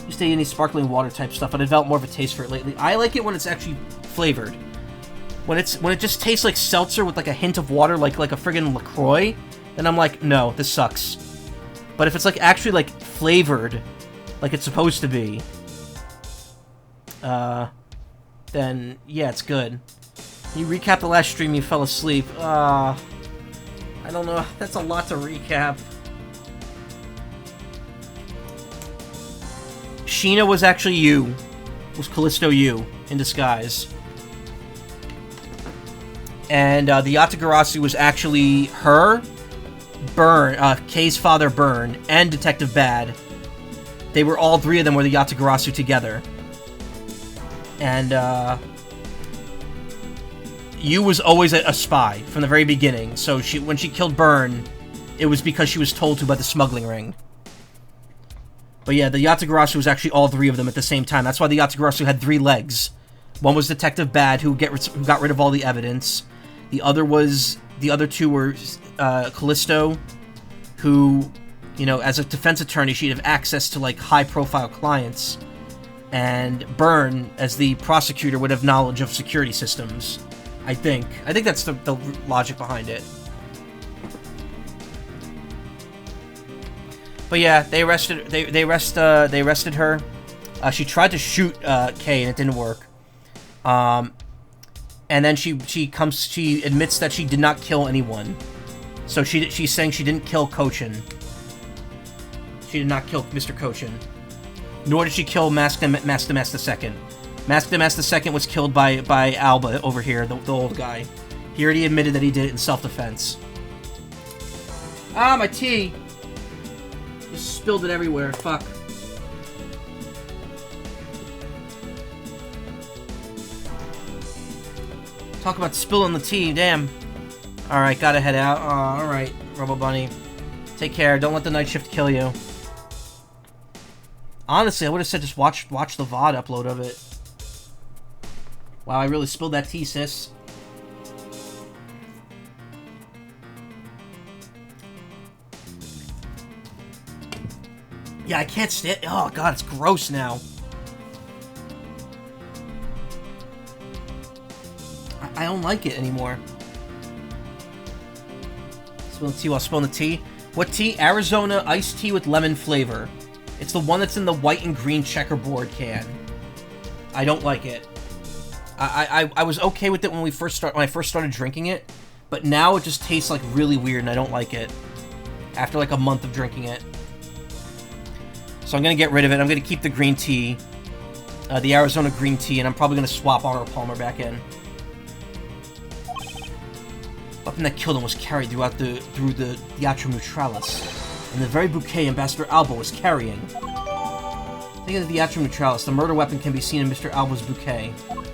Used to eat any sparkling water type stuff, but I developed more of a taste for it lately. I like it when it's actually flavored. When it just tastes like seltzer with like a hint of water, like a friggin' LaCroix, then I'm like, no, this sucks. But if it's like actually like flavored, like it's supposed to be, then yeah, it's good. You recap the last stream, you fell asleep. I don't know, that's a lot to recap. Sheena was actually you. Was Callisto you, in disguise. And the Yatagarasu was actually her, Burn, Kay's father Burn, and Detective Bad. They were, all three of them were the Yatagarasu together. And, Yu was always a spy from the very beginning, so when she killed Burn, it was because she was told to by the smuggling ring. But yeah, the Yatagarasu was actually all three of them at the same time. That's why the Yatagarasu had 3 legs. One was Detective Bad, who got rid of all the evidence. The other two were Callisto, who, you know, as a defense attorney, she'd have access to, like, high-profile clients. And Byrne, as the prosecutor, would have knowledge of security systems. I think that's the logic behind it. But yeah, they arrested her. She tried to shoot Kay, and it didn't work. And then she admits that she did not kill anyone. So she's saying she didn't kill Cochin. She did not kill Mr. Cochin. Nor did she kill Master Mass II. Master Mass II was killed by Alba over here, the old guy. He already admitted that he did it in self-defense. Ah, my tea! Just spilled it everywhere. Fuck. Talk about spilling the tea, damn. Alright, gotta head out. Alright, Robo Bunny. Take care, don't let the night shift kill you. Honestly, I would have said just watch the VOD upload of it. Wow, I really spilled that tea, sis. Yeah, I can't stand... Oh, God, it's gross now. I don't like it anymore. Spilling tea while spilling the tea. What tea? Arizona iced tea with lemon flavor. It's the one that's in the white and green checkerboard can. I don't like it. I was okay with it when I first started drinking it, but now it just tastes like really weird and I don't like it. After like a month of drinking it. So I'm gonna get rid of it. I'm gonna keep the green tea, the Arizona green tea, and I'm probably gonna swap Honor Palmer back in. The weapon that killed him was carried through the Theatrum Neutralis, and the very bouquet Ambassador Alba was carrying. Think of the Theatrum Neutralis. The murder weapon can be seen in Mr. Alba's bouquet.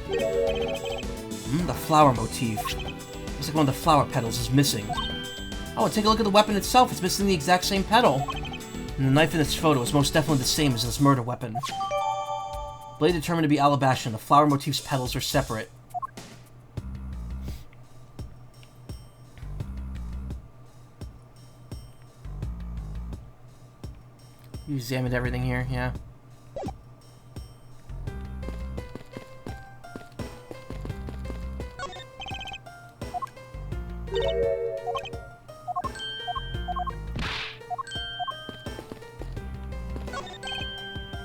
The flower motif. Looks like one of the flower petals is missing. Oh, and take a look at the weapon itself. It's missing the exact same petal. And the knife in this photo is most definitely the same as this murder weapon. Blade determined to be Alabastion. The flower motif's petals are separate. You examined everything here, yeah.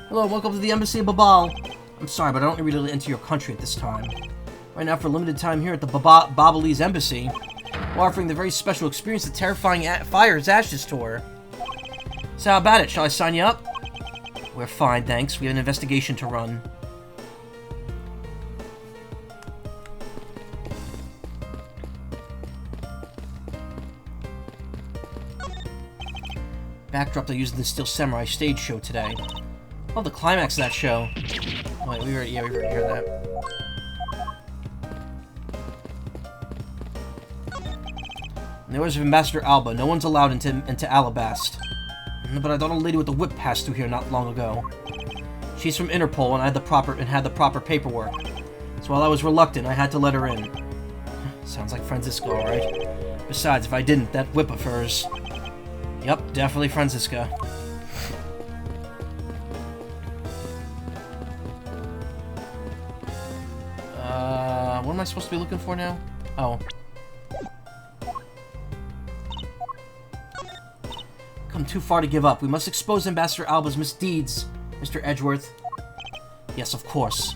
Hello, welcome to the Embassy of Babal. I'm sorry, but I don't really enter your country at this time. Right now, for a limited time here at the Babalese Embassy, we're offering the very special experience, the Terrifying Fire's Ashes Tour. So how about it? Shall I sign you up? We're fine, thanks. We have an investigation to run. Backdrop they used in the Steel Samurai stage show today. Oh, the climax of that show. Wait, we already heard that. In the orders of Ambassador Alba, no one's allowed into Alabast. But I thought a lady with a whip passed through here not long ago. She's from Interpol and had the proper paperwork. So while I was reluctant, I had to let her in. Sounds like Francisco, alright? Besides, if I didn't, that whip of hers... Yep, definitely Francisca. What am I supposed to be looking for now? Oh. Come too far to give up. We must expose Ambassador Alba's misdeeds, Mr. Edgeworth. Yes, of course.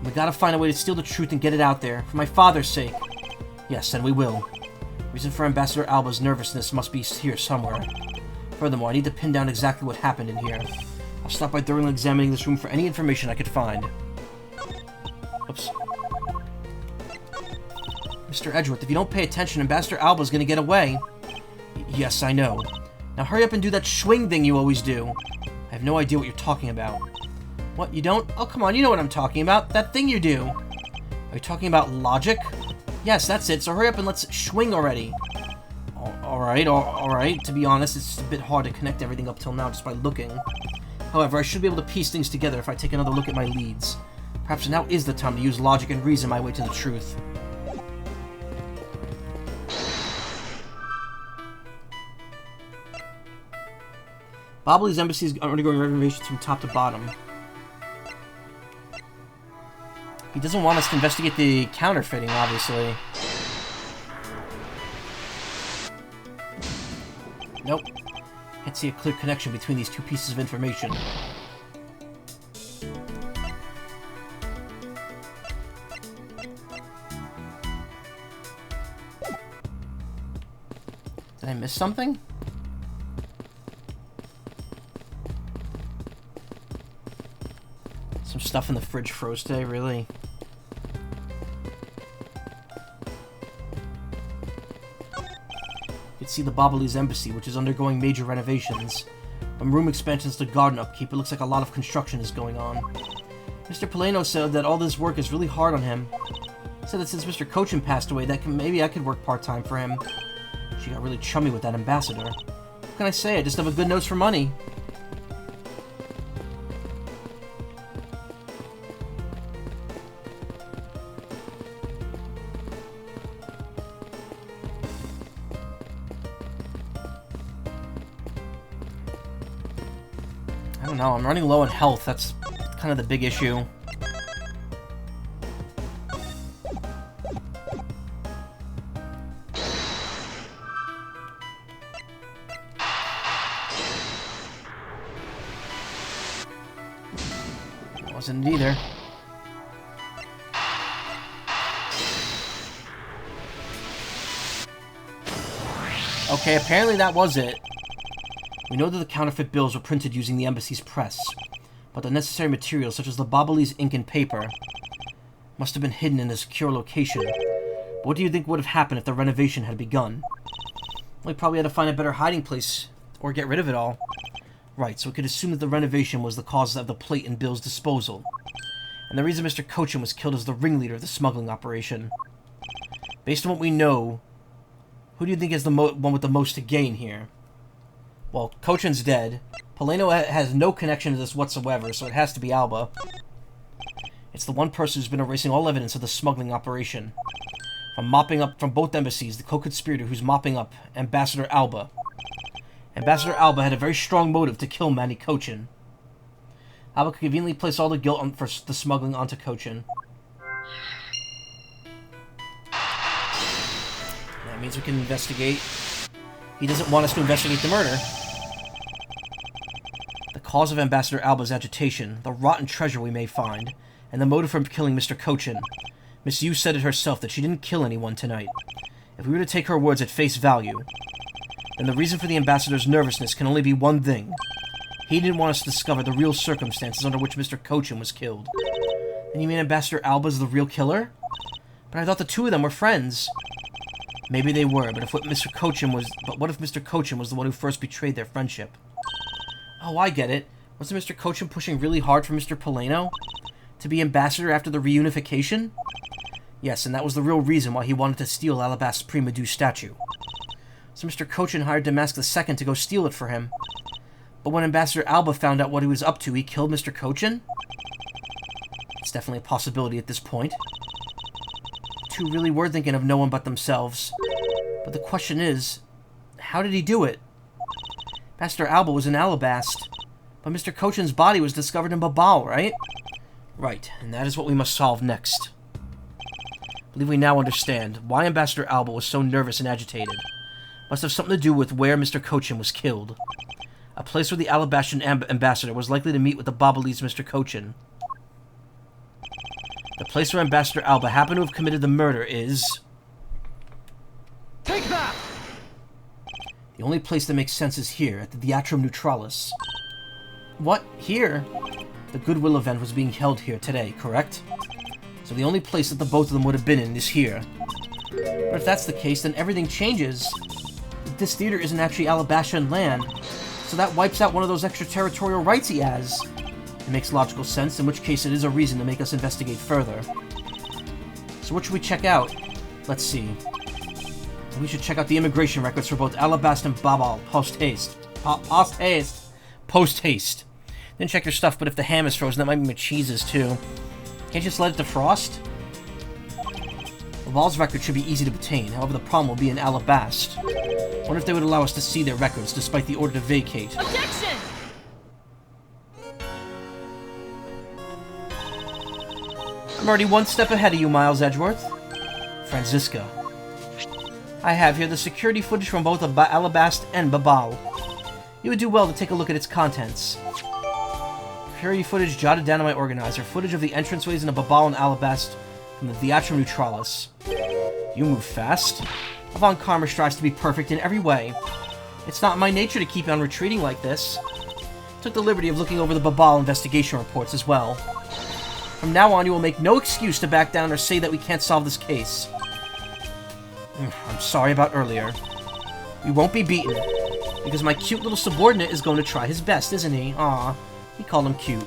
We gotta find a way to steal the truth and get it out there, for my father's sake. Yes, and we will. Reason for Ambassador Alba's nervousness must be here somewhere. Furthermore, I need to pin down exactly what happened in here. I'll stop by thoroughly examining this room for any information I could find. Oops. Mr. Edgeworth, if you don't pay attention, Ambassador Alba's gonna get away. Yes, I know. Now hurry up and do that swing thing you always do. I have no idea what you're talking about. What, you don't? Oh, come on, you know what I'm talking about. That thing you do. Are you talking about logic? Yes, that's it, so hurry up and let's swing already. Alright. To be honest, it's a bit hard to connect everything up till now just by looking. However, I should be able to piece things together if I take another look at my leads. Perhaps now is the time to use logic and reason my way to the truth. Bobbly's embassy is undergoing renovations from top to bottom. He doesn't want us to investigate the counterfeiting, obviously. Nope. Can't see a clear connection between these two pieces of information. Did I miss something? Some stuff in the fridge froze today, really? You can see the Bobbly's embassy, which is undergoing major renovations. From room expansions to garden upkeep, it looks like a lot of construction is going on. Mr. Polano said that all this work is really hard on him. He said that since Mr. Cochin passed away, that maybe I could work part-time for him. She got really chummy with that ambassador. What can I say? I just have a good nose for money. I don't know, I'm running low on health. That's kind of the big issue. Wasn't it either. Okay, apparently that was it. We know that the counterfeit bills were printed using the embassy's press, but the necessary materials, such as the Bobbly's ink and paper, must have been hidden in a secure location. But what do you think would have happened if the renovation had begun? We probably had to find a better hiding place, or get rid of it all. Right, so we could assume that the renovation was the cause of the plate and bills disposal. And the reason Mr. Cochin was killed is the ringleader of the smuggling operation. Based on what we know, who do you think is the one with the most to gain here? Well, Cochin's dead. Polano has no connection to this whatsoever, so it has to be Alba. It's the one person who's been erasing all evidence of the smuggling operation. From mopping up from both embassies, the co-conspirator who's mopping up, Ambassador Alba. Ambassador Alba had a very strong motive to kill Manny Cochin. Alba could conveniently place all the guilt for the smuggling onto Cochin. That means we can investigate. He doesn't want us to investigate the murder. The cause of Ambassador Alba's agitation, the rotten treasure we may find, and the motive for killing Mr. Cochin. Miss Yu said it herself that she didn't kill anyone tonight. If we were to take her words at face value, then the reason for the ambassador's nervousness can only be one thing. He didn't want us to discover the real circumstances under which Mr. Cochin was killed. And you mean Ambassador Alba's the real killer? But I thought the two of them were friends. Maybe they were, but what if Mr. Cochin was the one who first betrayed their friendship? Oh, I get it. Wasn't Mr. Cochin pushing really hard for Mr. Polano to be ambassador after the reunification? Yes, and that was the real reason why he wanted to steal Alabast's Prima Due statue. So Mr. Cochin hired Damask II to go steal it for him. But when Ambassador Alba found out what he was up to, he killed Mr. Cochin? It's definitely a possibility at this point. The two really were thinking of no one but themselves. But the question is, how did he do it? Ambassador Alba was in Alabast, but Mr. Cochin's body was discovered in Babal, right? Right, and that is what we must solve next. I believe we now understand why Ambassador Alba was so nervous and agitated. Must have something to do with where Mr. Cochin was killed. A place where the Alabastian ambassador was likely to meet with the Bobbly's Mr. Cochin. The place where Ambassador Alba happened to have committed the murder is... Take that! The only place that makes sense is here, at the Theatrum Neutralis. What? Here? The Goodwill event was being held here today, correct? So the only place that the both of them would have been in is here. But if that's the case, then everything changes. This theater isn't actually Alabastian land, so that wipes out one of those extraterritorial rights he has. It makes logical sense, in which case it is a reason to make us investigate further. So what should we check out? Let's see. We should check out the immigration records for both Alabast and Babal, post-haste. Post-haste. Didn't check your stuff, but if the ham is frozen, that might mean my cheese is too. Can't you just let it defrost? Laval's record should be easy to obtain, however the problem will be in Alabast. Wonder if they would allow us to see their records, despite the order to vacate. Objection! I'm already one step ahead of you, Miles Edgeworth. Franziska. I have here the security footage from both Alabast and Babal. You would do well to take a look at its contents. Security footage jotted down on my organizer. Footage of the entranceways into Babal and Alabast from the Theatrum Neutralis. You move fast. Avant Karma strives to be perfect in every way. It's not my nature to keep on retreating like this. Took the liberty of looking over the Babal investigation reports as well. From now on, you will make no excuse to back down or say that we can't solve this case. I'm sorry about earlier. We won't be beaten, because my cute little subordinate is going to try his best, isn't he? Aw, he called him cute.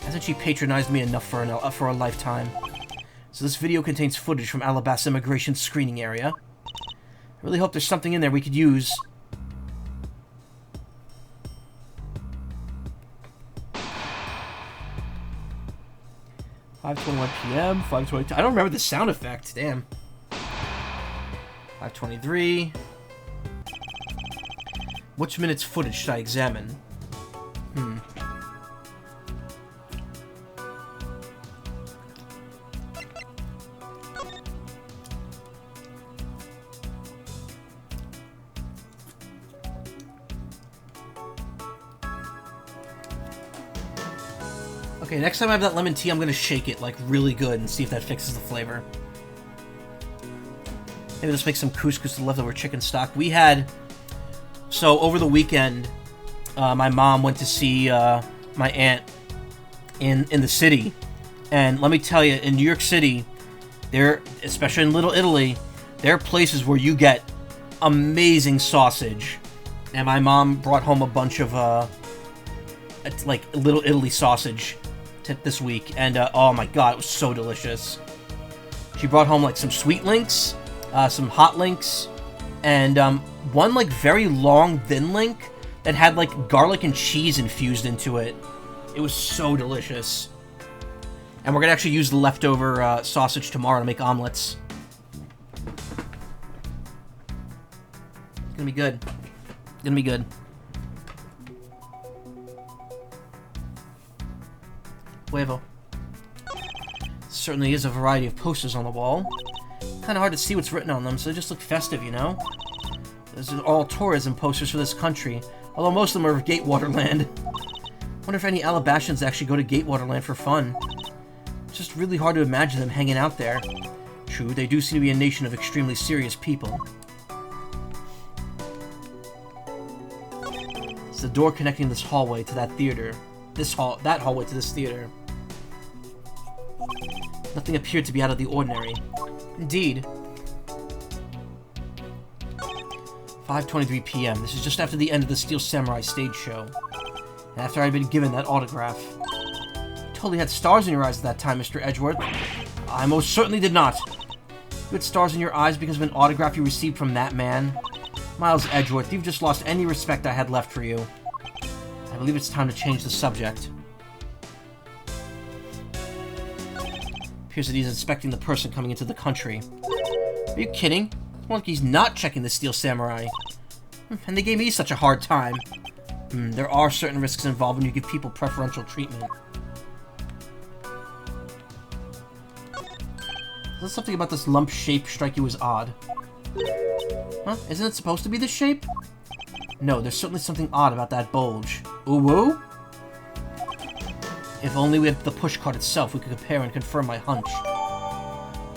Hasn't she patronized me enough for a lifetime? So this video contains footage from Alabast's immigration screening area. I really hope there's something in there we could use. .5:21 p.m., 5:22... I don't remember the sound effect, damn. 5:23... Which minute's footage should I examine? Okay, next time I have that lemon tea, I'm gonna shake it, like, really good and see if that fixes the flavor. Maybe let's make some couscous with leftover chicken stock. We had... So, over the weekend, my mom went to see my aunt in the city. And let me tell you, in New York City, there, especially in Little Italy, there are places where you get amazing sausage. And my mom brought home a bunch of, like, Little Italy sausage this week. And, oh my god, it was so delicious. She brought home, like, some sweet links, some hot links, and, one, like, very long, thin link that had, like, garlic and cheese infused into it. It was so delicious. And we're gonna actually use the leftover, sausage tomorrow to make omelets. It's gonna be good. It's gonna be good. Huevo. Certainly is a variety of posters on the wall. Kinda hard to see what's written on them, so they just look festive, you know? Those are all tourism posters for this country, although most of them are of Gatewaterland. Wonder if any Alabastans actually go to Gatewaterland for fun. It's just really hard to imagine them hanging out there. True, they do seem to be a nation of extremely serious people. It's the door connecting this hallway to that theater. That hallway to this theater. Nothing appeared to be out of the ordinary. Indeed. 5:23 p.m. This is just after the end of the Steel Samurai stage show. And after I'd been given that autograph. You totally had stars in your eyes at that time, Mr. Edgeworth. I most certainly did not. You had stars in your eyes because of an autograph you received from that man? Miles Edgeworth, you've just lost any respect I had left for you. I believe it's time to change the subject. Appears that he's inspecting the person coming into the country. Are you kidding? It's more like he's not checking the Steel Samurai. And they gave me such a hard time. There are certain risks involved when you give people preferential treatment. There's something about this lump shape strike you as odd. Huh? Isn't it supposed to be this shape? No, there's certainly something odd about that bulge. Ooh-woo? If only we had the pushcart itself, we could compare and confirm my hunch.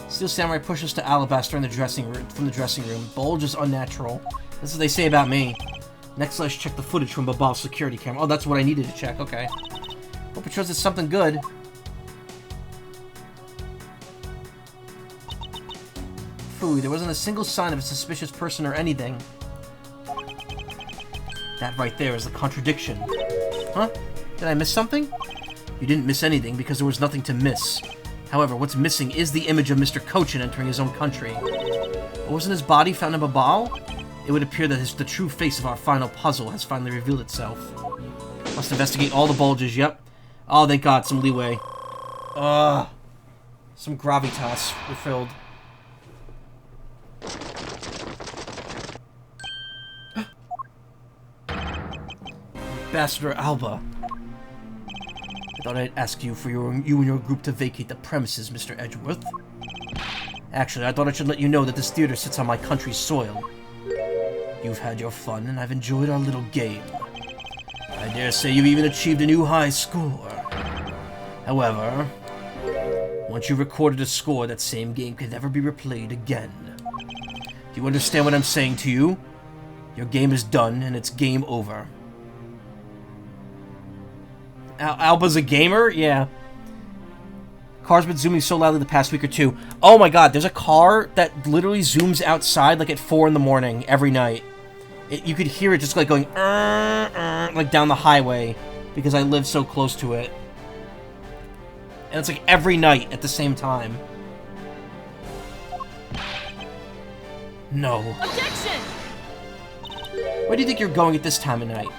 Steel Samurai pushes us to Alabaster from the dressing room. Bulge is unnatural. That's what they say about me. Next, let's check the footage from Babal's security camera. Oh, that's what I needed to check. Okay. Hope it shows us something good. Phooey, there wasn't a single sign of a suspicious person or anything. That right there is the contradiction. Huh? Did I miss something? You didn't miss anything because there was nothing to miss. However, what's missing is the image of Mr. Cochin entering his own country. But wasn't his body found in Babal? It would appear that the true face of our final puzzle has finally revealed itself. Must investigate all the bulges, yep. Oh, thank God, some leeway. Some gravitas refilled. Ambassador Alba. I thought I'd ask you for you and your group to vacate the premises, Mr. Edgeworth. Actually, I thought I should let you know that this theater sits on my country's soil. You've had your fun, and I've enjoyed our little game. I dare say you've even achieved a new high score. However, once you've recorded a score, that same game can never be replayed again. Do you understand what I'm saying to you? Your game is done, and it's game over. Alba's a gamer? Yeah. Car's been zooming so loudly the past week or two. Oh my God, there's a car that literally zooms outside like at 4 in the morning every night. You could hear it just like going like down the highway because I live so close to it. And it's like every night at the same time. No. Objection! Where do you think you're going at this time of night?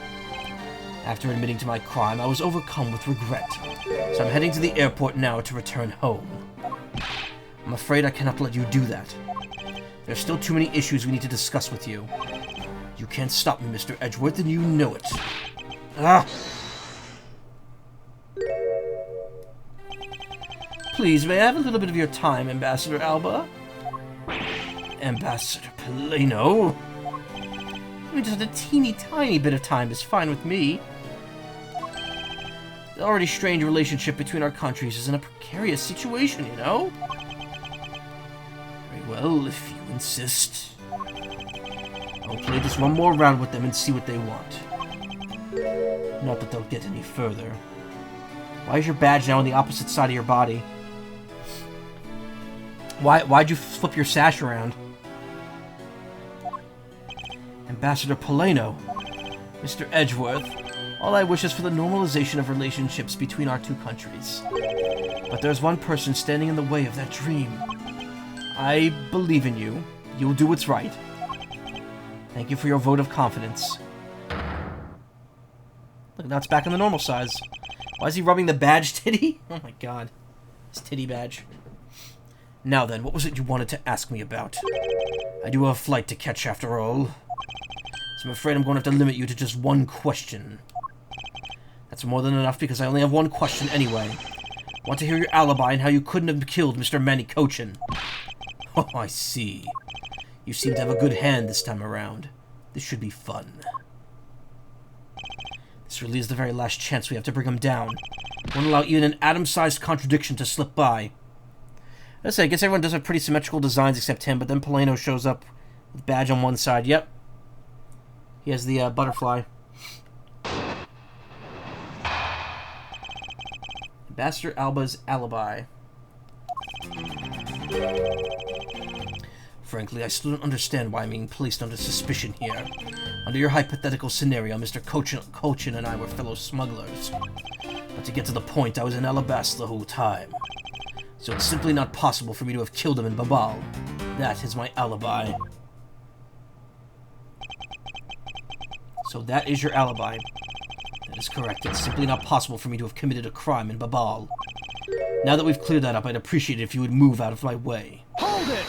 After admitting to my crime, I was overcome with regret. So I'm heading to the airport now to return home. I'm afraid I cannot let you do that. There's still too many issues we need to discuss with you. You can't stop me, Mr. Edgeworth, and you know it. Ah! Please, may I have a little bit of your time, Ambassador Alba? Ambassador Polino? I mean, just a teeny tiny bit of time is fine with me. The already strained relationship between our countries is in a precarious situation, you know? Very well, if you insist. I'll play just one more round with them and see what they want. Not that they'll get any further. Why is your badge now on the opposite side of your body? Why'd you flip your sash around? Ambassador Polino, Mr. Edgeworth, all I wish is for the normalization of relationships between our two countries. But there's one person standing in the way of that dream. I believe in you. You'll do what's right. Thank you for your vote of confidence. Look, now it's back on the normal size. Why is he rubbing the badge titty? Oh my God. His titty badge. Now then, what was it you wanted to ask me about? I do have a flight to catch after all. So I'm afraid I'm going to have to limit you to just one question. That's more than enough because I only have one question anyway. I want to hear your alibi and how you couldn't have killed Mr. Manicochin. Oh, I see. You seem to have a good hand this time around. This should be fun. This really is the very last chance we have to bring him down. Won't allow even an atom-sized contradiction to slip by. Let's say, I guess everyone does have pretty symmetrical designs except him, but then Polino shows up with badge on one side. Yep. He has the butterfly. Ambassador Alba's alibi. Frankly, I still don't understand why I'm being placed under suspicion here. Under your hypothetical scenario, Mr. Cochin and I were fellow smugglers. But to get to the point, I was in Alabasta the whole time. So it's simply not possible for me to have killed him in Babal. That is my alibi. So that is your alibi. That is correct. It's simply not possible for me to have committed a crime in Babal. Now that we've cleared that up, I'd appreciate it if you would move out of my way. Hold it!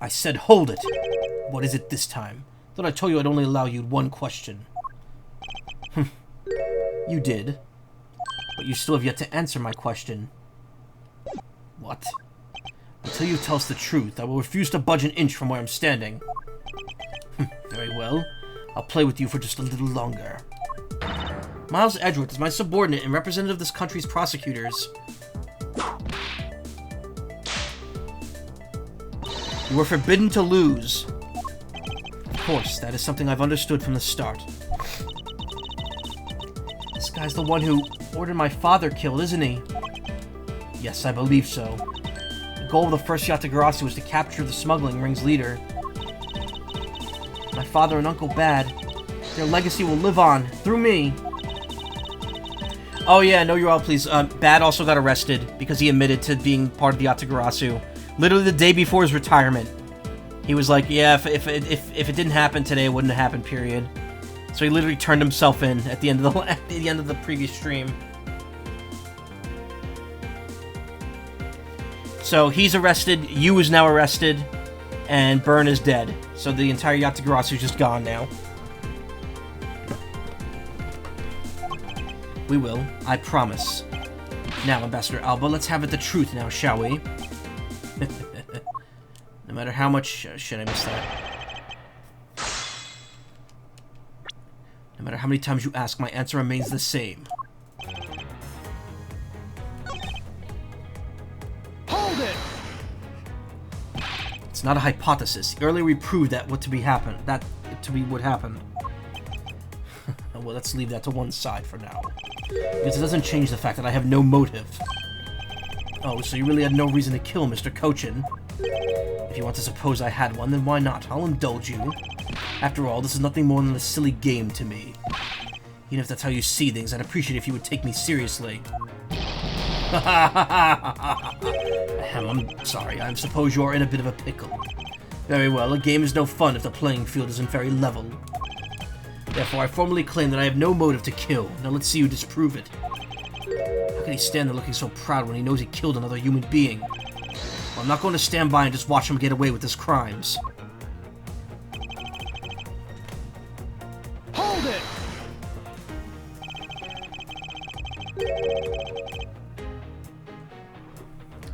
I said hold it! What is it this time? Thought I told you I'd only allow you one question. You did. But you still have yet to answer my question. What? Until you tell us the truth, I will refuse to budge an inch from where I'm standing. Very well. I'll play with you for just a little longer. Miles Edgeworth is my subordinate and representative of this country's prosecutors. You were forbidden to lose. Of course, that is something I've understood from the start. This guy's the one who ordered my father killed, isn't he? Yes, I believe so. The goal of the first Yatagarasu was to capture the smuggling ring's leader. My father and Uncle Bad, their legacy will live on, through me. Oh yeah, no, you're all please. Bad also got arrested because he admitted to being part of the Yatagarasu. Literally the day before his retirement. He was like, yeah, if it didn't happen today, it wouldn't have happened, period. So he literally turned himself in at the end of the previous stream. So he's arrested, Yu is now arrested, and Burn is dead. So the entire Yatagarasu is just gone now. We will, I promise. Now, Ambassador Alba, let's have it the truth now, shall we? No matter how much... shit, I missed that. No matter how many times you ask, my answer remains the same. Hold it! It's not a hypothesis. Earlier we proved that what would happen. Well, let's leave that to one side for now. Because it doesn't change the fact that I have no motive. Oh, so you really had no reason to kill Mr. Cochin? If you want to suppose I had one, then why not? I'll indulge you. After all, this is nothing more than a silly game to me. Even if that's how you see things, I'd appreciate it if you would take me seriously. I'm sorry, I suppose you are in a bit of a pickle. Very well, a game is no fun if the playing field isn't very level. Therefore, I formally claim that I have no motive to kill. Now let's see you disprove it. How can he stand there looking so proud when he knows he killed another human being? Well, I'm not going to stand by and just watch him get away with his crimes. Hold it!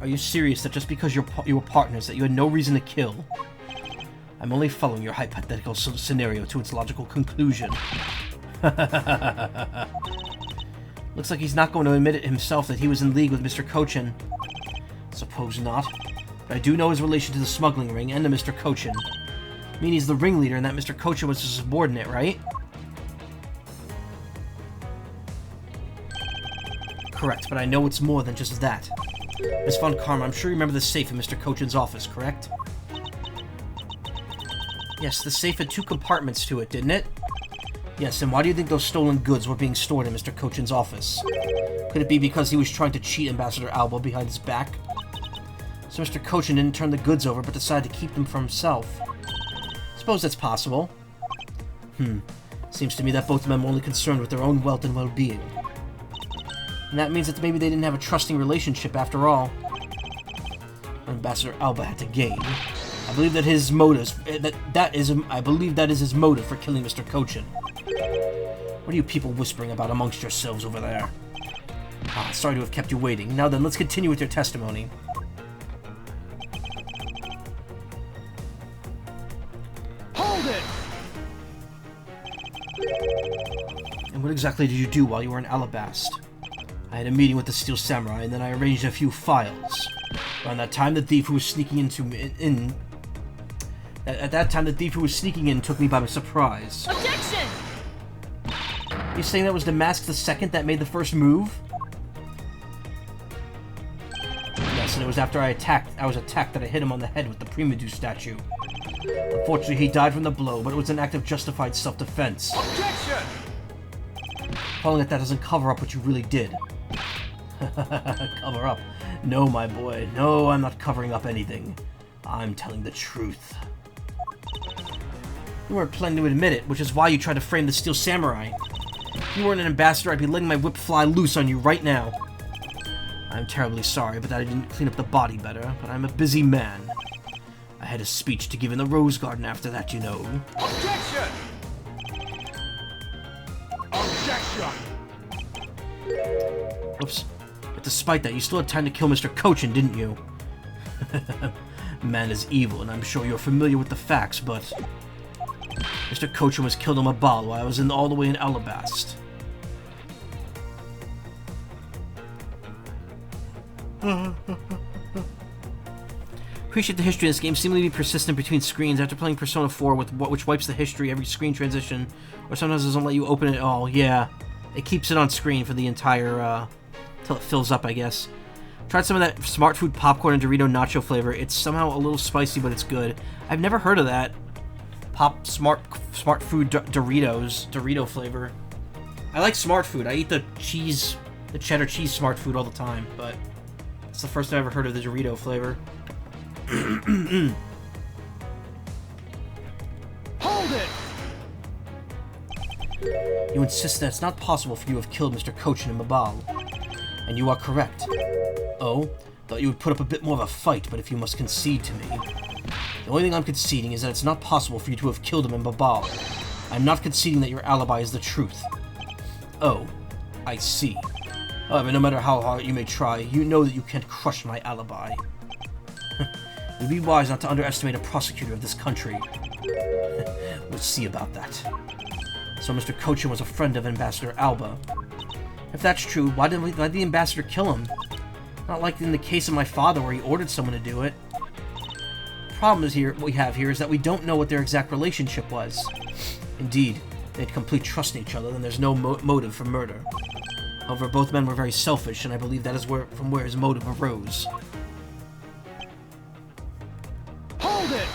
Are you serious that just because you were partners that you had no reason to kill? I'm only following your hypothetical scenario to its logical conclusion. Looks like he's not going to admit it himself that he was in league with Mr. Cochin. Suppose not. But I do know his relation to the smuggling ring and to Mr. Cochin. I mean, he's the ringleader and that Mr. Cochin was his subordinate, right? Correct, but I know it's more than just that. Miss Von Karma, I'm sure you remember the safe in Mr. Cochin's office, correct? Yes, the safe had 2 compartments to it, didn't it? Yes, and why do you think those stolen goods were being stored in Mr. Cochin's office? Could it be because he was trying to cheat Ambassador Alba behind his back? So Mr. Cochin didn't turn the goods over, but decided to keep them for himself. Suppose that's possible. Seems to me that both of them are only concerned with their own wealth and well-being. And that means that maybe they didn't have a trusting relationship after all. Ambassador Alba had to gain. I believe that his motives... I believe that is his motive for killing Mr. Cochin. What are you people whispering about amongst yourselves over there? Ah, sorry to have kept you waiting. Now then, let's continue with your testimony. Hold it! And what exactly did you do while you were in Alabast? I had a meeting with the Steel Samurai, and then I arranged a few files. Around that time, the thief who was sneaking At that time, the thief who was sneaking in took me by surprise. Objection! You saying that was the Mask the Second that made the first move? Yes, and it was after I was attacked that I hit him on the head with the Primadou statue. Unfortunately, he died from the blow, but it was an act of justified self-defense. Objection! Calling it that doesn't cover up what you really did. Cover up? No, my boy. No, I'm not covering up anything. I'm telling the truth. You weren't planning to admit it, which is why you tried to frame the Steel Samurai. If you weren't an ambassador, I'd be letting my whip fly loose on you right now. I'm terribly sorry, but that I didn't clean up the body better, but I'm a busy man. I had a speech to give in the Rose Garden after that, you know. Objection! Objection! Whoops. But despite that, you still had time to kill Mr. Cochin, didn't you? Man is evil, and I'm sure you're familiar with the facts, but... Mr. Cochin was killed on Mabal while I was all the way in Alabast. Appreciate the history in this game. Seemingly be persistent between screens. After playing Persona 4, which wipes the history every screen transition, or sometimes doesn't let you open it all. Yeah, it keeps it on screen for the entire, till it fills up, I guess. Tried some of that Smart Food popcorn and Dorito nacho flavor. It's somehow a little spicy, but it's good. I've never heard of that. Smart Food Dorito flavor. I like Smart Food. I eat the cheddar cheese Smart Food all the time, but it's the first time I've ever heard of the Dorito flavor. Hold it! You insist that it's not possible for you to have killed Mr. Cochin and Mabal. And you are correct. Oh? Thought you would put up a bit more of a fight, but if you must concede to me... The only thing I'm conceding is that it's not possible for you to have killed him in Mabal. I'm not conceding that your alibi is the truth. Oh, I see. However, no matter how hard you may try, you know that you can't crush my alibi. It would be wise not to underestimate a prosecutor of this country. We'll see about that. So Mr. Cochin was a friend of Ambassador Alba. If that's true, why did the ambassador kill him? Not like in the case of my father where he ordered someone to do it. The problem is we have here is that we don't know what their exact relationship was. Indeed, they had complete trust in each other, and there's no motive for murder. However, both men were very selfish, and I believe that is from where his motive arose. Hold it!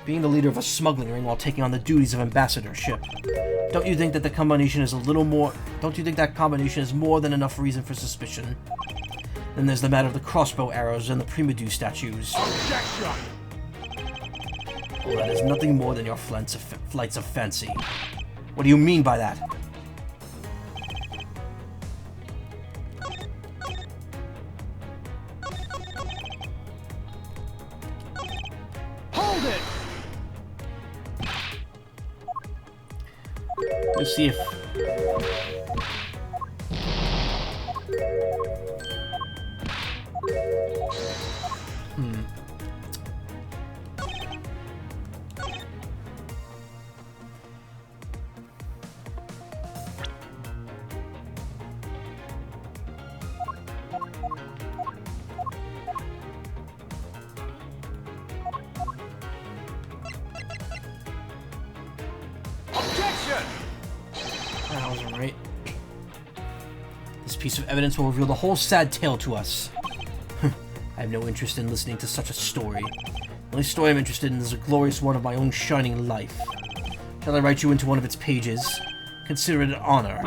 Being the leader of a smuggling ring while taking on the duties of ambassadorship. Don't you think that the combination is a little more... Don't you think that combination is more than enough reason for suspicion? Then there's the matter of the crossbow arrows and the Primadou statues. Objection! Oh, that is nothing more than your flights of fancy. What do you mean by that? Hold it! Let's see if... Objection! That wasn't right. This piece of evidence will reveal the whole sad tale to us. I have no interest in listening to such a story. The only story I'm interested in is a glorious one of my own shining life. Shall I write you into one of its pages? Consider it an honor.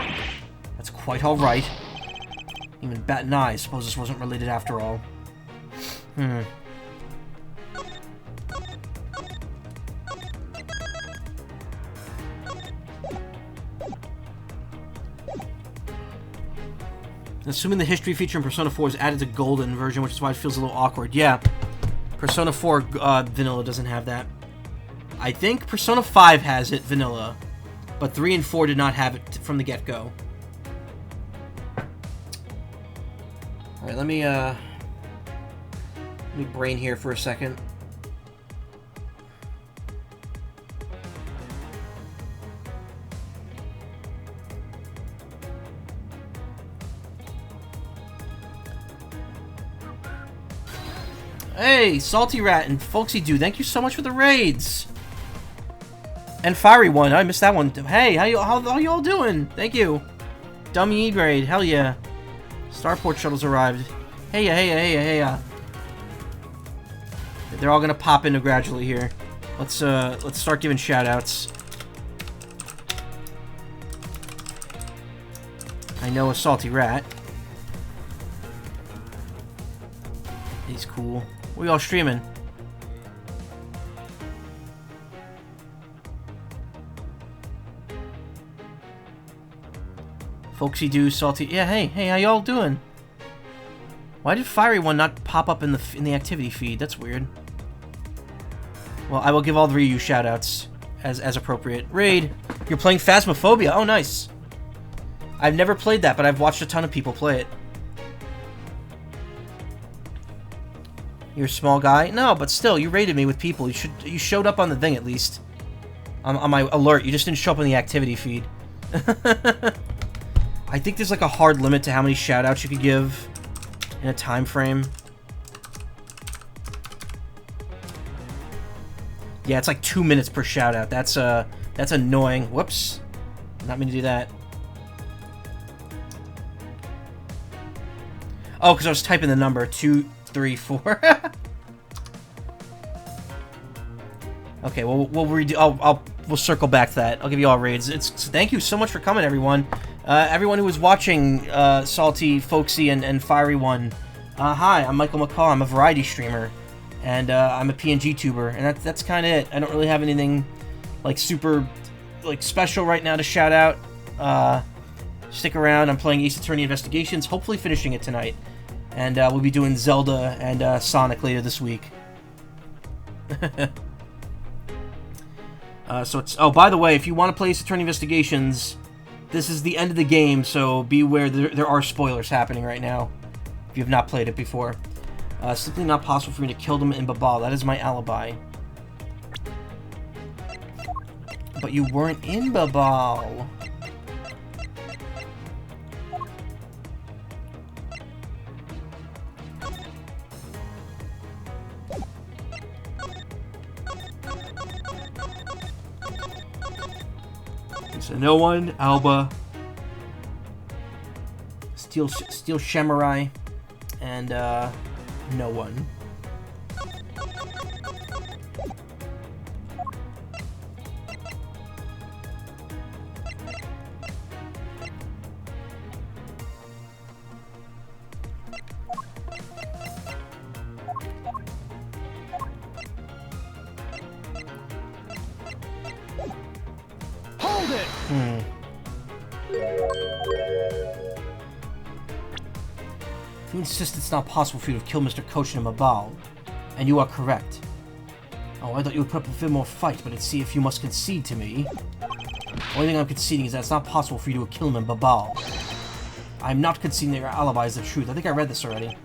That's quite alright. Even bat an eye, suppose this wasn't related after all. Assuming the history feature in Persona 4 is added to Golden version, which is why it feels a little awkward. Yeah, Persona 4 Vanilla doesn't have that. I think Persona 5 has it, Vanilla. But 3 and 4 did not have it from the get-go. Alright, let me brain here for a second. Hey, Salty Rat and Folksy Dude, thank you so much for the raids. And Fiery One, I missed that one. Hey, how y'all doing? Thank you. Dummy raid, hell yeah. Starport shuttles arrived. Hey ya. They're all gonna pop into gradually here. Let's start giving shoutouts. I know a Salty Rat. He's cool. What are y'all streaming? Folksy do salty. Yeah, hey, how y'all doing? Why did Fiery One not pop up in the activity feed? That's weird. Well, I will give all three of you shoutouts as appropriate. Raid, you're playing Phasmophobia. Oh, nice. I've never played that, but I've watched a ton of people play it. You're a small guy? No, but still, you raided me with people. You showed up on the thing at least. On my alert. You just didn't show up in the activity feed. I think there's like a hard limit to how many shoutouts you could give in a time frame. Yeah, it's like 2 minutes per shoutout. That's annoying. Whoops. Not mean to do that. Oh, because I was typing the number 2, 3, 4. Okay, well we'll redo. We'll circle back to that. I'll give you all raids. Thank you so much for coming, everyone. Everyone who was watching, Salty, Folksy, and Fiery One. Hi, I'm Michael Macaw. I'm a variety streamer. And I'm a PNG tuber, and that's kind of it. I don't really have anything like super like special right now to shout out. Stick around. I'm playing Ace Attorney Investigations, hopefully finishing it tonight. And we'll be doing Zelda and Sonic later this week. So it's... Oh, by the way, if you want to play Ace Attorney Investigations, this is the end of the game, so beware. There are spoilers happening right now, if you have not played it before. Simply not possible for me to kill them in Babal. That is my alibi. But you weren't in Babal. So no one, Alba, Steel Shemurai, and no one. Hold it! If you insist it's not possible for you to kill Mr. Kochin and Mabal, and you are correct. Oh, I thought you would put up a bit more fight, but let's see if you must concede to me. The only thing I'm conceding is that it's not possible for you to kill him in Babal. I'm not conceding that your alibi is the truth. I think I read this already.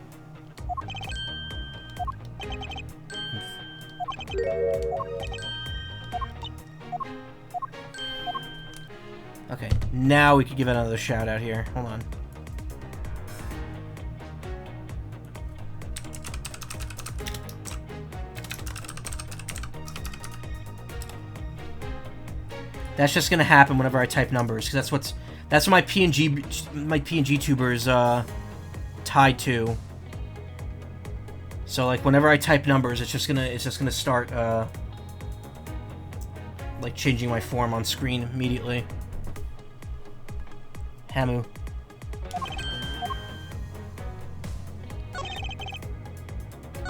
Okay, now we could give another shout out here. Hold on. That's just gonna happen whenever I type numbers, because that's what my PNG tubers tied to. So like whenever I type numbers, it's just gonna start like changing my form on screen immediately. Hamu.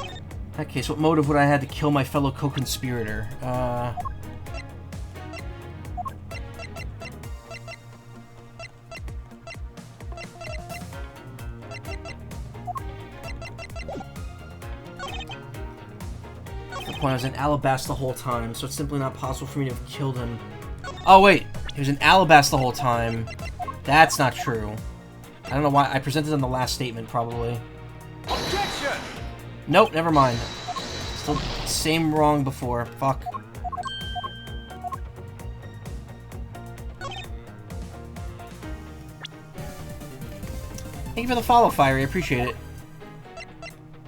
In that case, what motive would I have to kill my fellow co-conspirator? The point, I was in Alabasta the whole time, so it's simply not possible for me to have killed him. Oh wait, he was in Alabasta the whole time. That's not true. I don't know why. I presented on the last statement, probably. Objection! Nope, never mind. Still same wrong before. Fuck. Thank you for the follow, Fiery. I appreciate it.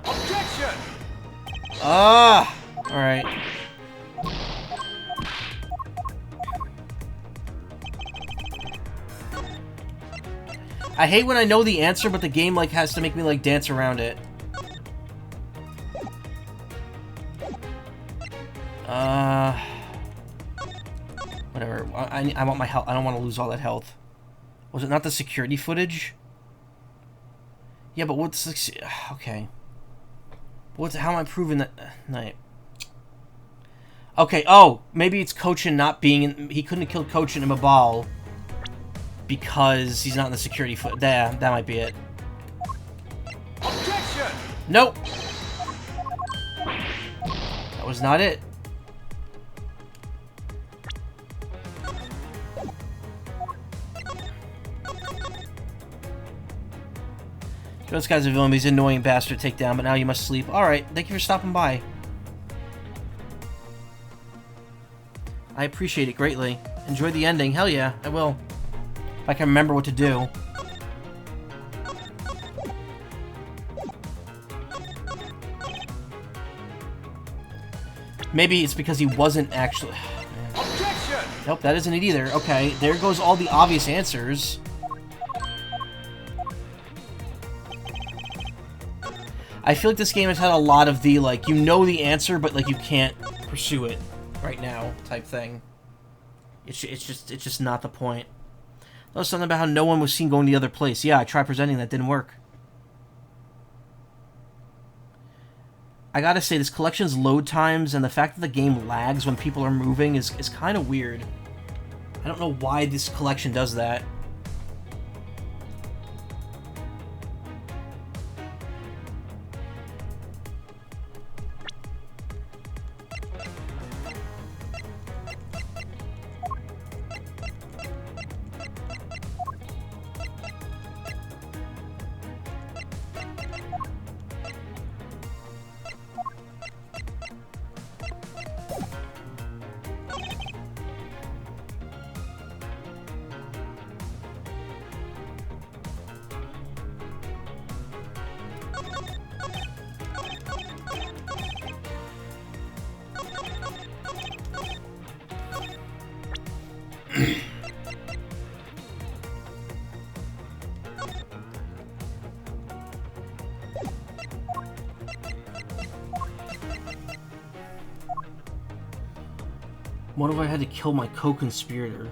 Objection! Ah! Alright. I hate when I know the answer, but the game like has to make me like dance around it. Whatever. I want my health. I don't want to lose all that health. Was it not the security footage? Yeah, but what's the... Okay. How am I proving that... Night. Okay, oh, maybe it's Kochin not being in... He couldn't have killed Kochin in Mabal because he's not in the security foot. That might be it. Objection! Nope. That was not it. This guy's a villain, he's an annoying bastard to take down, but now you must sleep. Alright, thank you for stopping by. I appreciate it greatly. Enjoy the ending. Hell yeah, I will. If I can remember what to do. Maybe it's because he wasn't actually... Objection! Nope, that isn't it either. Okay, there goes all the obvious answers. I feel like this game has had a lot of the, like, you know the answer, but, like, you can't pursue it right now type thing. It's just not the point. There was something about how no one was seen going the other place. Yeah, I tried presenting that, didn't work. I gotta say, this collection's load times and the fact that the game lags when people are moving is kind of weird. I don't know why this collection does that. What if I had to kill my co-conspirator?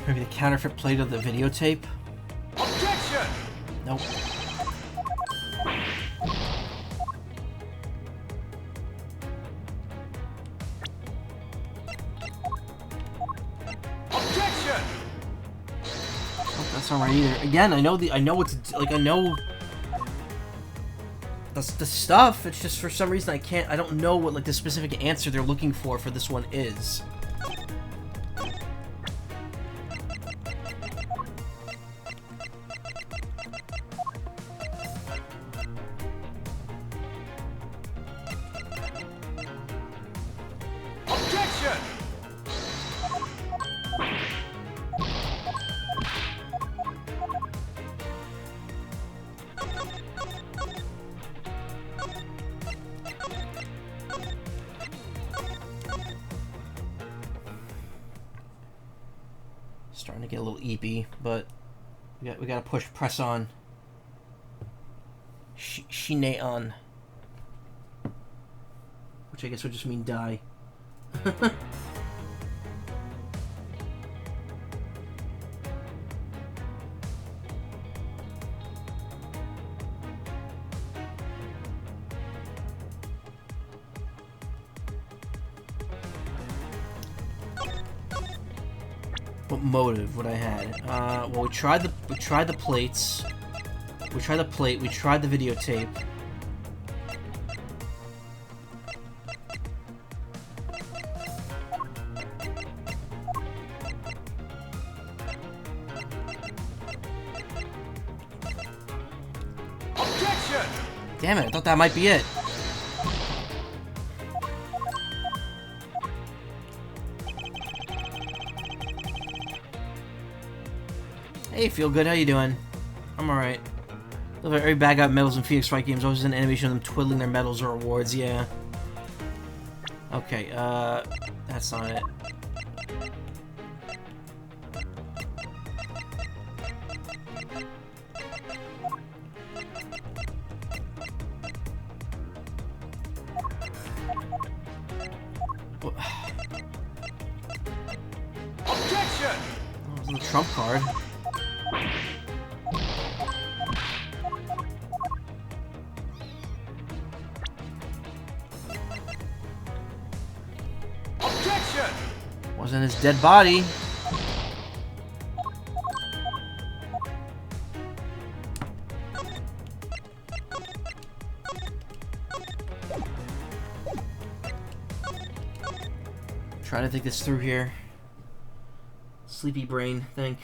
Maybe the counterfeit plate of the videotape? Objection! Nope. Objection! Oh, that's not right either. Again, I know it's like I know that's the stuff. It's just for some reason I don't know what like the specific answer they're looking for this one is. Objection! Starting to get a little eepy, but we gotta press on. Shine on. Which I guess would just mean die. What motive would I had? Well, we tried the plates. We tried the plate. We tried the videotape. Objection! Damn it! I thought that might be it. Hey, feel good? How you doing? I'm alright. Look like every bad guy medals in Phoenix Fight games always an animation of them twiddling their medals or awards, yeah. Okay, that's not it. Objection! Oh, it was the trump card. Objection! Wasn't his dead body. Try to think this through here. Sleepy brain, think.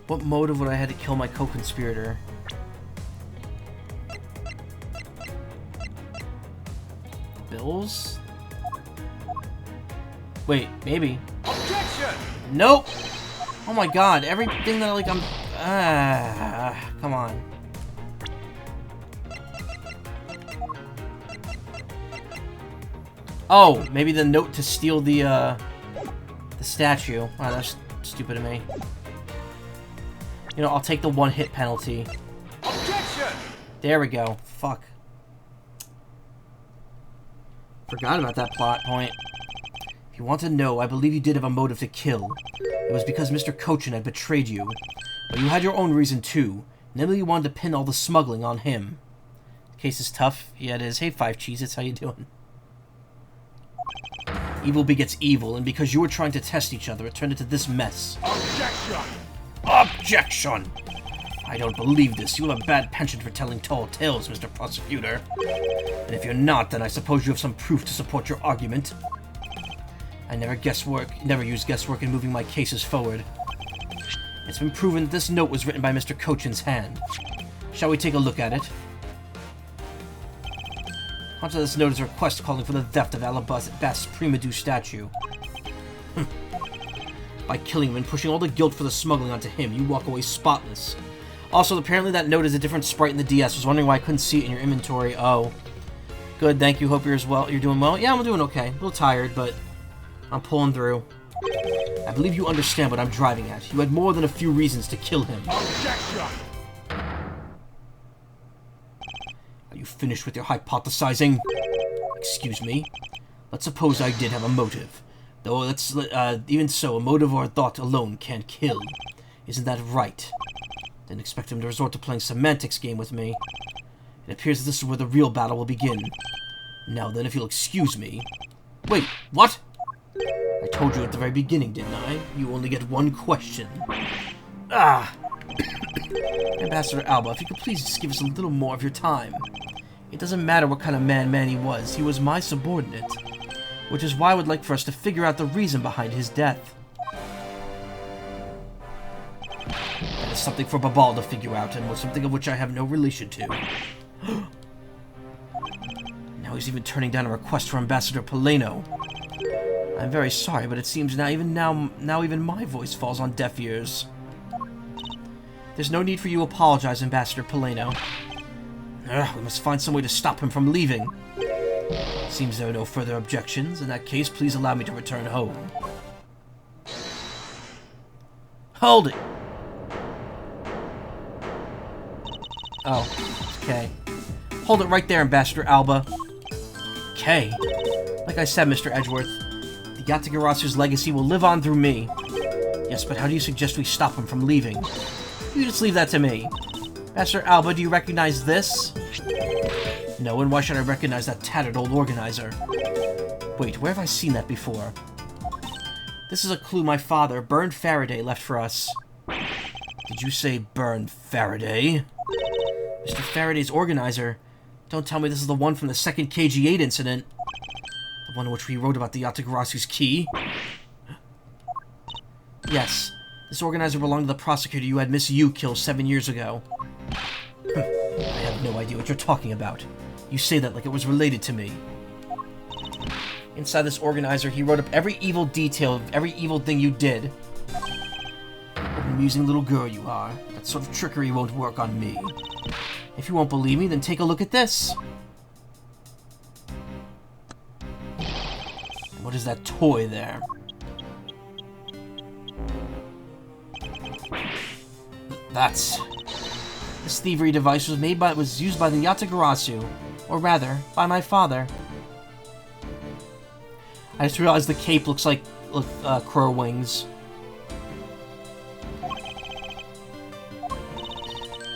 What motive would I have to kill my co-conspirator? Bills? Wait, maybe. Objection! Nope! Oh my god, everything that, like, I'm... come on. Oh, maybe the note to steal the statue. Wow, that's stupid of me. You know, I'll take the one-hit penalty. Objection! There we go. Fuck. Forgot about that plot point. If you want to know, I believe you did have a motive to kill. It was because Mr. Cochin had betrayed you. But you had your own reason too. Namely, you wanted to pin all the smuggling on him. The case is tough. Yeah, it is. Hey, Five Cheez-Its, how you doing? Evil begets evil, and because you were trying to test each other, it turned into this mess. Objection! Objection! I don't believe this. You have a bad penchant for telling tall tales, Mr. Prosecutor. And if you're not, then I suppose you have some proof to support your argument. I never use guesswork in moving my cases forward. It's been proven that this note was written by Mr. Cochin's hand. Shall we take a look at it? Onto this note is a request calling for the theft of Alabast's Primadou statue. By killing him and pushing all the guilt for the smuggling onto him, you walk away spotless. Also, apparently that note is a different sprite in the DS. Was wondering why I couldn't see it in your inventory. Oh. Good, thank you. Hope you're doing well. Yeah, I'm doing okay. A little tired, but I'm pulling through. I believe you understand what I'm driving at. You had more than a few reasons to kill him. Objection! Are you finished with your hypothesizing? Excuse me? Let's suppose I did have a motive. Though even so, a motive or a thought alone can't kill. Isn't that right? Didn't expect him to resort to playing semantics game with me. It appears that this is where the real battle will begin. Now then, if you'll excuse me... Wait, what? I told you at the very beginning, didn't I? You only get one question. Ah! Ambassador Alba, if you could please just give us a little more of your time. It doesn't matter what kind of man he was my subordinate. Which is why I would like for us to figure out the reason behind his death. That is something for Babal to figure out, and something of which I have no relation to. Now he's even turning down a request for Ambassador Poleno. I'm very sorry, but it seems now even my voice falls on deaf ears. There's no need for you to apologize, Ambassador Poleno. We must find some way to stop him from leaving. Seems there are no further objections. In that case, please allow me to return home. Hold it! Oh, okay. Hold it right there, Ambassador Alba. Okay. Like I said, Mr. Edgeworth, the Yatagarasu's legacy will live on through me. Yes, but how do you suggest we stop him from leaving? You just leave that to me. Ambassador Alba, do you recognize this? No, and why should I recognize that tattered old organizer? Wait, where have I seen that before? This is a clue my father, Burned Faraday, left for us. Did you say Burned Faraday? Mr. Faraday's organizer? Don't tell me this is the one from the second KG-8 incident. The one in which we wrote about the Yatagarasu's key? Yes, this organizer belonged to the prosecutor you had Miss Yu kill 7 years ago. I have no idea what you're talking about. You say that like it was related to me. Inside this organizer, he wrote up every evil detail of every evil thing you did. What an amusing little girl you are. That sort of trickery won't work on me. If you won't believe me, then take a look at this. What is that toy there? This thievery device was used by the Yatagarasu, or rather, by my father. I just realized the cape looks like crow wings.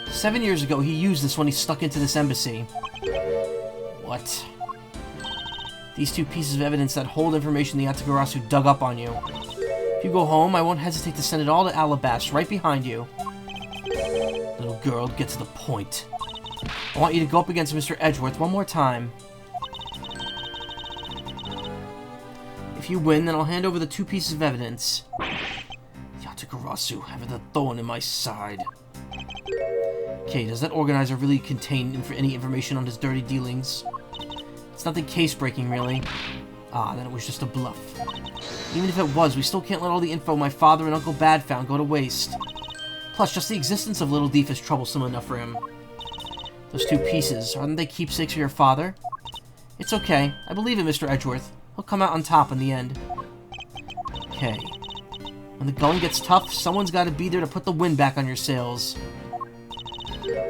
7 years ago, he used this when he stuck into this embassy. What? These two pieces of evidence that hold information the Yatagarasu dug up on you. If you go home, I won't hesitate to send it all to Alabast, right behind you. Little girl, get to the point. I want you to go up against Mr. Edgeworth one more time. If you win, then I'll hand over the two pieces of evidence. Yatagarasu, having the thorn in my side. Okay, does that organizer really contain any information on his dirty dealings? It's nothing case-breaking, really. Ah, then it was just a bluff. Even if it was, we still can't let all the info my father and Uncle Bad found go to waste. Plus, just the existence of Little Thief is troublesome enough for him. Those 2 pieces, aren't they keepsakes for your father? It's okay. I believe in Mr. Edgeworth. He'll come out on top in the end. Okay. When the going gets tough, someone's got to be there to put the wind back on your sails.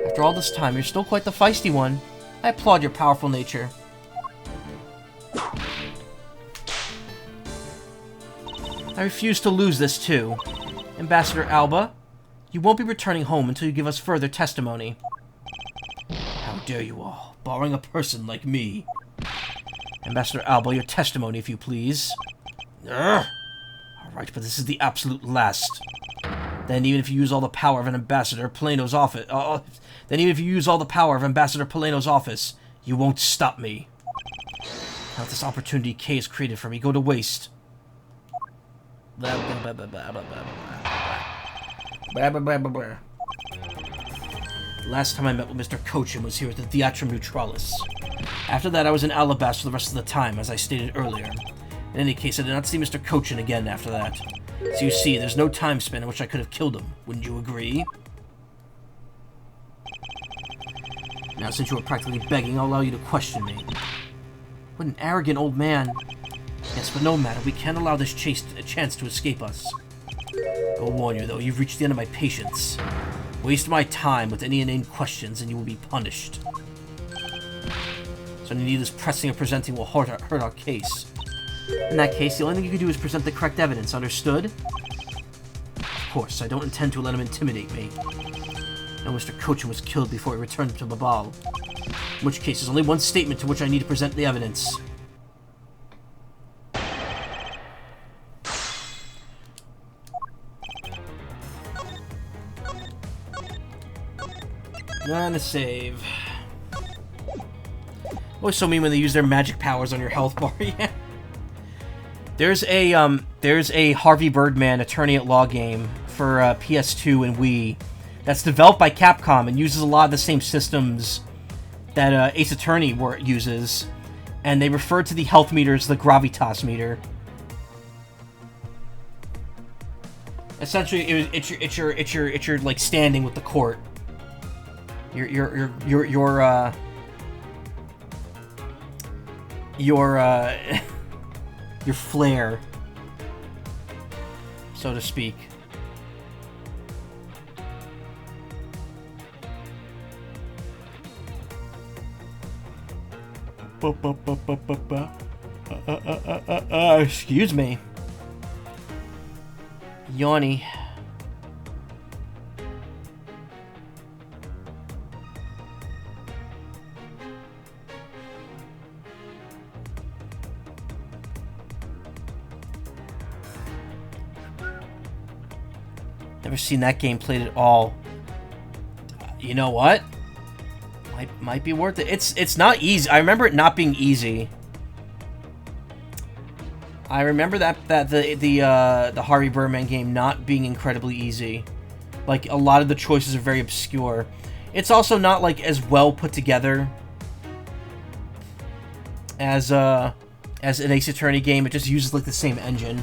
After all this time, you're still quite the feisty one. I applaud your powerful nature. I refuse to lose this, too. Ambassador Alba, you won't be returning home until you give us further testimony. How dare you all, barring a person like me. Ambassador Alba, your testimony, if you please. Alright, but this is the absolute last. Then even if you use all the power of an Ambassador Paleno's office... you won't stop me. Now this opportunity Kay has created for me go to waste. Last time I met with Mr. Cochin was here at the Theatrum Neutralis. After that, I was in Alabast for the rest of the time, as I stated earlier. In any case, I did not see Mr. Cochin again after that. So you see, there's no time span in which I could have killed him. Wouldn't you agree? Now, since you are practically begging, I'll allow you to question me. What an arrogant old man. Yes, but no matter, we can't allow this chase a chance to escape us. I will warn you, though, you've reached the end of my patience. Waste my time with any inane questions, and you will be punished. So any needless pressing or presenting will hurt our case. In that case, the only thing you can do is present the correct evidence, understood? Of course, I don't intend to let him intimidate me. No, Mr. Cochin was killed before he returned to Babal. In which case, there's only one statement to which I need to present the evidence. And a save. Always so mean when they use their magic powers on your health bar. Yeah. There's a Harvey Birdman Attorney at Law game for PS2 and Wii that's developed by Capcom and uses a lot of the same systems that Ace Attorney uses, and they refer to the health meter as the gravitas meter. Essentially, it's your like standing with the court. Your flair, so to speak. Excuse me. Yawny. Never seen that game played at all. You know what? Might be worth it. It's not easy. I remember it not being easy. I remember that the Harvey Birdman game not being incredibly easy. Like, a lot of the choices are very obscure. It's also not like as well put together as an Ace Attorney game. It just uses like the same engine.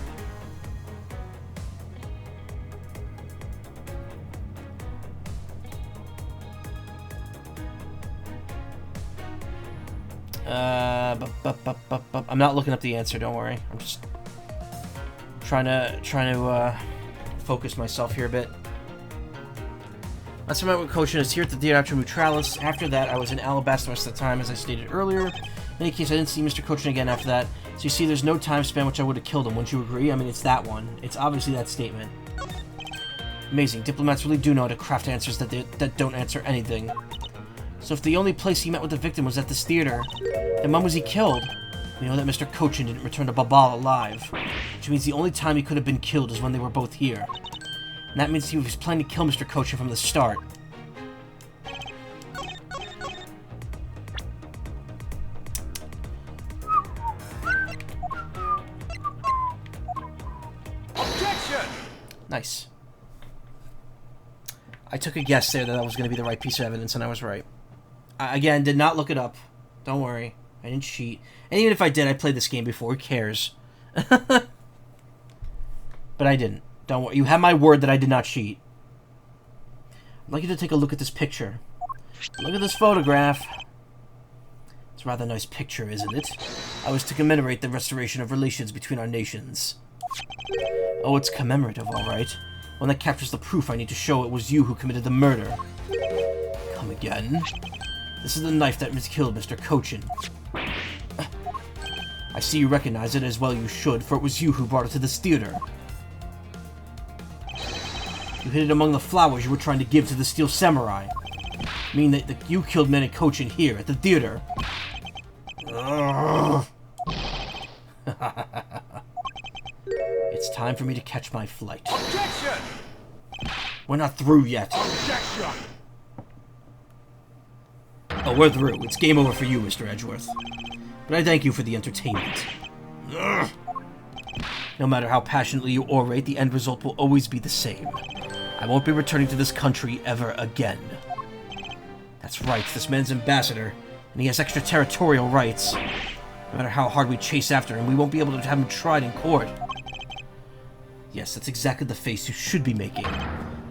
I'm not looking up the answer, don't worry. I'm just trying to focus myself here a bit. Last time I met with Cochin is here at the Theatrum Neutralis. After that, I was in Alabasta the rest of the time, as I stated earlier. In any case, I didn't see Mr. Cochin again after that. So you see, there's no time span which I would have killed him. Wouldn't you agree? I mean, it's that one. It's obviously that statement. Amazing. Diplomats really do know how to craft answers that don't answer anything. So if the only place he met with the victim was at this theater, then when was he killed? We know that Mr. Cochin didn't return to Babal alive, which means the only time he could have been killed is when they were both here. And that means he was planning to kill Mr. Cochin from the start. Objection! Nice. I took a guess there that was going to be the right piece of evidence, and I was right. Again, did not look it up. Don't worry. I didn't cheat. And even if I did, I played this game before. Who cares? But I didn't. Don't worry. You have my word that I did not cheat. I'd like you to take a look at this picture. Look at this photograph. It's a rather nice picture, isn't it? I was to commemorate the restoration of relations between our nations. Oh, it's commemorative, all right. One that captures the proof I need to show it was you who committed the murder. Come again? This is the knife that killed Mr. Cochin. I see you recognize it as well you should, for it was you who brought it to this theater. You hid it among the flowers you were trying to give to the Steel Samurai. Meaning that you killed men and Cochin here, at the theater. It's time for me to catch my flight. Objection! We're not through yet. Objection! Oh, we're through. It's game over for you, Mr. Edgeworth. But I thank you for the entertainment. Ugh. No matter how passionately you orate, the end result will always be the same. I won't be returning to this country ever again. That's right, this man's ambassador, and he has extraterritorial rights. No matter how hard we chase after him, we won't be able to have him tried in court. Yes, that's exactly the face you should be making.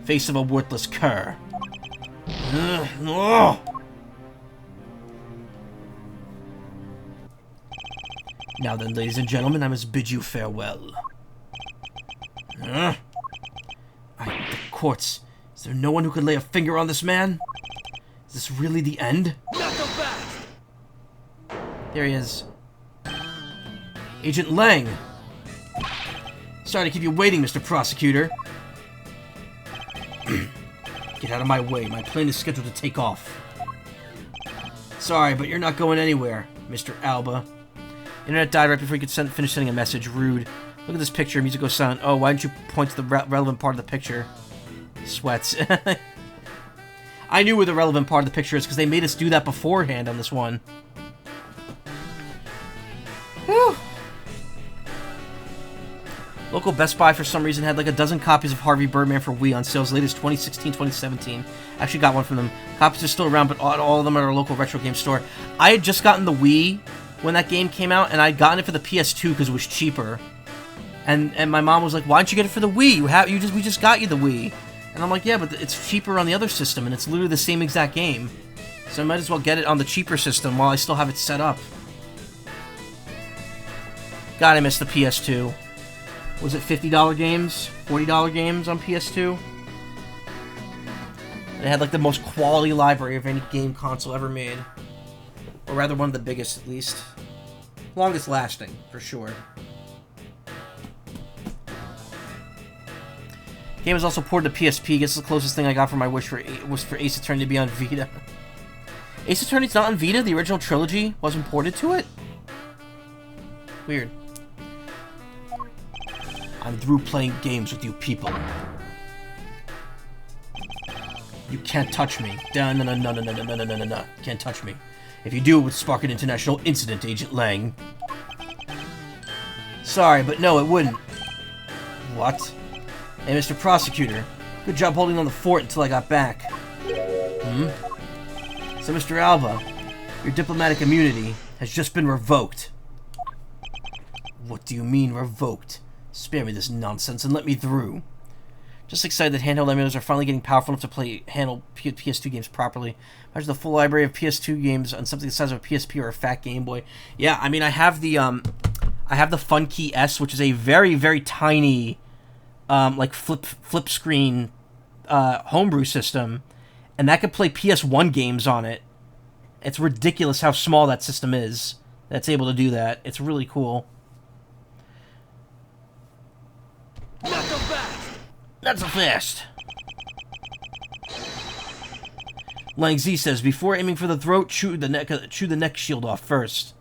Face of a worthless cur. Oh. Now then, ladies and gentlemen, I must bid you farewell. The courts. Is there no one who could lay a finger on this man? Is this really the end? Not so fast! There he is. Agent Lang! Sorry to keep you waiting, Mr. Prosecutor. Get out of my way. My plane is scheduled to take off. Sorry, but you're not going anywhere, Mr. Alba. Internet died right before you could finish sending a message. Rude. Look at this picture. Music goes silent. Oh, why didn't you point to the relevant part of the picture? Sweats. I knew where the relevant part of the picture is because they made us do that beforehand on this one. Whew. Local Best Buy, for some reason, had like a dozen copies of Harvey Birdman for Wii on sales latest 2016-2017. Actually got one from them. Copies are still around, but all of them are at our local retro game store. I had just gotten the Wii when that game came out, and I'd gotten it for the PS2 because it was cheaper. And my mom was like, "Why don't you get it for the Wii? We just got you the Wii." And I'm like, "Yeah, but it's cheaper on the other system, and it's literally the same exact game. So I might as well get it on the cheaper system while I still have it set up." God, I missed the PS2. Was it $50 games? $40 games on PS2? It had like the most quality library of any game console ever made. Or rather, one of the biggest, at least. Longest lasting, for sure. Game is also ported to PSP. Guess the closest thing I got for my wish was for Ace Attorney to be on Vita. Ace Attorney's not on Vita? The original trilogy wasn't ported to it? Weird. I'm through playing games with you people. You can't touch me. No. Can't touch me. If you do, it would spark an international incident, Agent Lang. Sorry, but no, it wouldn't. What? Hey, Mr. Prosecutor. Good job holding on the fort until I got back. So, Mr. Alba, your diplomatic immunity has just been revoked. What do you mean, revoked? Spare me this nonsense and let me through. Just excited that handheld emulators are finally getting powerful enough to handle PS2 games properly. Imagine the full library of PS2 games on something the size of a PSP or a fat Game Boy. Yeah, I mean, I have the Funkey S, which is a very, very tiny, like flip screen, homebrew system, and that could play PS1 games on it. It's ridiculous how small that system is. That's able to do that. It's really cool. Not so fast! Not so fast. Lang Z says, before aiming for the throat, chew the neck shield off first.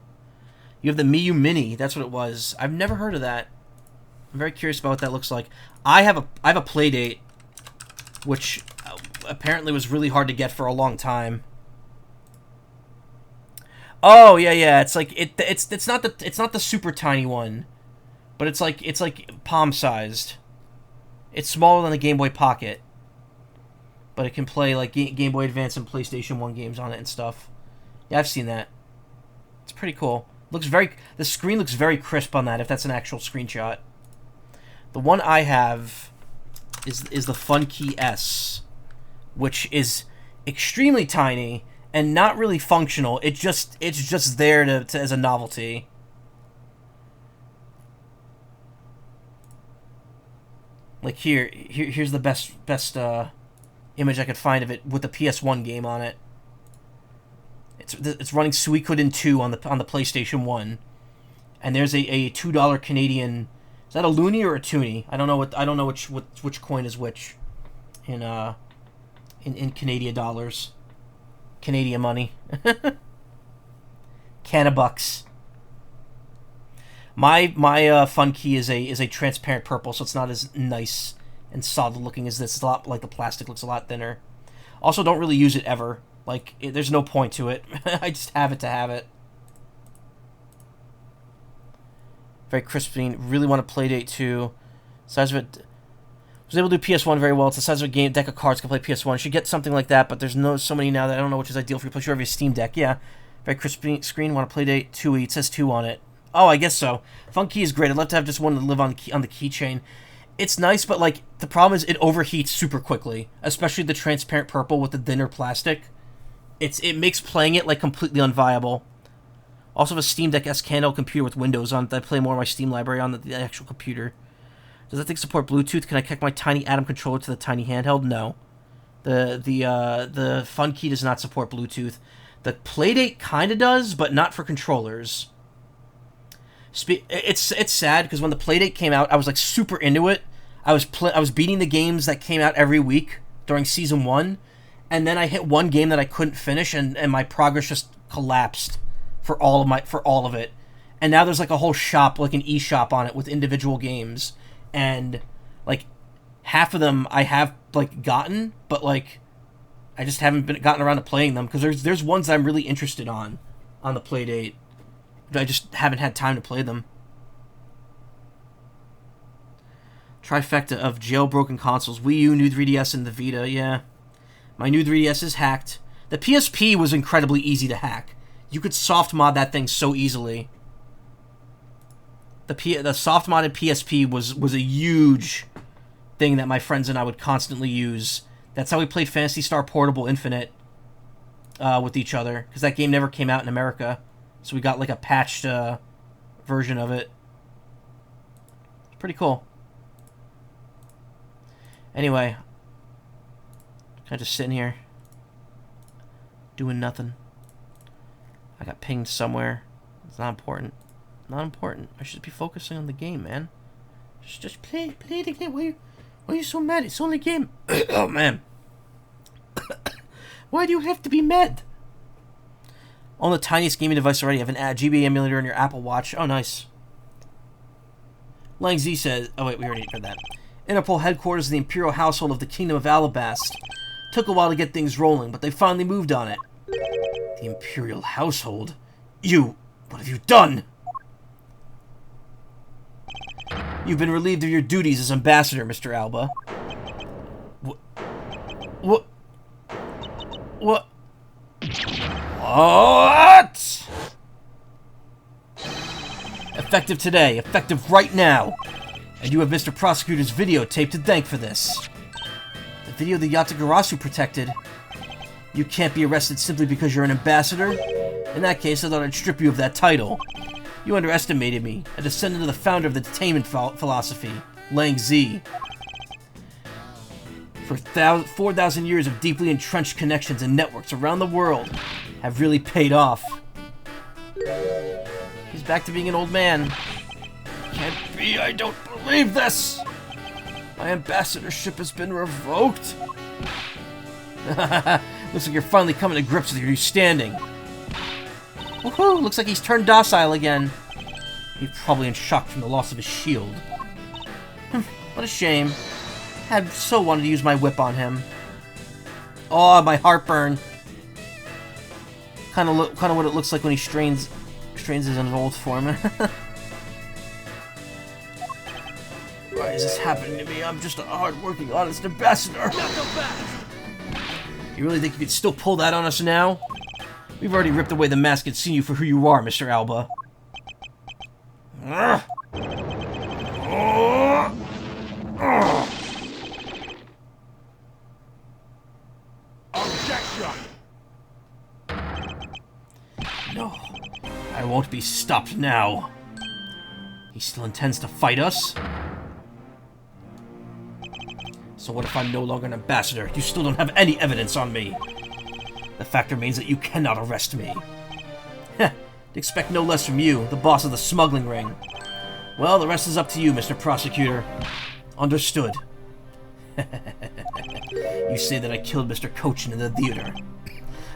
You have the Miyu Mini. That's what it was. I've never heard of that. I'm very curious about what that looks like. I have a Playdate, which apparently was really hard to get for a long time. Oh yeah. It's like it's not the super tiny one, but it's like palm sized. It's smaller than the Game Boy Pocket, but it can play like Game Boy Advance and PlayStation 1 games on it and stuff. Yeah, I've seen that. It's pretty cool. Looks very... The screen looks very crisp on that, if that's an actual screenshot. The one I have is the Funky S, which is extremely tiny and not really functional. It's just there to as a novelty. Like here's the best image I could find of it with the PS1 game on it. It's running Suikoden 2 on the PlayStation 1, and there's a $2 Canadian. Is that a loonie or a toonie? I don't know which coin is which in Canadian dollars, Canadian money. Cannabucks. My Fun Key is a transparent purple, so it's not as nice and solid looking as this. It's a lot like the plastic looks a lot thinner. Also, don't really use it ever. Like, there's no point to it. I just have it to have it. Very crispy. Really want to Playdate 2. Size of it. Was able to do PS1 very well. It's the size of a game deck of cards can play PS1. Should get something like that, but there's so many now that I don't know which is ideal for you. Plus, you have your Steam Deck. Yeah. Very crispy screen. Want to Playdate 2. It says 2 on it. Oh, I guess so. Funky is great. I'd love to have just one to live on the keychain. It's nice, but like the problem is it overheats super quickly, especially the transparent purple with the thinner plastic. It makes playing it like completely unviable. Also have a Steam Deck S handheld computer with Windows on it. I play more of my Steam library on the actual computer. Does that thing support Bluetooth? Can I connect my tiny Atom controller to the tiny handheld? No. The Fun Key does not support Bluetooth. The Playdate kind of does, but not for controllers. It's sad because when the Playdate came out, I was like super into it. I was beating the games that came out every week during Season 1, and then I hit one game that I couldn't finish, and my progress just collapsed for all of it. And now there's like a whole shop, like an eShop on it with individual games, and like half of them I have like gotten, but like I just haven't gotten around to playing them because there's ones that I'm really interested on the Playdate. I just haven't had time to play them. Trifecta of jailbroken consoles. Wii U, new 3DS, and the Vita. Yeah. My new 3DS is hacked. The PSP was incredibly easy to hack. You could soft mod that thing so easily. The soft modded PSP was a huge thing that my friends and I would constantly use. That's how we played Phantasy Star Portable Infinite with each other, because that game never came out in America. So we got like a patched version of it. It's pretty cool. Anyway, kind of just sitting here doing nothing. I got pinged somewhere. It's not important. Not important. I should be focusing on the game, man. Just play the game. Why are you so mad? It's only a game. Oh man. Why do you have to be mad? On the tiniest gaming device already, you have an GBA emulator on your Apple Watch. Oh, nice. Lang Z says... Oh, wait, we already heard that. Interpol headquarters of the Imperial Household of the Kingdom of Alabast. Took a while to get things rolling, but they finally moved on it. The Imperial Household? You... What have you done? You've been relieved of your duties as ambassador, Mr. Alba. What? What? What? Effective today. Effective right now. And you have Mr. Prosecutor's videotape to thank for this. The video the Yatagarasu protected. You can't be arrested simply because you're an ambassador? In that case, I thought I'd strip you of that title. You underestimated me, a descendant of the founder of the detainment philosophy, Lang Z. For 4,000 years of deeply entrenched connections and networks around the world have really paid off. He's back to being an old man. Can't be, I don't believe this! My ambassadorship has been revoked. Looks like you're finally coming to grips with your new standing. Woohoo! Looks like he's turned docile again. He's probably in shock from the loss of his shield. What a shame. I so wanted to use my whip on him. Oh, my heartburn. Kind of what it looks like when he strains his old form. Why is this happening to me? I'm just a hard-working, honest ambassador. You really think you could still pull that on us now? We've already ripped away the mask and seen you for who you are, Mr. Alba. Objection! No, I won't be stopped now. He still intends to fight us? So what if I'm no longer an ambassador? You still don't have any evidence on me. The fact remains that you cannot arrest me. Heh, expect no less from you, the boss of the smuggling ring. Well, the rest is up to you, Mr. Prosecutor. Understood. You say that I killed Mr. Cochin in the theater.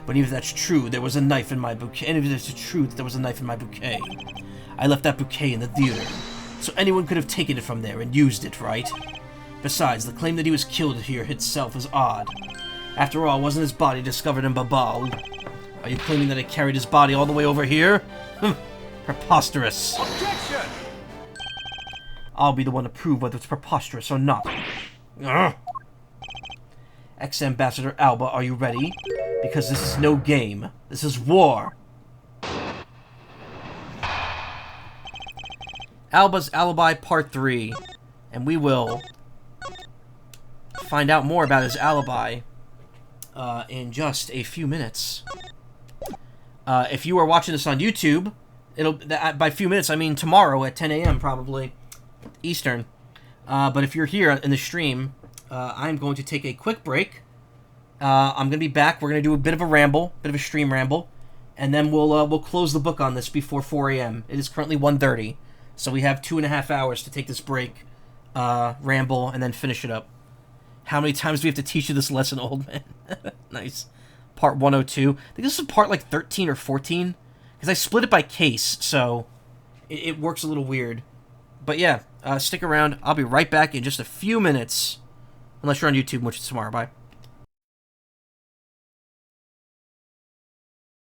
But even if that's true, there was a knife in my bouquet. And if it's true that there was a knife in my bouquet, I left that bouquet in the theater. So anyone could have taken it from there and used it, right? Besides, the claim that he was killed here itself is odd. After all, wasn't his body discovered in Babal? Are you claiming that I carried his body all the way over here? Preposterous. Objection! I'll be the one to prove whether it's preposterous or not. Ugh. Ex-Ambassador Alba, are you ready? Because this is no game. This is war. Alba's Alibi Part 3. And we will find out more about his alibi in just a few minutes. If you are watching this on YouTube, by few minutes I mean tomorrow at 10 a.m. probably Eastern. But if you're here in the stream, I'm going to take a quick break. I'm going to be back. We're going to do a bit of a ramble, bit of a stream ramble, and then we'll close the book on this before 4 a.m. It is currently 1:30, so we have 2.5 hours to take this break, ramble, and then finish it up. How many times do we have to teach you this lesson, old man? Nice. Part 102. I think this is part like 13 or 14, because I split it by case, so it works a little weird. But yeah, stick around. I'll be right back in just a few minutes, unless you're on YouTube, which is tomorrow. Bye.